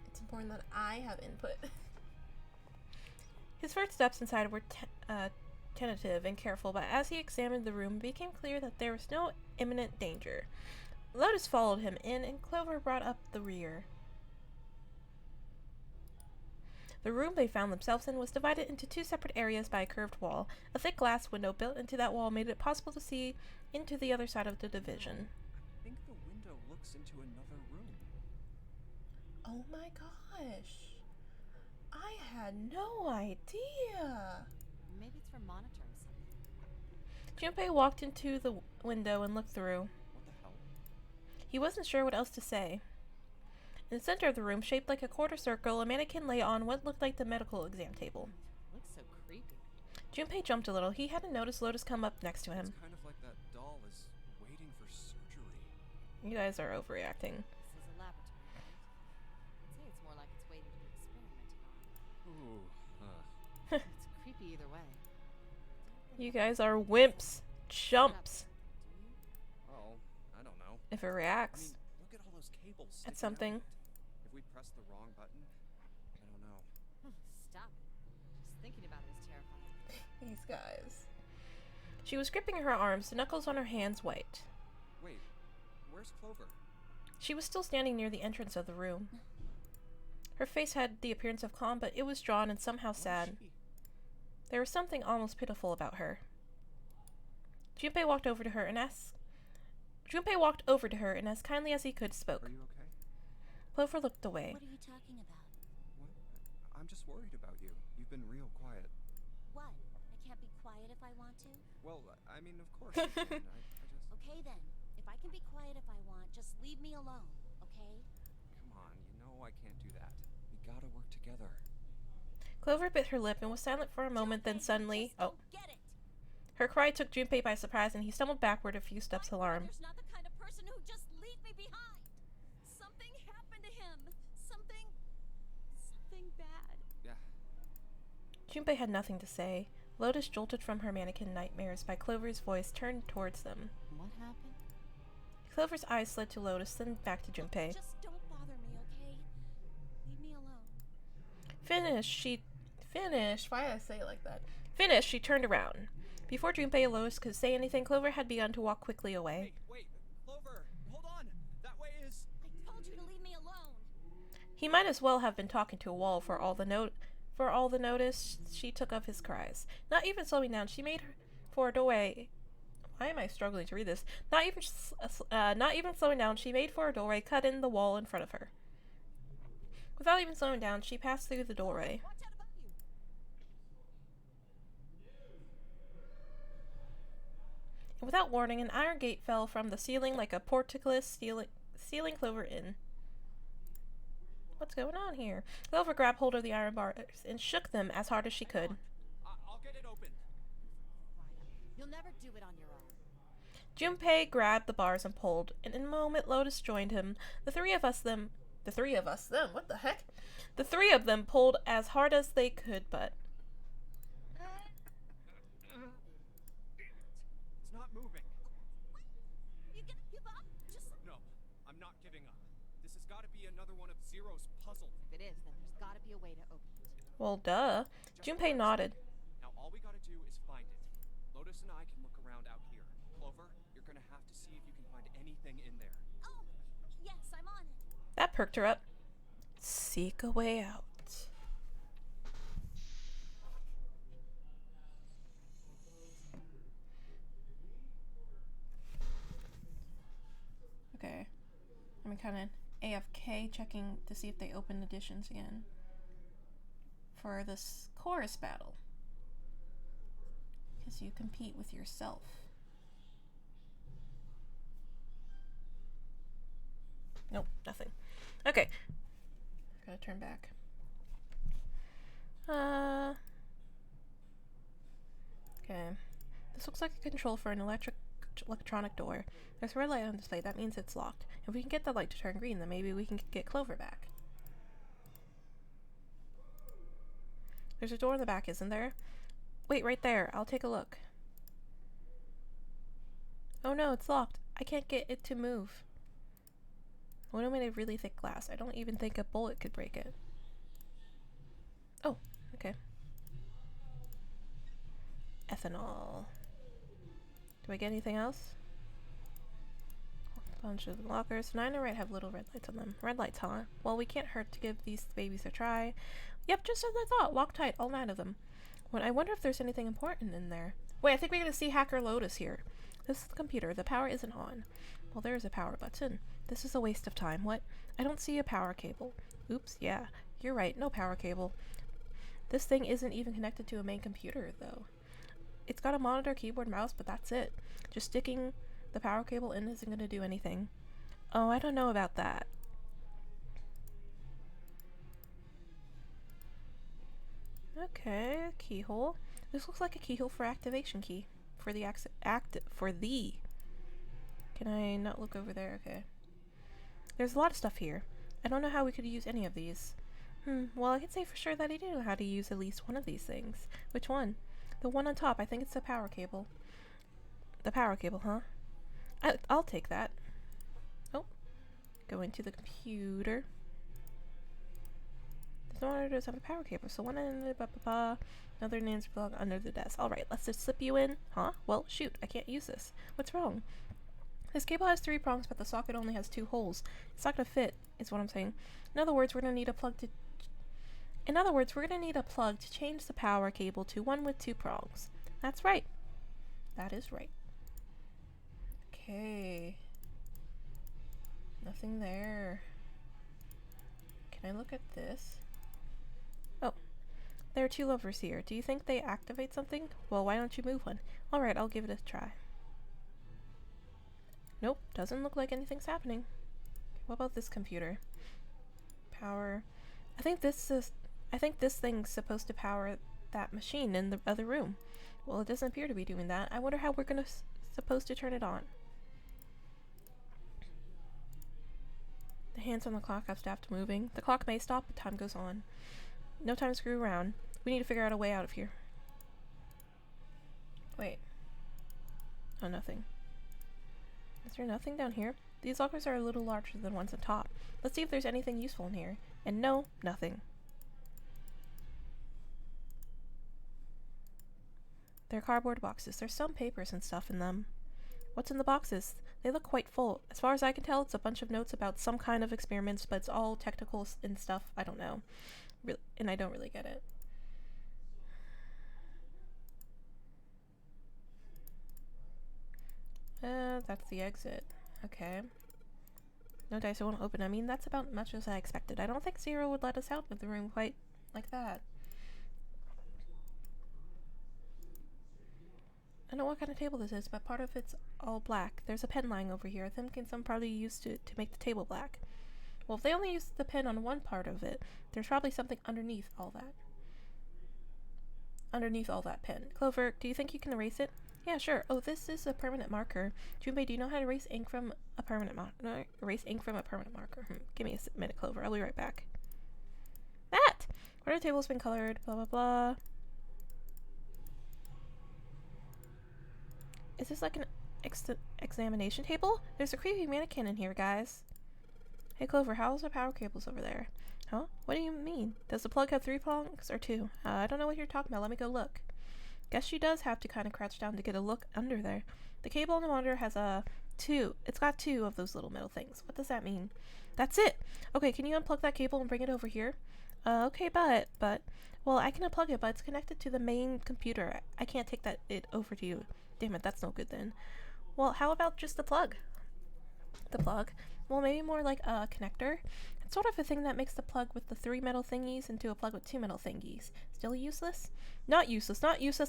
It's important that I have input. His first steps inside were tentative and careful, but as he examined the room, it became clear that there was no imminent danger. Lotus followed him in, and Clover brought up the rear. The room they found themselves in was divided into 2 separate areas by a curved wall. A thick glass window built into that wall made it possible to see into the other side of the division. I think the window looks into another room. Oh my gosh. I had no idea. Maybe it's for monitoring something. Junpei walked into the window and looked through. What the hell? He wasn't sure what else to say. In the center of the room, shaped like a quarter circle, a mannequin lay on what looked like the medical exam table. Looks so creepy. Junpei jumped a little. He hadn't noticed Lotus come up next to him. It's kind of like that doll is waiting for surgery. You guys are overreacting. This is a laboratory, right? I'd say it's more like it's waiting to be experimented on. Ooh. It's creepy either way. You guys are wimps. Chumps. Do you? Oh, I don't know. If it I reacts. mean, look at all those cables. That's sticking something. out. If we press the wrong button, I don't know. Stop it. Just thinking about it is terrifying. These guys. She was gripping her arms, the knuckles on her hands white. Wait, where's Clover? She was still standing near the entrance of the room. Her face had the appearance of calm, but it was drawn and somehow sad. Where's she? There was something almost pitiful about her. Junpei walked over to her and as kindly as he could spoke. Are you okay? Clover looked away. What are you talking about? What? I'm just worried about you. You've been real quiet. What? I can't be quiet if I want to? Well, I mean, of course you can. I just... Okay then. If I can be quiet if I want, just leave me alone, okay? Come on, you know I can't do that. We gotta work together. Clover bit her lip and was silent for a moment, then Junpei, suddenly... just Oh. don't get it. Her cry took Junpei by surprise, and he stumbled backward a few steps My alarmed. brother's not the kind of person who'd just leave me behind. Something happened to him. Something bad. Yeah. Junpei had nothing to say. Lotus jolted from her mannequin nightmares by Clover's voice turned towards them. What happened? Clover's eyes slid to Lotus, then back to Junpei. Just don't bother me, okay? Leave me alone. Finished. Why did I say it like that? Finished, she turned around. Before Junpei and Lotus could say anything, Clover had begun to walk quickly away. Wait, Clover, hold on. That way is... I told you to leave me alone. He might as well have been talking to a wall for all the notice she took of his cries. Not even slowing down, she made for a doorway. Why am I struggling to read this? Not even slowing down, she made for a doorway cut in the wall in front of her. Without even slowing down, she passed through the doorway. Watch out above you. And without warning, an iron gate fell from the ceiling like a portcullis sealing Clover in. What's going on here? Clover grabbed hold of the iron bars and shook them as hard as she could. I'll get it open. You'll never do it on your own. Junpei grabbed the bars and pulled, and in a moment Lotus joined him. The three of them, what the heck? The three of them pulled as hard as they could, but It's not moving. You gonna give up? Just No, I'm not giving up. This has got to be another one of Zero's puzzles. If it is, then there's gotta be a way to open it. well, duh. Junpei nodded. Now all we gotta do is find it. Lotus and I can look around out here. Clover, you're gonna have to see if you can find anything in there. oh, yes, I'm on it. That perked her up. Seek a way out. Okay. I'm kind of AFK checking to see if they open additions again for this chorus battle. Because you compete with yourself. Nope, nothing. Okay. Gotta turn back. Okay. This looks like a control for an electronic door. There's a red light on display. That means it's locked. If we can get the light to turn green, then maybe we can get Clover back. There's a door in the back, isn't there? Wait, right there. I'll take a look. Oh no, it's locked. I can't get it to move. What am I made of really thick glass? I don't even think a bullet could break it. Oh, okay. Ethanol. Do I get anything else? A bunch of lockers. 9 and right have little red lights on them. Red lights, huh? Well, we can't hurt to give these babies a try. Yep, just as I thought. Locked tight, all 9 of them. Well, I wonder if there's anything important in there. Wait, I think we're gonna see Hacker Lotus here. This is the computer. The power isn't on. Well, there is a power button. This is a waste of time. What? I don't see a power cable. Oops, yeah. You're right, no power cable. This thing isn't even connected to a main computer, though. It's got a monitor, keyboard, mouse, but that's it. Just sticking the power cable in isn't going to do anything. Oh, I don't know about that. Okay, a keyhole. This looks like a keyhole for activation key. For the Can I not look over there? Okay. There's a lot of stuff here. I don't know how we could use any of these. Well, I can say for sure that I do know how to use at least one of these things. Which one? The one on top. I think it's the power cable. The power cable, huh? I'll take that. Oh. Go into the computer. This monitor does have a power cable, so one end of the another name's plug under the desk. Alright, let's just slip you in. Huh? Well, shoot, I can't use this. What's wrong? This cable has 3 prongs, but the socket only has 2 holes. It's not gonna fit, is what I'm saying. In other words, we're gonna need a plug to change the power cable to one with 2 prongs. That's right. That is right. Okay. Nothing there. Can I look at this? Oh. There are 2 levers here. Do you think they activate something? Well, why don't you move one? Alright, I'll give it a try. Nope, doesn't look like anything's happening. What about this computer? Power. I think this thing's supposed to power that machine in the other room. Well, it doesn't appear to be doing that. I wonder how we're supposed to turn it on. The hands on the clock have stopped moving. The clock may stop, but time goes on. No time to screw around. We need to figure out a way out of here. Wait. Oh, nothing. Is there nothing down here? These lockers are a little larger than ones on top. Let's see if there's anything useful in here. And no, nothing. They're cardboard boxes. There's some papers and stuff in them. What's in the boxes? They look quite full. As far as I can tell, it's a bunch of notes about some kind of experiments, but it's all technical and stuff. I don't know. And I don't really get it. That's the exit. Okay. No dice, I won't open. I mean, that's about much as I expected. I don't think Zero would let us out of the room quite like that. I don't know what kind of table this is, but part of it's all black. There's a pen lying over here. I'm thinking some probably used to make the table black. Well, if they only used the pen on one part of it, there's probably something underneath all that. Underneath all that pen. Clover, do you think you can erase it? Yeah, sure. Oh, this is a permanent marker. Junpei, do you know how to erase ink from a permanent marker? Give me a minute, Clover. I'll be right back. That! Where the table's been colored, blah, blah, blah. Is this like an examination table? There's a creepy mannequin in here, guys. Hey, Clover, how's the power cables over there? Huh? What do you mean? Does the plug have 3 prongs or 2? I don't know what you're talking about. Let me go look. Guess she does have to kind of crouch down to get a look under there. The cable on the monitor has a 2. It's got 2 of those little metal things. What does that mean? That's it! Okay, can you unplug that cable and bring it over here? Okay, but, well, I can unplug it, but it's connected to the main computer. I can't take it over to you. Damn it, that's no good then. Well, how about just the plug? The plug? Well, maybe more like a connector. It's sort of a thing that makes the plug with the 3 metal thingies into a plug with 2 metal thingies. Still useless? Not useless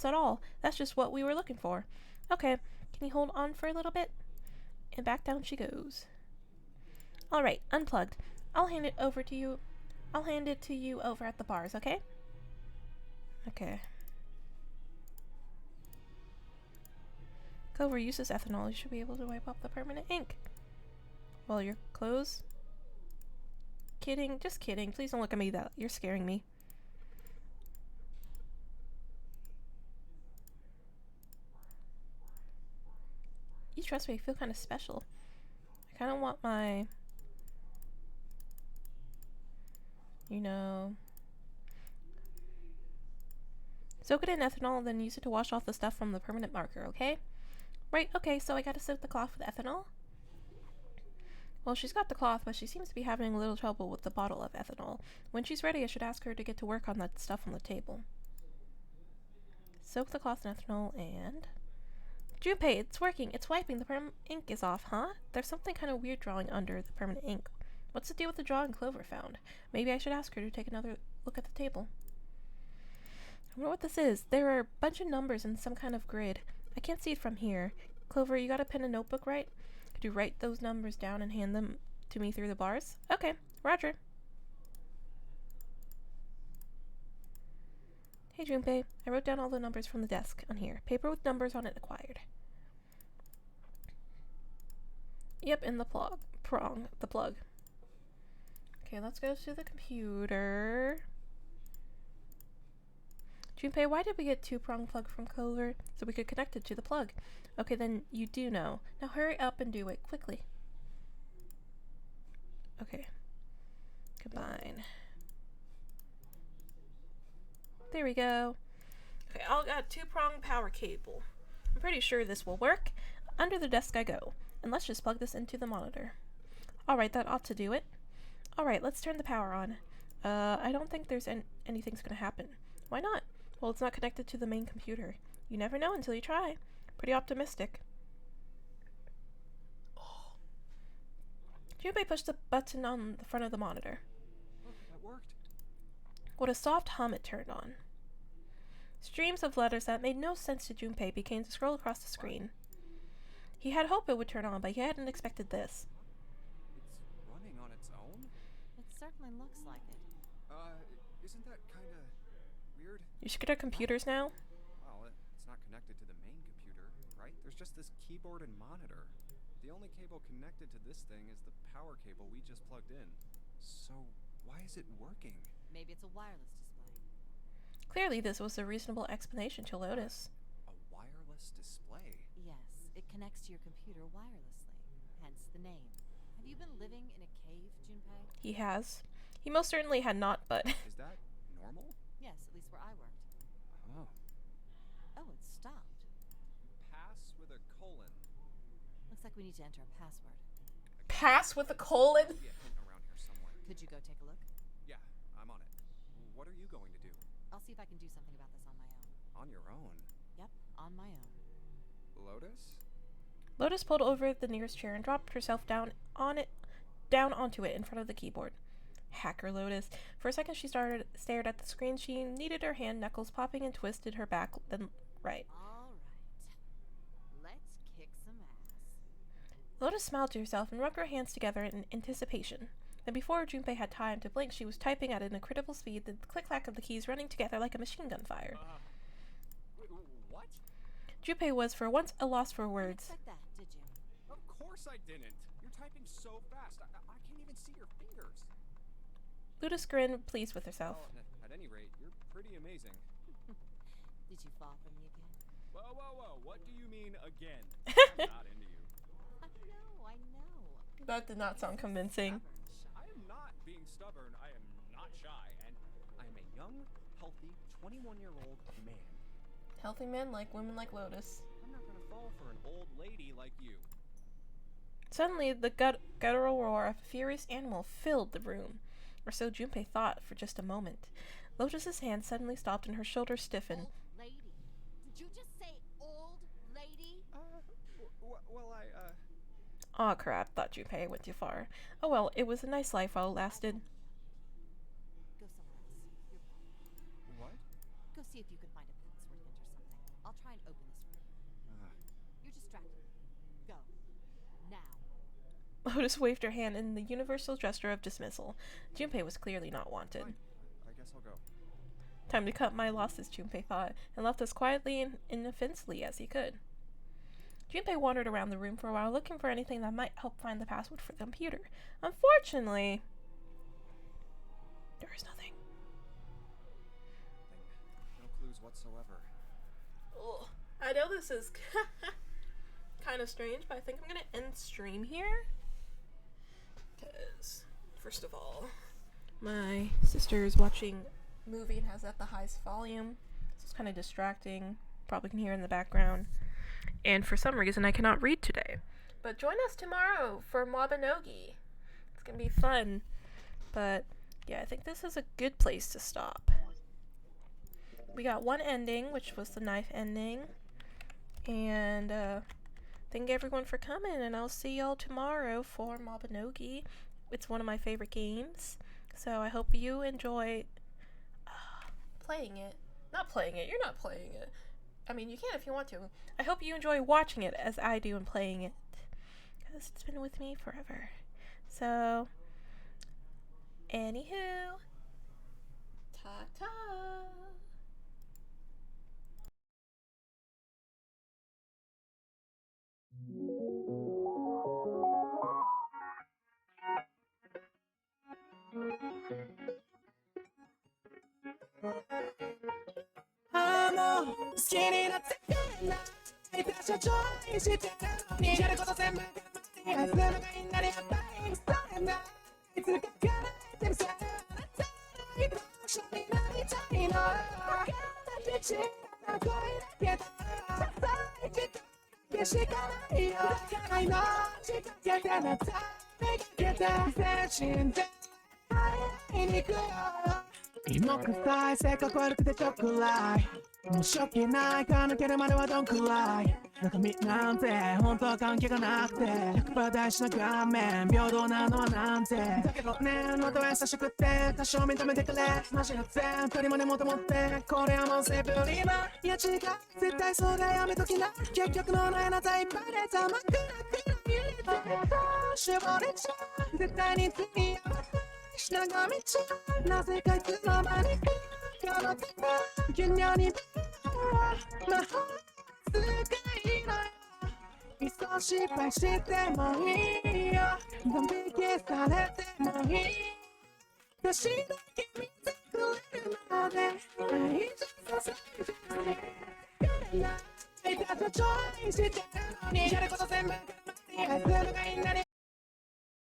at all. That's just what we were looking for. Okay, can you hold on for a little bit? And back down she goes. Alright, unplugged. I'll hand it over to you. I'll hand it to you over at the bars, okay? Okay. Clover uses ethanol. You should be able to wipe off the permanent ink. Well, your clothes? Kidding. Just kidding. Please don't look at me that. You're scaring me. You trust me. I feel kind of special. I kind of want my... You know... Soak it in ethanol, then use it to wash off the stuff from the permanent marker, okay? Right, okay, so I gotta soak the cloth with ethanol? Well, she's got the cloth, but she seems to be having a little trouble with the bottle of ethanol. When she's ready, I should ask her to get to work on that stuff on the table. Soak the cloth in ethanol and... Junpei, it's working! It's wiping! The permanent ink is off, huh? There's something kind of weird drawing under the permanent ink. What's the deal with the drawing Clover found? Maybe I should ask her to take another look at the table. I wonder what this is. There are a bunch of numbers in some kind of grid. I can't see it from here. Clover, you got a pen and notebook, right? Could you write those numbers down and hand them to me through the bars? Okay, roger. Hey Junpei, I wrote down all the numbers from the desk on here. Paper with numbers on it acquired. Yep, in the plug. The plug. Okay, let's go to the computer. Junpei, why did we get 2-prong plug from Clover? So we could connect it to the plug. Okay, then you do know. Now hurry up and do it quickly. Okay. Combine. There we go. Okay, I'll got 2-prong power cable. I'm pretty sure this will work. Under the desk I go. And let's just plug this into the monitor. Alright, that ought to do it. Alright, let's turn the power on. I don't think there's anything's gonna happen. Why not? Well, it's not connected to the main computer. You never know until you try. Pretty optimistic. Oh. Junpei pushed the button on the front of the monitor. Oh, that worked. What a soft hum it turned on. Streams of letters that made no sense to Junpei began to scroll across the screen. He had hoped it would turn on, but he hadn't expected this. It's running on its own? It certainly looks like it. Isn't that kinda weird? You should get our computers now? Well, it's not connected to the main computer, right? There's just this keyboard and monitor. The only cable connected to this thing is the power cable we just plugged in. So, why is it working? Maybe it's a wireless display. Clearly, this was a reasonable explanation to Lotus. A wireless display? Yes, it connects to your computer wirelessly, hence the name. Have you been living in a cave, Junpei? He has. He most certainly had not, but... Is that normal? Yes, at least where I worked. Oh. Oh, it stopped. Pass with a colon. Looks like we need to enter a password. Pass with a colon? There'll be a hint around here somewhere. Could you go take a look? Yeah, I'm on it. What are you going to do? I'll see if I can do something about this on my own. On your own? Yep, on my own. Lotus? Lotus pulled over the nearest chair and dropped herself down onto it in front of the keyboard. Hacker Lotus. For a second she stared at the screen. She kneaded her hand, knuckles popping, and twisted her back, then right. All right. Let's kick some ass. Lotus smiled to herself and rubbed her hands together in anticipation. Then before Junpei had time to blink, she was typing at an incredible speed, the click-clack of the keys running together like a machine gun fire. What? Junpei was for once a loss for words. Expect that, did you? Of course I didn't. You're typing so fast. I can't even see your fingers. Lotus grinned, pleased with herself. Well, at any rate, you're pretty amazing. Did you fall for me again? Whoa, whoa, whoa. What do you mean again? I'm not into you. I know. That did not sound convincing. I am not being stubborn. I am not shy. And I am a young, healthy, 21-year-old man. Healthy men like women like Lotus. I'm not gonna fall for an old lady like you. Suddenly, the guttural roar of a furious animal filled the room. Or so Junpei thought for just a moment. Lotus's hand suddenly stopped and her shoulders stiffened. Old lady. Did you just say old lady? Well, Aw crap, thought Junpei went too far. Oh well, it was a nice life while it lasted. Go somewhere else. Your problem. What? Go see if you can find a password hint or something. I'll try and open this room. You're distracted. Go. Now. Lotus waved her hand in the universal gesture of dismissal. Junpei was clearly not wanted. Fine. I guess I'll go. Time to cut my losses, Junpei thought, and left as quietly and inoffensively as he could. Junpei wandered around the room for a while, looking for anything that might help find the password for the computer. Unfortunately, there was nothing. No clues whatsoever. Ugh. I know this is kind of strange, but I think I'm gonna end stream here. Because, first of all, my sister is watching a movie and has it at the highest volume, so it's kind of distracting. Probably can hear in the background. And for some reason, I cannot read today. But join us tomorrow for Mabinogi. It's gonna be fun. But yeah, I think this is a good place to stop. We got one ending, which was the knife ending. And thank everyone for coming, and I'll see y'all tomorrow for Mabinogi. It's one of my favorite games. So I hope you enjoy playing it. Not playing it, you're not playing it. I mean, you can if you want to. I hope you enjoy watching it as I do and playing it. Because it's been with me forever. So, anywho, ta-ta!好きになってくれない私はちょいしてるのにやること全部頑張って明日のがいいなりやっぱりそれないつか叶えてみせるあなたの一緒になりたいの形な声だけだ最近だけしかないよだから命かけてなためがけて精神で会いに行くよ芋臭い性格悪くてちょっくらい申し訳ないか抜けるまではどんくらい中身なんて本当は関係がなくて 100% 大事な顔面平等なのはなんてだけどねまたは優しくて多少認めてくれマジの全取りも根元持ってこれはもうセーブリマいや違う絶対そうだやめときな結局のないなたいっぱいでたまくなくな入れて絞れちゃう絶対に次やしながみちゃうなぜかいつの間にかこの手が微妙に魔法使いのいっそ失敗してもいいよドン引きされてもいい私だけ見てくれるまで愛情させてくれない私はちょいしてるのにやること全部頑張って明日のがいいなり